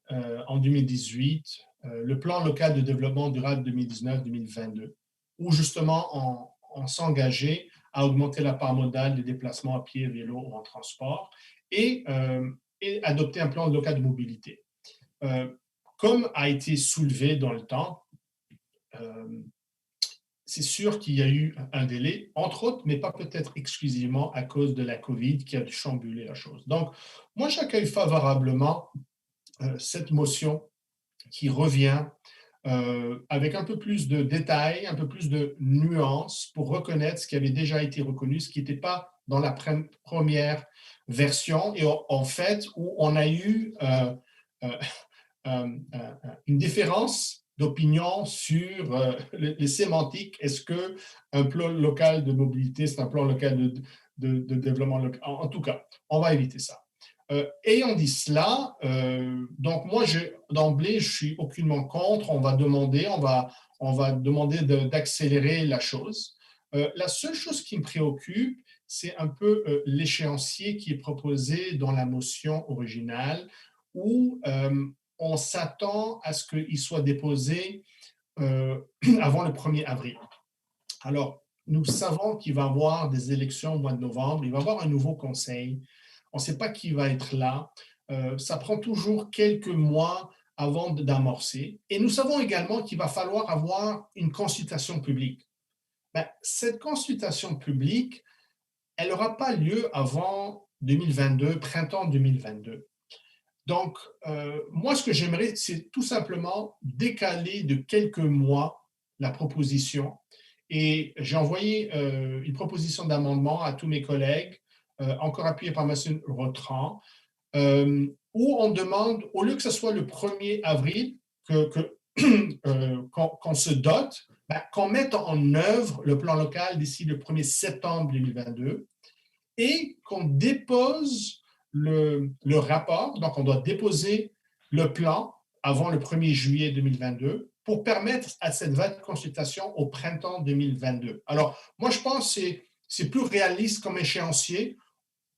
en 2018 le plan local de développement durable 2019-2022, où justement on s'engageait à augmenter la part modale des déplacements à pied, vélo ou en transport et adopter un plan local de mobilité. Comme a été soulevé dans le temps, c'est sûr qu'il y a eu un délai, entre autres, mais pas peut-être exclusivement à cause de la COVID qui a chamboulé la chose. Donc, moi, j'accueille favorablement cette motion qui revient avec un peu plus de détails, un peu plus de nuances pour reconnaître ce qui avait déjà été reconnu, ce qui n'était pas dans la première version et en fait où on a eu une différence d'opinion sur les sémantiques. Est-ce qu'un plan local de mobilité, c'est un plan local de développement local? En tout cas, on va éviter ça. Ayant dit cela, donc moi, d'emblée, je suis aucunement contre. On va demander d'accélérer la chose. La seule chose qui me préoccupe, c'est un peu l'échéancier qui est proposé dans la motion originale, où on s'attend à ce qu'il soit déposé avant le 1er avril. Alors, nous savons qu'il va y avoir des élections au mois de novembre, il va y avoir un nouveau conseil. On ne sait pas qui va être là. Ça prend toujours quelques mois avant d'amorcer. Et nous savons également qu'il va falloir avoir une consultation publique. Cette consultation publique, elle n'aura pas lieu avant 2022, printemps 2022. Donc, moi, ce que j'aimerais, c'est tout simplement décaler de quelques mois la proposition. Et j'ai envoyé une proposition d'amendement à tous mes collègues, encore appuyée par M. Rotran, où on demande, au lieu que ce soit le 1er avril, qu'on se dote, qu'on mette en œuvre le plan local d'ici le 1er septembre 2022 et qu'on dépose le rapport. Donc, on doit déposer le plan avant le 1er juillet 2022 pour permettre à cette vague de consultation au printemps 2022. Alors, moi, je pense que c'est plus réaliste comme échéancier.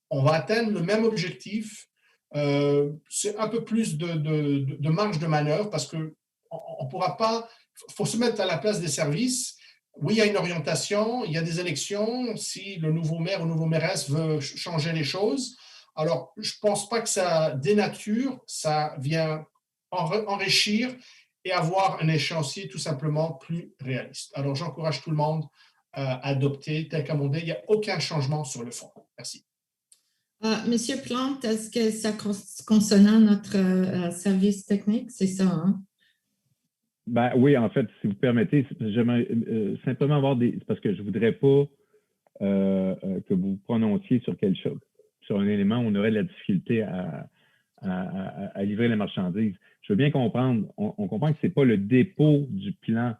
On va atteindre le même objectif. C'est un peu plus de marge de manœuvre parce qu'on ne pourra pas, il faut se mettre à la place des services. Oui, il y a une orientation, il y a des élections, si le nouveau maire ou nouveau mairesse veut changer les choses. Alors, je ne pense pas que ça dénature, ça vient enrichir et avoir un échéancier tout simplement plus réaliste. Alors, j'encourage tout le monde à adopter tel qu'amendé. Il n'y a aucun changement sur le fond. Merci. Monsieur Plante, est-ce que ça concernant notre service technique? C'est ça, hein? Ben, oui, en fait, si vous permettez, j'aimerais simplement avoir des... Parce que je ne voudrais pas que vous prononciez sur quelque chose, sur un élément où on aurait de la difficulté à livrer les marchandises. Je veux bien comprendre, on comprend que ce n'est pas le dépôt du plan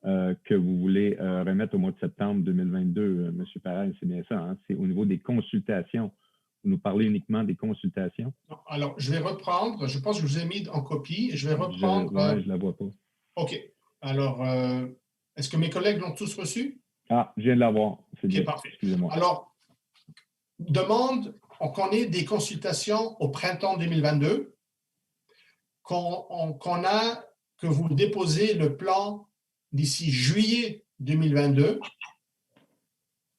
que vous voulez remettre au mois de septembre 2022, M. Parel, c'est bien ça, hein? C'est au niveau des consultations. Vous nous parlez uniquement des consultations? Non, alors, je vais reprendre, je pense que je vous ai mis en copie, je vais reprendre… Oui, je ne la vois pas. OK. Alors, est-ce que mes collègues l'ont tous reçu? Ah, je viens de l'avoir. C'est bien. Parfait. Excusez-moi. Alors, demande qu'on ait des consultations au printemps 2022, que vous déposez le plan d'ici juillet 2022,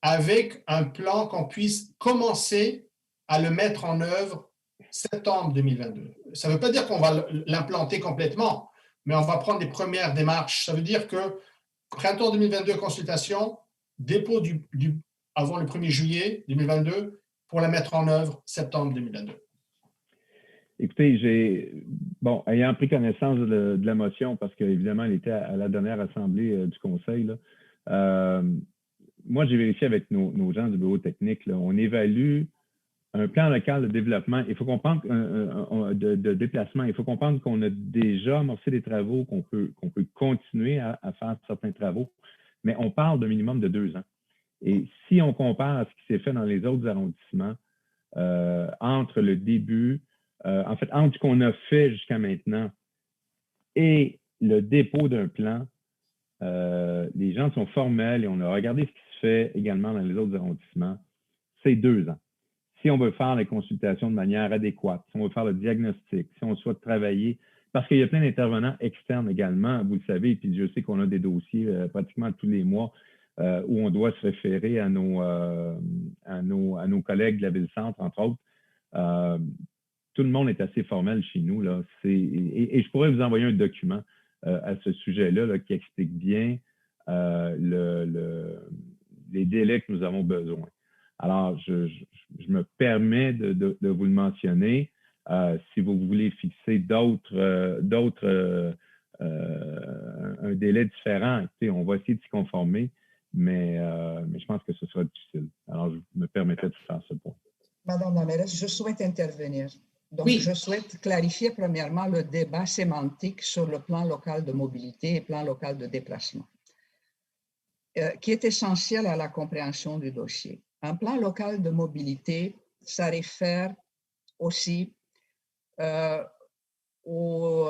avec un plan qu'on puisse commencer à le mettre en œuvre septembre 2022. Ça ne veut pas dire qu'on va l'implanter complètement, mais on va prendre les premières démarches. Ça veut dire que printemps 2022, consultation, dépôt avant le 1er juillet 2022 pour la mettre en œuvre septembre 2022. Écoutez, ayant pris connaissance de la motion, parce qu'évidemment, elle était à la dernière assemblée du Conseil, là, moi, j'ai vérifié avec nos gens du bureau technique, là, on évalue un plan local de développement. Il faut comprendre de déplacement. Il faut comprendre qu'on a déjà amorcé des travaux, qu'on peut continuer à faire certains travaux, mais on parle d'un minimum de 2 ans. Et si on compare à ce qui s'est fait dans les autres arrondissements, entre le début, en fait, entre ce qu'on a fait jusqu'à maintenant et le dépôt d'un plan, les gens sont formels et on a regardé ce qui se fait également dans les autres arrondissements. C'est 2 ans. Si on veut faire les consultations de manière adéquate, si on veut faire le diagnostic, si on souhaite travailler, parce qu'il y a plein d'intervenants externes également, vous le savez, puis je sais qu'on a des dossiers pratiquement tous les mois où on doit se référer à nos collègues de la Ville-Centre, entre autres. Tout le monde est assez formel chez nous, là. Et je pourrais vous envoyer un document à ce sujet-là là, qui explique bien les délais que nous avons besoin. Alors, je me permets de vous le mentionner. Si vous voulez fixer un délai différent, écoutez, on va essayer de s'y conformer, mais je pense que ce sera difficile. Alors, je me permettrai de faire ce point. Madame la mairesse, je souhaite intervenir. Donc, oui. Je souhaite clarifier premièrement le débat sémantique sur le plan local de mobilité et plan local de déplacement, qui est essentiel à la compréhension du dossier. Un plan local de mobilité, ça réfère aussi au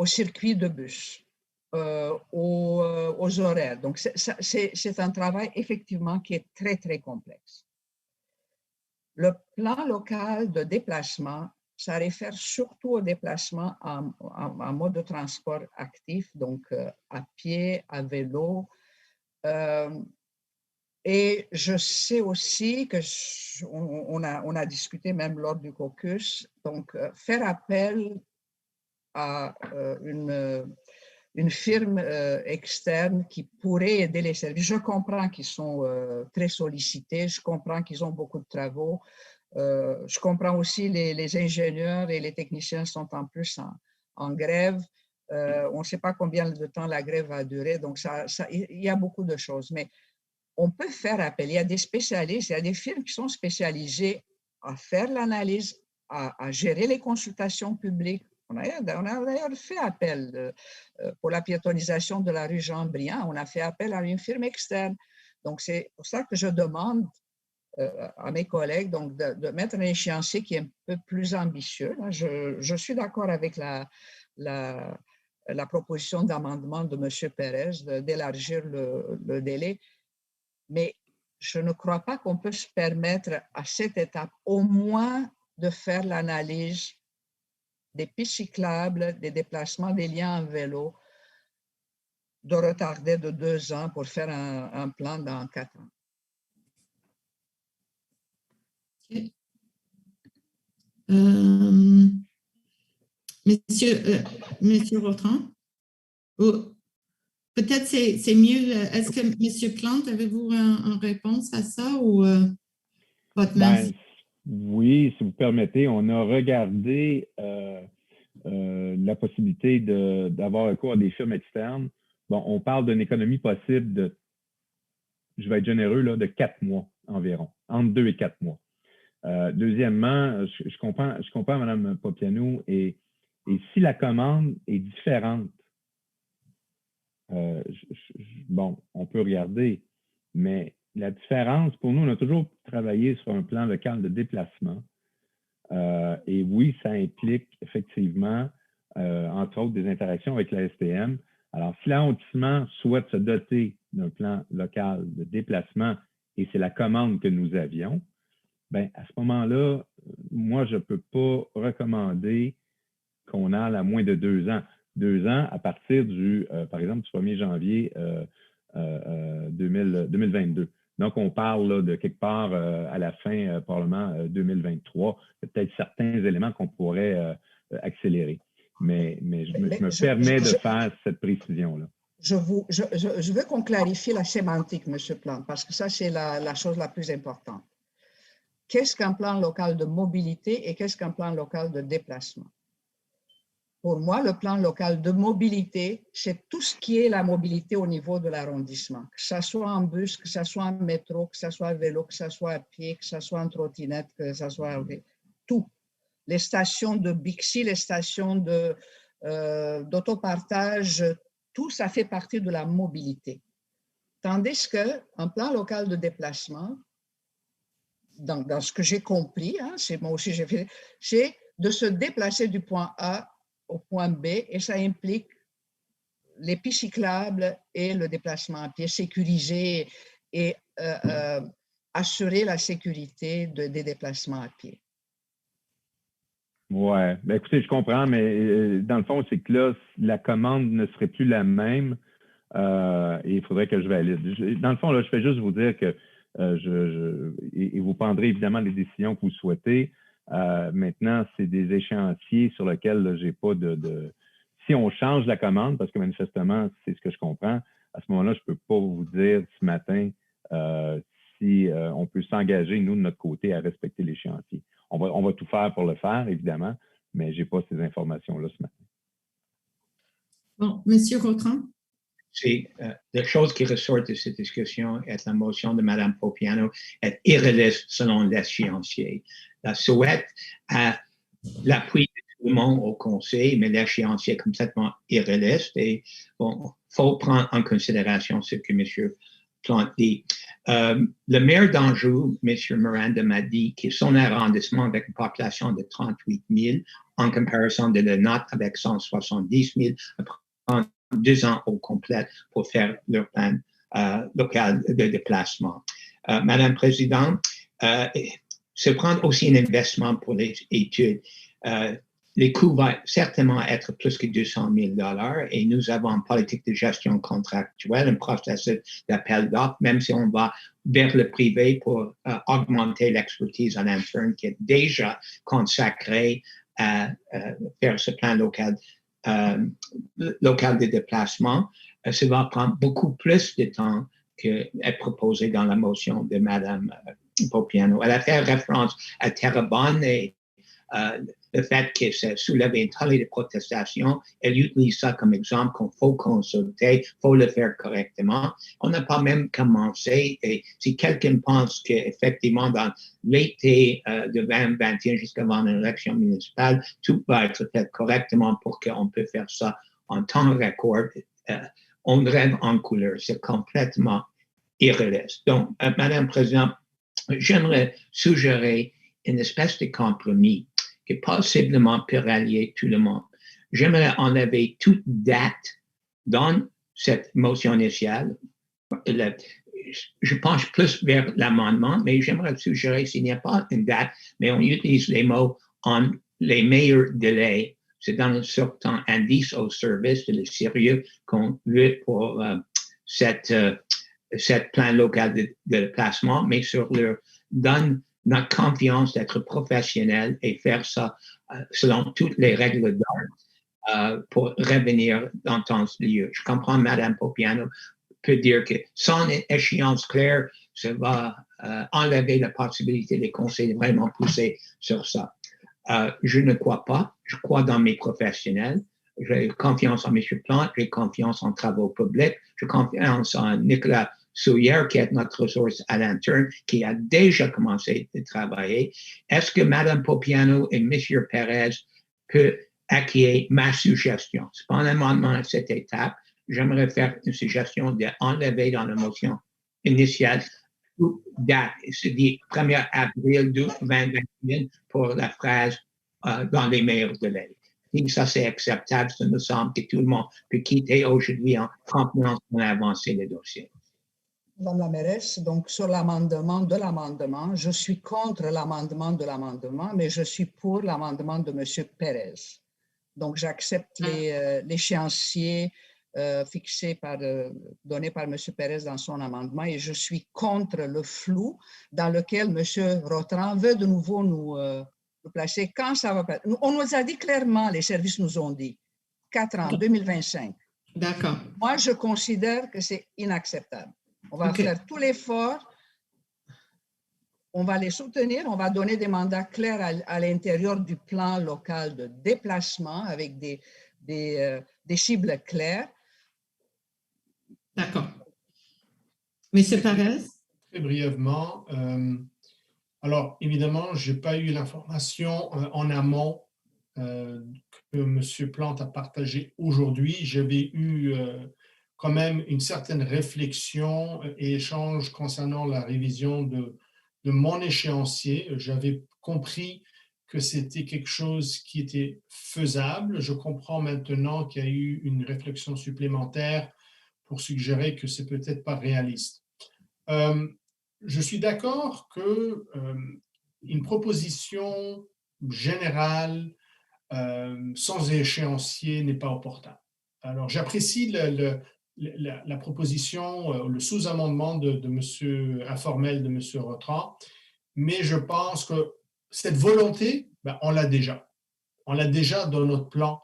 circuit de bus, aux horaires. Donc, c'est un travail effectivement qui est très, très complexe. Le plan local de déplacement, ça réfère surtout au déplacement en mode de transport actif, donc à pied, à vélo. Et je sais aussi qu'on a discuté même lors du caucus, donc faire appel à une firme externe qui pourrait aider les services. Je comprends qu'ils sont très sollicités, je comprends qu'ils ont beaucoup de travaux. Je comprends aussi les ingénieurs et les techniciens sont en plus en grève. On ne sait pas combien de temps la grève va durer, donc il y a beaucoup de choses. Mais on peut faire appel. Il y a des spécialistes, il y a des firmes qui sont spécialisées à faire l'analyse, à gérer les consultations publiques. On a d'ailleurs fait appel pour la piétonisation de la rue Jean-Briand. On a fait appel à une firme externe. Donc, c'est pour ça que je demande à mes collègues donc, de mettre un échéancier qui est un peu plus ambitieux. Là, je suis d'accord avec la proposition d'amendement de M. Pérez d'élargir le délai, mais je ne crois pas qu'on peut se permettre à cette étape au moins de faire l'analyse des pistes cyclables, des déplacements, des liens en vélo, de retarder de 2 ans pour faire un plan dans 4 ans. Okay. Monsieur Vautrin, peut-être c'est mieux. Est-ce que Monsieur Plante, avez-vous une réponse à ça ou votre main? Oui, si vous permettez, on a regardé la possibilité d'avoir recours à des firmes externes. Bon, on parle d'une économie possible de, je vais être généreux, là, de 4 mois environ, entre 2 et 4 mois. Deuxièmement, je comprends Mme Popiano, et si la commande est différente, bon, on peut regarder, mais la différence, pour nous, on a toujours travaillé sur un plan local de déplacement. Et oui, ça implique effectivement, entre autres, des interactions avec la STM. Alors, si l'arrondissement souhaite se doter d'un plan local de déplacement, et c'est la commande que nous avions, bien, à ce moment-là, moi, je ne peux pas recommander qu'on aille à moins de 2 ans. 2 ans à partir par exemple, du 1er janvier 2022. Donc, on parle là, de quelque part à la fin, probablement 2023. Il y a peut-être certains éléments qu'on pourrait accélérer. Mais je me permets de faire cette précision-là. Je veux qu'on clarifie la sémantique, M. Plante, parce que ça, c'est la chose la plus importante. Qu'est-ce qu'un plan local de mobilité et qu'est-ce qu'un plan local de déplacement? Pour moi, le plan local de mobilité, c'est tout ce qui est la mobilité au niveau de l'arrondissement, que ce soit en bus, que ce soit en métro, que ce soit à vélo, que ce soit à pied, que ce soit en trottinette, que ce soit tout. Les stations de Bixi, les stations d'autopartage, tout ça fait partie de la mobilité. Tandis qu'un plan local de déplacement, dans ce que j'ai compris, hein, moi aussi j'ai fait, c'est de se déplacer du point A au point B et ça implique les pistes cyclables et le déplacement à pied, sécuriser et assurer la sécurité des déplacements à pied. Oui, ben écoutez, je comprends, mais dans le fond, c'est que là, la commande ne serait plus la même et il faudrait que je valide. Dans le fond, là, je fais juste vous dire que et vous prendrez évidemment les décisions que vous souhaitez. Maintenant, c'est des échéanciers sur lesquels j'ai pas si on change la commande, parce que manifestement, c'est ce que je comprends, à ce moment-là, je ne peux pas vous dire ce matin si on peut s'engager, nous, de notre côté, à respecter l'échéancier. On va tout faire pour le faire, évidemment, mais je n'ai pas ces informations-là ce matin. Bon, Monsieur Vautrin. C'est la chose qui ressort de cette discussion est la motion de Mme Popiano est irréaliste selon l'échéancier. La souhaite a l'appui de tout le monde au Conseil, mais l'échéancier est complètement irréaliste et bon, faut prendre en considération ce que M. Plante dit. Le maire d'Anjou, M. Miranda, m'a dit que son arrondissement avec une population de 38 000 en comparaison de la nôtre avec 170 000 prend 2 ans au complet pour faire leur plan local de déplacement. Madame la Présidente, se prendre aussi un investissement pour les études. Les coûts vont certainement être plus que 200 000 $ et nous avons une politique de gestion contractuelle, un processus d'appel d'offres, même si on va vers le privé pour augmenter l'expertise en interne qui est déjà consacrée à faire ce plan local local de déplacement, ça va prendre beaucoup plus de temps qu'est proposé dans la motion de Mme Popiano. Elle a fait référence à Terrebonne et le fait que ça soulève une tonne de protestations. Elle utilise ça comme exemple qu'il faut consulter, il faut le faire correctement. On n'a pas même commencé et si quelqu'un pense qu'effectivement dans l'été de 2021 jusqu'avant l'élection municipale, tout va être fait correctement pour qu'on puisse faire ça en temps record, on rêve en couleur. C'est complètement irréaliste. Donc, Madame la Présidente, j'aimerais suggérer une espèce de compromis qui possiblement peut rallier tout le monde. J'aimerais enlever toute date dans cette motion initiale. Je penche plus vers l'amendement, mais j'aimerais suggérer s'il n'y a pas une date, mais on utilise les mots en les meilleurs délais. C'est dans un certain indice au service de le sérieux qu'on veut pour cette plan local de placement, mais sur leur donne notre confiance d'être professionnel et faire ça selon toutes les règles d'art pour revenir dans ton lieu. Je comprends Mme Popiano peut dire que sans échéance claire, ça va enlever la possibilité des conseils de vraiment pousser sur ça. Je ne crois pas. Je crois dans mes professionnels. J'ai confiance en M. Plante, j'ai confiance en travaux publics, j'ai confiance en Nicolas Souillère, qui est notre ressource à l'interne, qui a déjà commencé à travailler. Est-ce que Mme Popiano et M. Perez peuvent acquérir ma suggestion? C'est pas un amendement à cette étape. J'aimerais faire une suggestion d'enlever dans la motion initiale toute date, c'est-à-dire 1er avril 2021 pour la phrase dans les meilleurs délais. Si ça c'est acceptable, ça me semble que tout le monde peut quitter aujourd'hui en confiance pour avancer le dossier. Madame la mairesse, donc sur l'amendement de l'amendement, je suis contre l'amendement de l'amendement, mais je suis pour l'amendement de M. Perez. Donc j'accepte l'échéancier donné par M. Perez dans son amendement et je suis contre le flou dans lequel M. Rotran veut de nouveau nous placer. Quand ça va passer? On nous a dit clairement, les services nous ont dit, 4 ans, 2025. D'accord. Moi, je considère que c'est inacceptable. On va faire tout l'effort, on va les soutenir, on va donner des mandats clairs à l'intérieur du plan local de déplacement avec des cibles claires. D'accord. Monsieur Perez? Très brièvement, alors évidemment, je n'ai pas eu l'information en amont que M. Plante a partagé aujourd'hui. J'avais eu quand même une certaine réflexion et échange concernant la révision de mon échéancier. J'avais compris que c'était quelque chose qui était faisable. Je comprends maintenant qu'il y a eu une réflexion supplémentaire pour suggérer que c'est peut-être pas réaliste. Je suis d'accord que une proposition générale sans échéancier n'est pas opportun. Alors, j'apprécie la proposition, le sous-amendement de M. informel de M. Rotran, mais je pense que cette volonté, on l'a déjà. On l'a déjà dans notre plan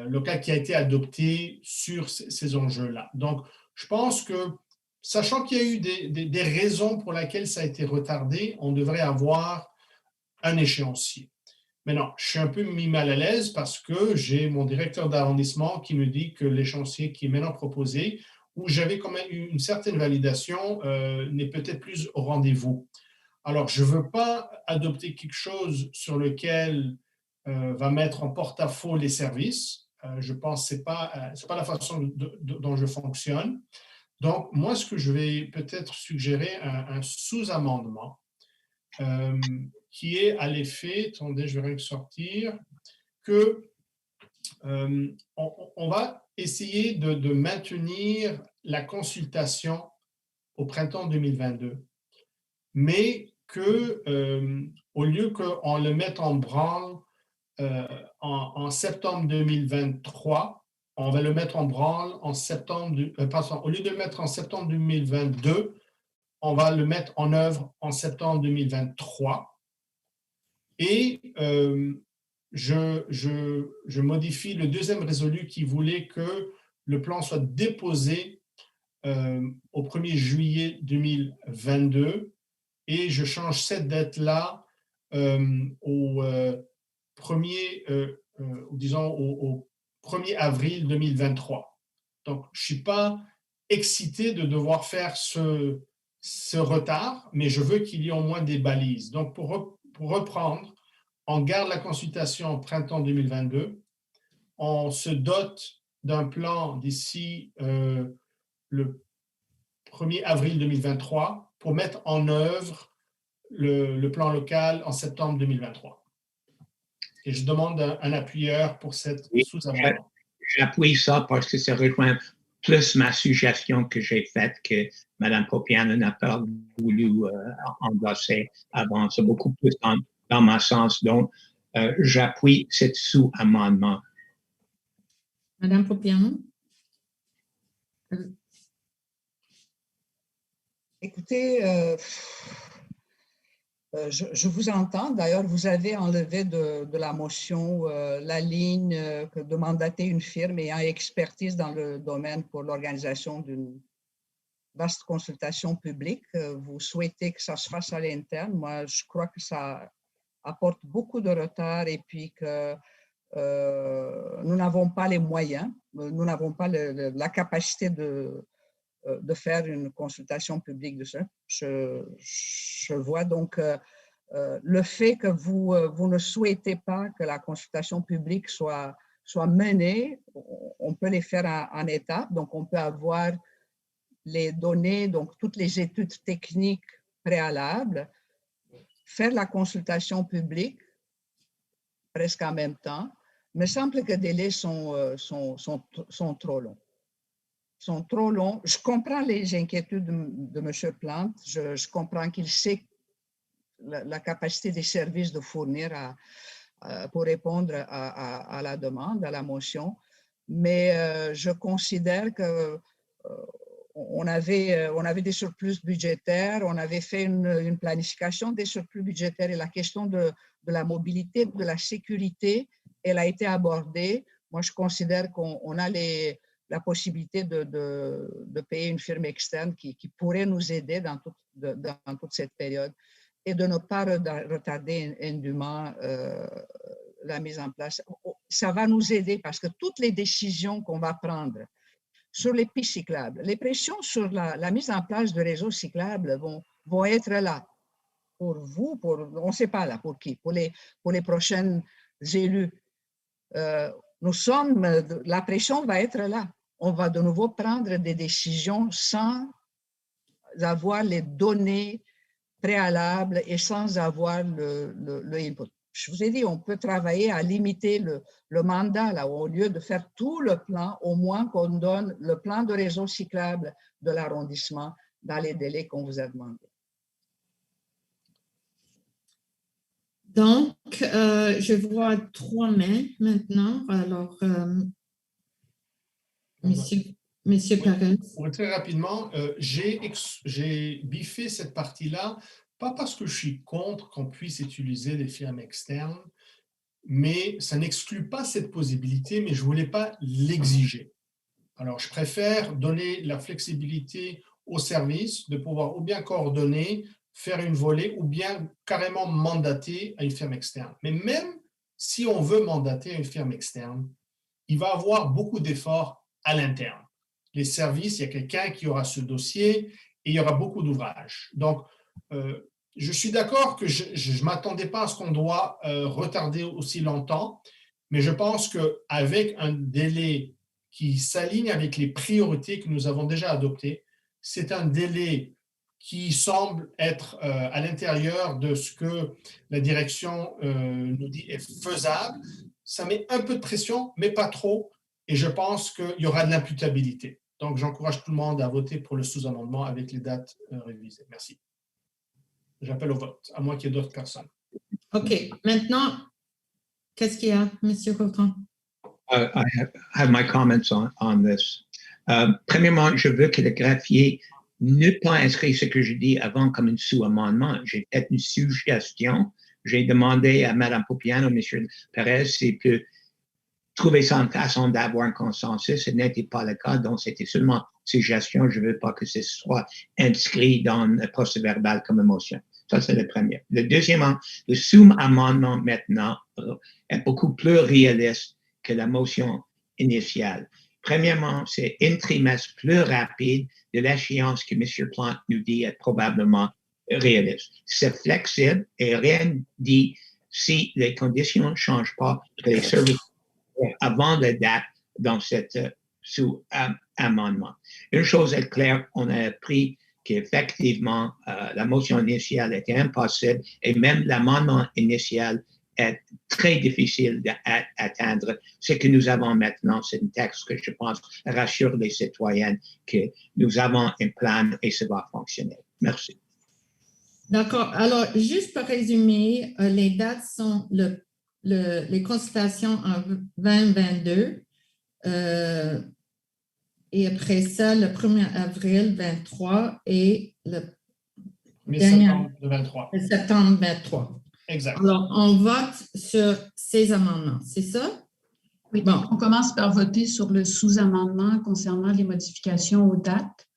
local qui a été adopté sur ces enjeux-là. Donc, je pense que, sachant qu'il y a eu des raisons pour lesquelles ça a été retardé, on devrait avoir un échéancier. Maintenant, je suis un peu mis mal à l'aise parce que j'ai mon directeur d'arrondissement qui me dit que l'échéancier qui est maintenant proposé, où j'avais quand même eu une certaine validation, n'est peut-être plus au rendez-vous. Alors, je ne veux pas adopter quelque chose sur lequel va mettre en porte-à-faux les services. Je pense que ce n'est pas la façon dont je fonctionne. Donc, moi, ce que je vais peut-être suggérer, un sous-amendement qui est à l'effet, attendez, je vais rien sortir, que on va essayer de maintenir la consultation au printemps 2022, mais que au lieu qu'on le mette en branle en septembre 2023, on va le mettre en branle en septembre, au lieu de le mettre en septembre 2022, on va le mettre en œuvre en septembre 2023. Et je modifie le deuxième résolu qui voulait que le plan soit déposé au 1er juillet 2022 et je change cette date-là au 1er avril 2023. Donc, je ne suis pas excité de devoir faire ce retard, mais je veux qu'il y ait au moins des balises. Donc, pour reprendre, on garde la consultation au printemps 2022, on se dote d'un plan d'ici le 1er avril 2023 pour mettre en œuvre le plan local en septembre 2023. Et je demande un appuyeur pour cette sous-amendement. J'appuie ça parce que ça rejoint plus ma suggestion que j'ai faite que Mme Popiana n'a pas voulu endosser avant. C'est beaucoup plus dans ma sens. Donc, j'appuie cet sous-amendement. Mme Popiana? Écoutez, je vous entends. D'ailleurs, vous avez enlevé de la motion la ligne de mandater une firme ayant expertise dans le domaine pour l'organisation d'une vaste consultation publique. Vous souhaitez que ça se fasse à l'interne. Moi, je crois que ça apporte beaucoup de retard et puis que nous n'avons pas les moyens, nous n'avons pas la capacité de faire une consultation publique de ça. Je vois donc le fait que vous ne souhaitez pas que la consultation publique soit menée, on peut les faire en étapes. Donc, on peut avoir les données, donc toutes les études techniques préalables, faire la consultation publique presque en même temps. Il me semble que les délais sont trop longs. Sont trop longs. Je comprends les inquiétudes de M. Plante. Je comprends qu'il sait la capacité des services de fournir pour répondre à la demande, à la motion. Mais je considère que on avait des surplus budgétaires, on avait fait une planification des surplus budgétaires et la question de la mobilité, de la sécurité, elle a été abordée. Moi, je considère qu'on a la possibilité de payer une firme externe qui pourrait nous aider dans toute cette période et de ne pas retarder indûment la mise en place. Ça va nous aider parce que toutes les décisions qu'on va prendre sur les pistes cyclables, les pressions sur la mise en place de réseaux cyclables vont être là pour vous, on ne sait pas là pour qui, pour les prochains élus. La pression va être là. On va de nouveau prendre des décisions sans avoir les données préalables et sans avoir le input. Je vous ai dit, on peut travailler à limiter le mandat, là, au lieu de faire tout le plan, au moins qu'on donne le plan de réseau cyclable de l'arrondissement dans les délais qu'on vous a demandé. Donc, je vois 3 mains maintenant. Alors, Monsieur Perez. Oui, très rapidement, j'ai biffé cette partie-là, pas parce que je suis contre qu'on puisse utiliser des firmes externes, mais ça n'exclut pas cette possibilité, mais je ne voulais pas l'exiger. Alors, je préfère donner la flexibilité au service de pouvoir ou bien coordonner, faire une volée ou bien carrément mandater à une firme externe. Mais même si on veut mandater à une firme externe, il va y avoir beaucoup d'efforts à l'interne. Les services, il y a quelqu'un qui aura ce dossier et il y aura beaucoup d'ouvrages. Donc, je suis d'accord que je ne m'attendais pas à ce qu'on doit retarder aussi longtemps, mais je pense qu'avec un délai qui s'aligne avec les priorités que nous avons déjà adoptées, c'est un délai qui semble être à l'intérieur de ce que la direction nous dit est faisable. Ça met un peu de pression, mais pas trop, et je pense qu'il y aura de l'imputabilité. Donc, j'encourage tout le monde à voter pour le sous-amendement avec les dates révisées. Merci. J'appelle au vote, à moins qu'il y ait d'autres personnes. OK. Maintenant, qu'est-ce qu'il y a, M. Gautran? I have my comments on this. Premièrement, je veux que le greffier ne pas inscrire ce que je dis avant comme un sous-amendement. J'ai fait une suggestion J'ai demandé à Mme Popiano, M. Perez, s'il peut trouver sa façon d'avoir un consensus. Ce n'était pas le cas, donc c'était seulement une suggestion. Je ne veux pas que ce soit inscrit dans le procès-verbal comme motion. Ça, c'est le premier. Le deuxièmement, le sous-amendement maintenant est beaucoup plus réaliste que la motion initiale. Premièrement, c'est un trimestre plus rapide de l'échéance que M. Plante nous dit est probablement réaliste. C'est flexible et rien dit si les conditions ne changent pas que les services avant la date dans cet sous-amendement. Une chose est claire, on a appris qu'effectivement, la motion initiale était impossible et même l'amendement initial est très difficile d'atteindre. Ce que nous avons maintenant, c'est un texte que je pense rassure les citoyens que nous avons un plan et ça va fonctionner. Merci. D'accord. Alors, juste pour résumer, les dates sont les consultations en 2022 et après ça, le 1er avril 23 et le septembre 23. Septembre 23. Exact. Alors, on vote sur ces amendements, c'est ça? Oui, bon. On commence par voter sur le sous-amendement concernant les modifications aux dates.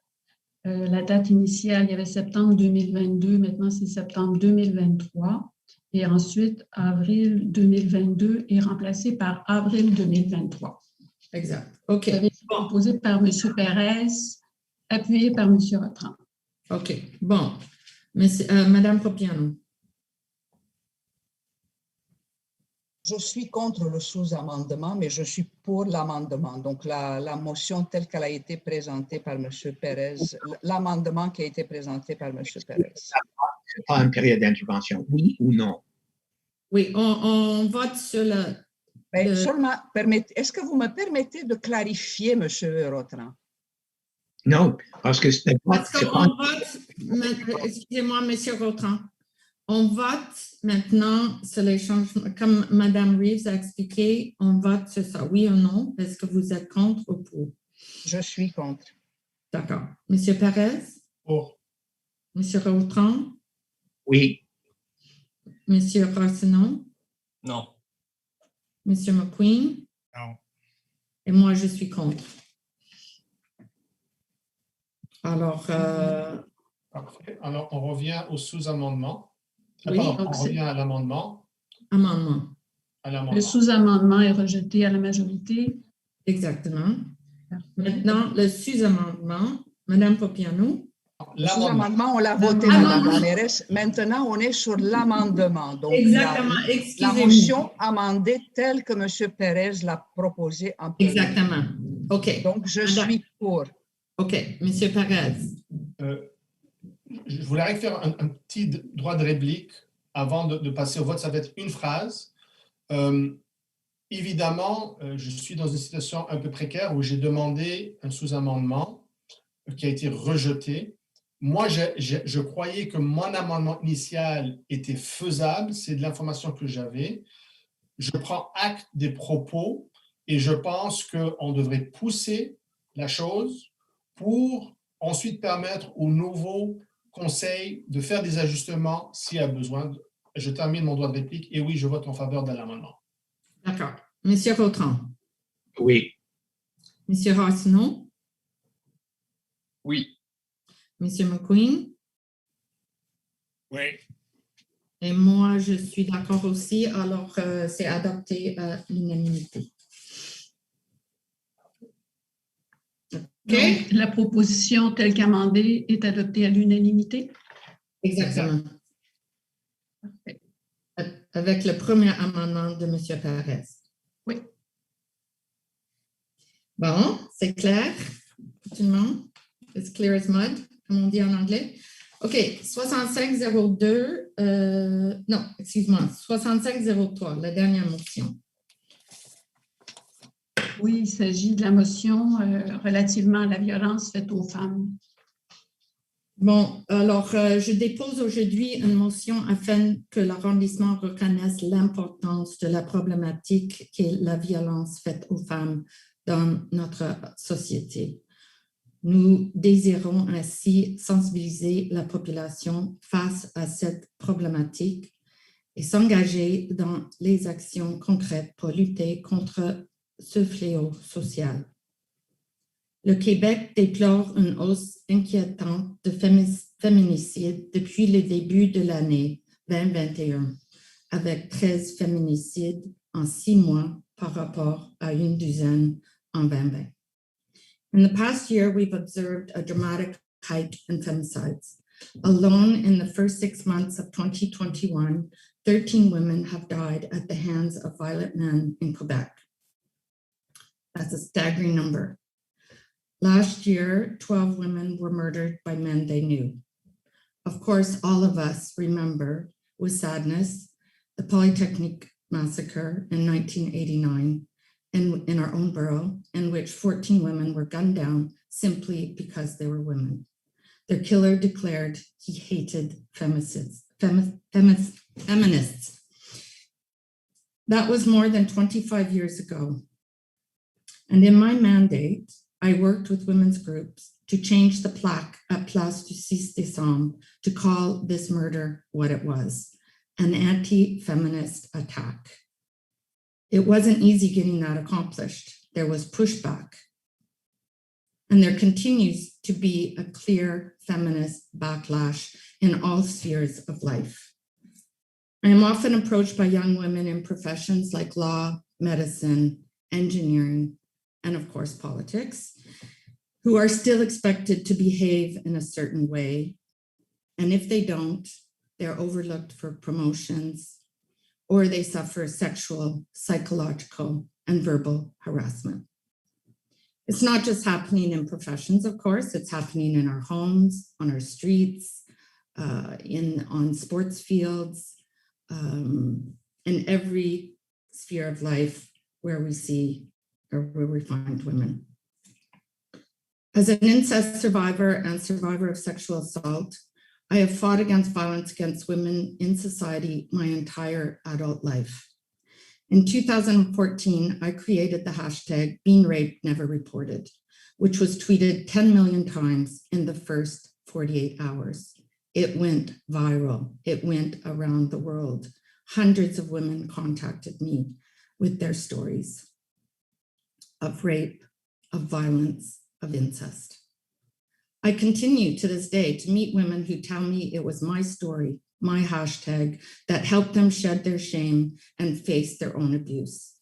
La date initiale, il y avait septembre 2022, maintenant c'est septembre 2023. Et ensuite, avril 2022 est remplacé par avril 2023. Exact. OK. Ça avait été proposé par M. Perez, appuyé par M. Rotran. OK. Bon. Madame Popiano. Je suis contre le sous-amendement, mais je suis pour l'amendement. Donc, la motion telle qu'elle a été présentée par M. Perez, l'amendement qui a été présenté par M. Perez. C'est pas une période d'intervention, oui ou non? Oui, on vote sur le... Seulement, est-ce que vous me permettez de clarifier, M. Rotran? Non, parce que c'est pas... Excusez-moi, M. Rotran. On vote maintenant sur les changements. Comme Mme Reeves a expliqué, on vote sur ça, oui ou non? Est-ce que vous êtes contre ou pour? Je suis contre. D'accord. M. Perez? Pour. M. Rotran? Oui. M. Rossinon? Non. M. McQueen? Non. Et moi, je suis contre. Alors... Parfait. Alors, on revient au sous-amendement. Oui, on revient à l'amendement. Amendement. Le sous-amendement est rejeté à la majorité. Exactement. Maintenant, le sous-amendement, Mme Popiano. Le sous-amendement, on l'a voté, Mme Ramirez. Maintenant, on est sur l'amendement. Donc, exactement. La motion amendée telle que M. Perez l'a proposée en premier. Exactement. OK. Donc, je suis pour. OK. M. Perez. Je voudrais faire un petit droit de réplique avant de passer au vote. Ça va être une phrase. Évidemment, je suis dans une situation un peu précaire où j'ai demandé un sous-amendement qui a été rejeté. Moi, je croyais que mon amendement initial était faisable. C'est de l'information que j'avais. Je prends acte des propos et je pense qu'on devrait pousser la chose pour ensuite permettre au nouveau Conseil de faire des ajustements s'il y a besoin. Je termine mon droit de réplique et oui, je vote en faveur de l'amendement. D'accord. Monsieur Rotran. Oui. Monsieur Rossinon. Oui. Monsieur McQueen. Oui. Et moi, je suis d'accord aussi. Alors, c'est adopté à l'unanimité. Donc, la proposition telle qu'amendée est adoptée à l'unanimité? Exactement. Parfait. Avec le premier amendement de M. Perez. Oui. Bon, c'est clair pour tout le monde? It's clear as mud, comme on dit en anglais. OK, 6502, non, excuse-moi, 6503, la dernière motion. Oui, il s'agit de la motion relativement à la violence faite aux femmes. Bon, alors, je dépose aujourd'hui une motion afin que l'arrondissement reconnaisse l'importance de la problématique qu'est la violence faite aux femmes dans notre société. Nous désirons ainsi sensibiliser la population face à cette problématique et s'engager dans les actions concrètes pour lutter contre ce fléau social. Le Québec déplore une hausse inquiétante de féminicides depuis le début de l'année 2021, avec 13 féminicides en 6 mois par rapport à une douzaine en 2020. In the past year, we've observed a dramatic hike in femicides. Alone in the first 6 months of 2021, 13 women have died at the hands of violent men in Quebec. That's a staggering number. Last year, 12 women were murdered by men they knew. Of course, all of us remember with sadness the Polytechnic massacre in 1989 in our own borough, in which 14 women were gunned down simply because they were women. Their killer declared he hated feminists. That was more than 25 years ago. And in my mandate, I worked with women's groups to change the plaque at Place du 6 Décembre to call this murder what it was, an anti-feminist attack. It wasn't easy getting that accomplished. There was pushback. And there continues to be a clear feminist backlash in all spheres of life. I am often approached by young women in professions like law, medicine, engineering, and of course, politics, who are still expected to behave in a certain way. And if they don't, they're overlooked for promotions, or they suffer sexual, psychological, and verbal harassment. It's not just happening in professions, of course, it's happening in our homes, on our streets, on sports fields, in every sphere of life where we see or where we find women. As an incest survivor and survivor of sexual assault, I have fought against violence against women in society my entire adult life. In 2014, I created the hashtag #BeingRapedNeverReported, which was tweeted 10 million times in the first 48 hours. It went viral. It went around the world. Hundreds of women contacted me with their stories of rape, of violence, of incest. I continue to this day to meet women who tell me it was my story, my hashtag, that helped them shed their shame and face their own abuse.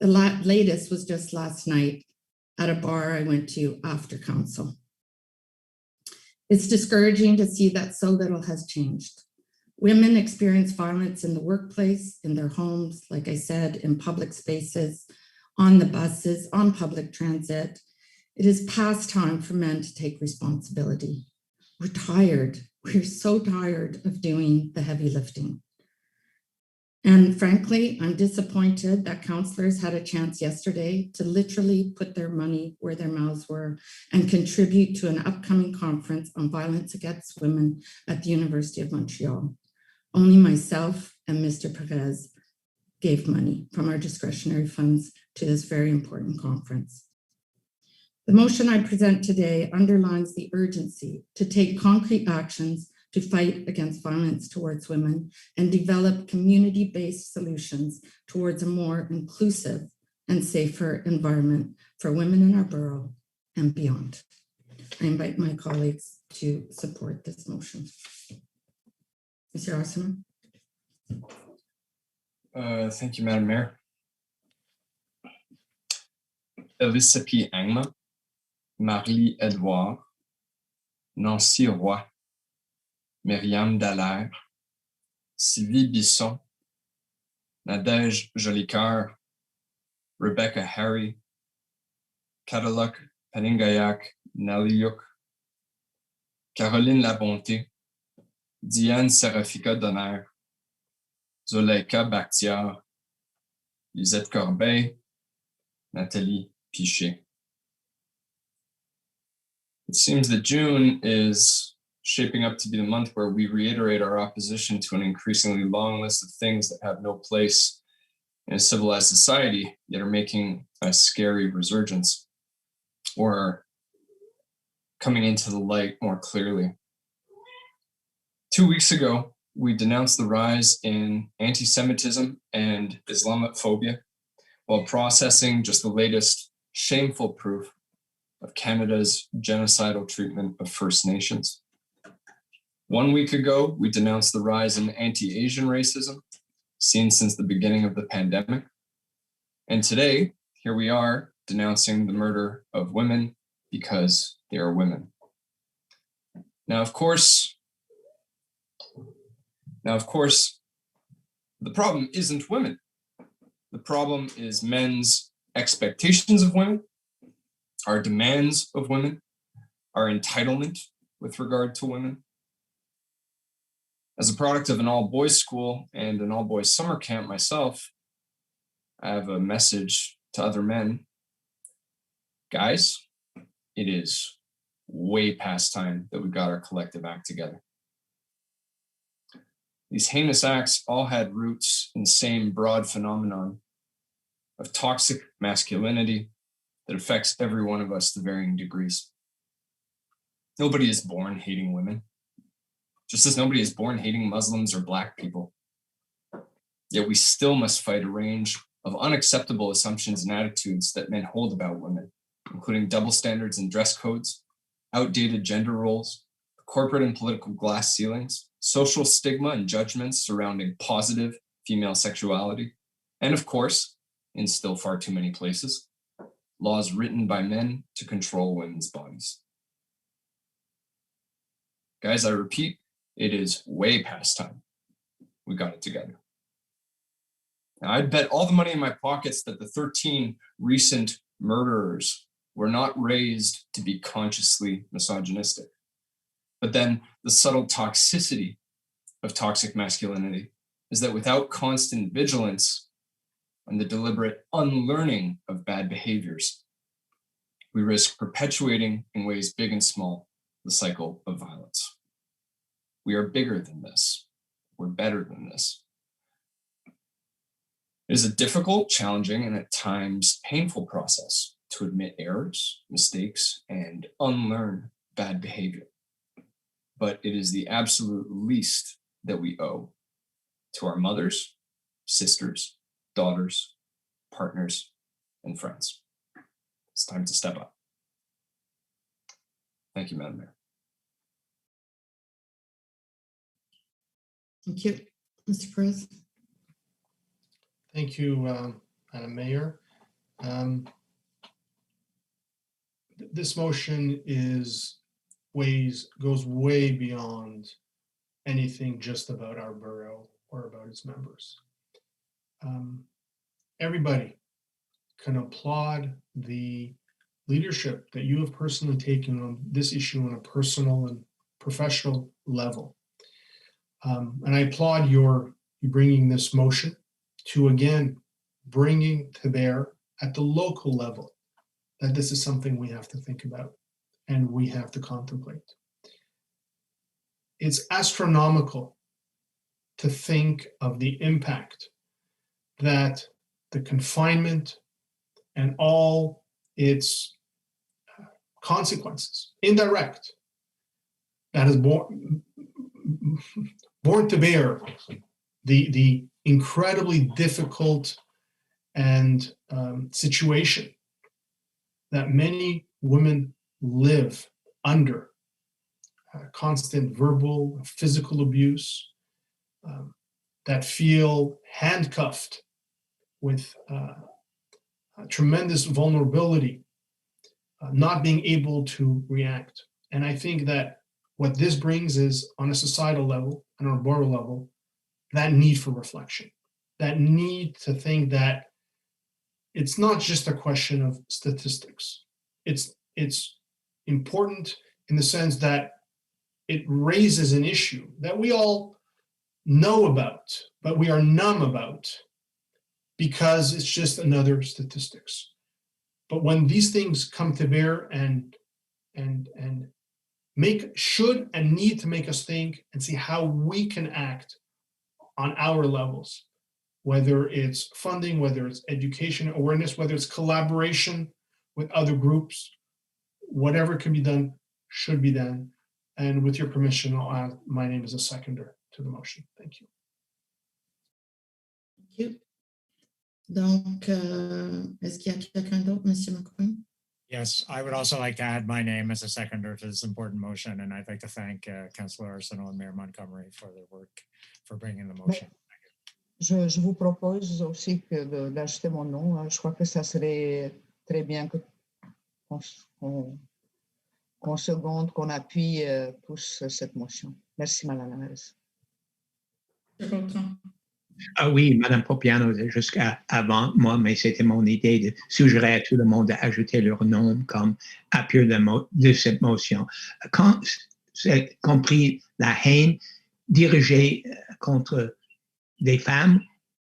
The latest was just last night at a bar I went to after council. It's discouraging to see that so little has changed. Women experience violence in the workplace, in their homes, like I said, in public spaces, on the buses, on public transit. It is past time for men to take responsibility. We're tired. We're so tired of doing the heavy lifting. And frankly, I'm disappointed that councillors had a chance yesterday to literally put their money where their mouths were and contribute to an upcoming conference on violence against women at the University of Montreal. Only myself and Mr. Perez gave money from our discretionary funds to this very important conference. The motion I present today underlines the urgency to take concrete actions to fight against violence towards women and develop community-based solutions towards a more inclusive and safer environment for women in our borough and beyond. I invite my colleagues to support this motion. Mr. Arsenault. Thank you, Madam Mayor. Elissa P. Angma, Marlie Edouard, Nancy Roy, Myriam Dallaire, Sylvie Bisson, Nadège Jolicoeur, Rebecca Harry, Kataluk Paningayak Naliuk, Caroline Labonté, Diane Serafika Donner, Zuleika Bakhtiar, Lisette Corbeil, Nathalie Pichet. It seems that June is shaping up to be the month where we reiterate our opposition to an increasingly long list of things that have no place in a civilized society, yet are making a scary resurgence or coming into the light more clearly. 2 weeks ago, we denounce the rise in anti-Semitism and Islamophobia while processing just the latest shameful proof of Canada's genocidal treatment of First Nations. 1 week ago, we denounced the rise in anti-Asian racism seen since the beginning of the pandemic. And today, here we are denouncing the murder of women because they are women. Now, of course, the problem isn't women. The problem is men's expectations of women, our demands of women, our entitlement with regard to women. As a product of an all-boys school and an all-boys summer camp myself, I have a message to other men. Guys, it is way past time that we got our collective act together. These heinous acts all had roots in the same broad phenomenon of toxic masculinity that affects every one of us to varying degrees. Nobody is born hating women, just as nobody is born hating Muslims or Black people. Yet we still must fight a range of unacceptable assumptions and attitudes that men hold about women, including double standards and dress codes, outdated gender roles, corporate and political glass ceilings, social stigma and judgments surrounding positive female sexuality, and of course, in still far too many places, laws written by men to control women's bodies. Guys, I repeat, it is way past time we got it together. Now, I'd bet all the money in my pockets that the 13 recent murderers were not raised to be consciously misogynistic. But then the subtle toxicity of toxic masculinity is that without constant vigilance and the deliberate unlearning of bad behaviors, we risk perpetuating in ways big and small the cycle of violence. We are bigger than this. We're better than this. It is a difficult, challenging, and at times painful process to admit errors, mistakes, and unlearn bad behavior. But it is the absolute least that we owe to our mothers, sisters, daughters, partners, and friends. It's time to step up. Thank you, Madam Mayor. Thank you, Mr. President. Thank you, Madam Mayor. This motion goes way beyond anything just about our borough or about its members. Everybody can applaud the leadership that you have personally taken on this issue on a personal and professional level. And I applaud you bringing this motion to, again, bringing to bear at the local level that this is something we have to think about and we have to contemplate. It's astronomical to think of the impact that the confinement and all its consequences, indirect, that has borne to bear the incredibly difficult and situation that many women live under, constant verbal, physical abuse, that feel handcuffed with tremendous vulnerability, not being able to react. And I think that what this brings is, on a societal level and on a borough level, that need for reflection, that need to think that it's not just a question of statistics. It's important in the sense that it raises an issue that we all know about, but we are numb about because it's just another statistics. But when these things come to bear and should and need to make us think and see how we can act on our levels, whether it's funding, whether it's education awareness, whether it's collaboration with other groups, whatever can be done should be done. And with your permission, I'll add my name as a seconder to the motion. Thank you. Thank you. Donc, est-ce qu'il y a quelqu'un d'autre, M. McQueen? Yes, I would also like to add my name as a seconder to this important motion, and I'd like to thank Councillor Arsenault and Mayor Montgomery for their work, for bringing the motion. Je vous propose aussi d'ajouter mon nom. Je crois que ça serait très bien qu'on seconde, qu'on appuie tous cette motion. Merci, Madame la mairesse. Ah oui, Madame Popiano, jusqu'à avant moi, mais c'était mon idée de suggérer à tout le monde d'ajouter leur nom comme appui de cette motion. Quand c'est compris la haine dirigée contre des femmes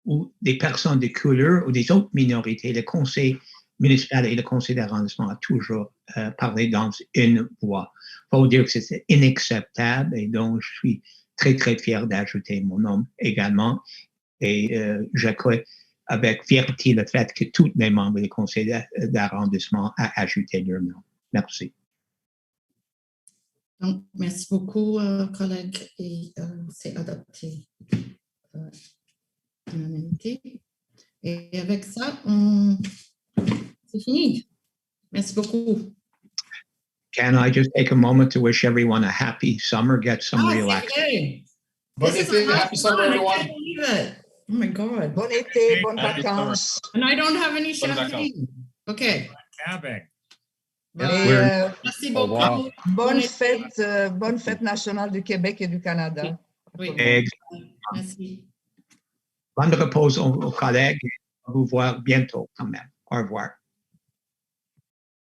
ou des personnes de couleur ou des autres minorités, le conseil municipal et le conseil d'arrondissement a toujours parlé dans une voix. Il faut dire que c'est inacceptable et donc je suis très, très fier d'ajouter mon nom également. Et j'accueille avec fierté le fait que tous les membres du conseil d'arrondissement ont ajouté leur nom. Merci. Donc, merci beaucoup, collègues, et c'est adopté l'unanimité. Et avec ça, c'est fini. Merci beaucoup. Can I just take a moment to wish everyone a happy summer, get some relaxation? Bon été, happy summer, everyone. I can't believe it. Oh my God. Bon été, bonnes vacances. And I don't have any Bonnes champagne. Okay. Camping. Merci beaucoup. Bonne fête nationale du Québec et du Canada. Oui. Merci. Bonne repos aux collègues et à vous voir bientôt quand même. Au revoir.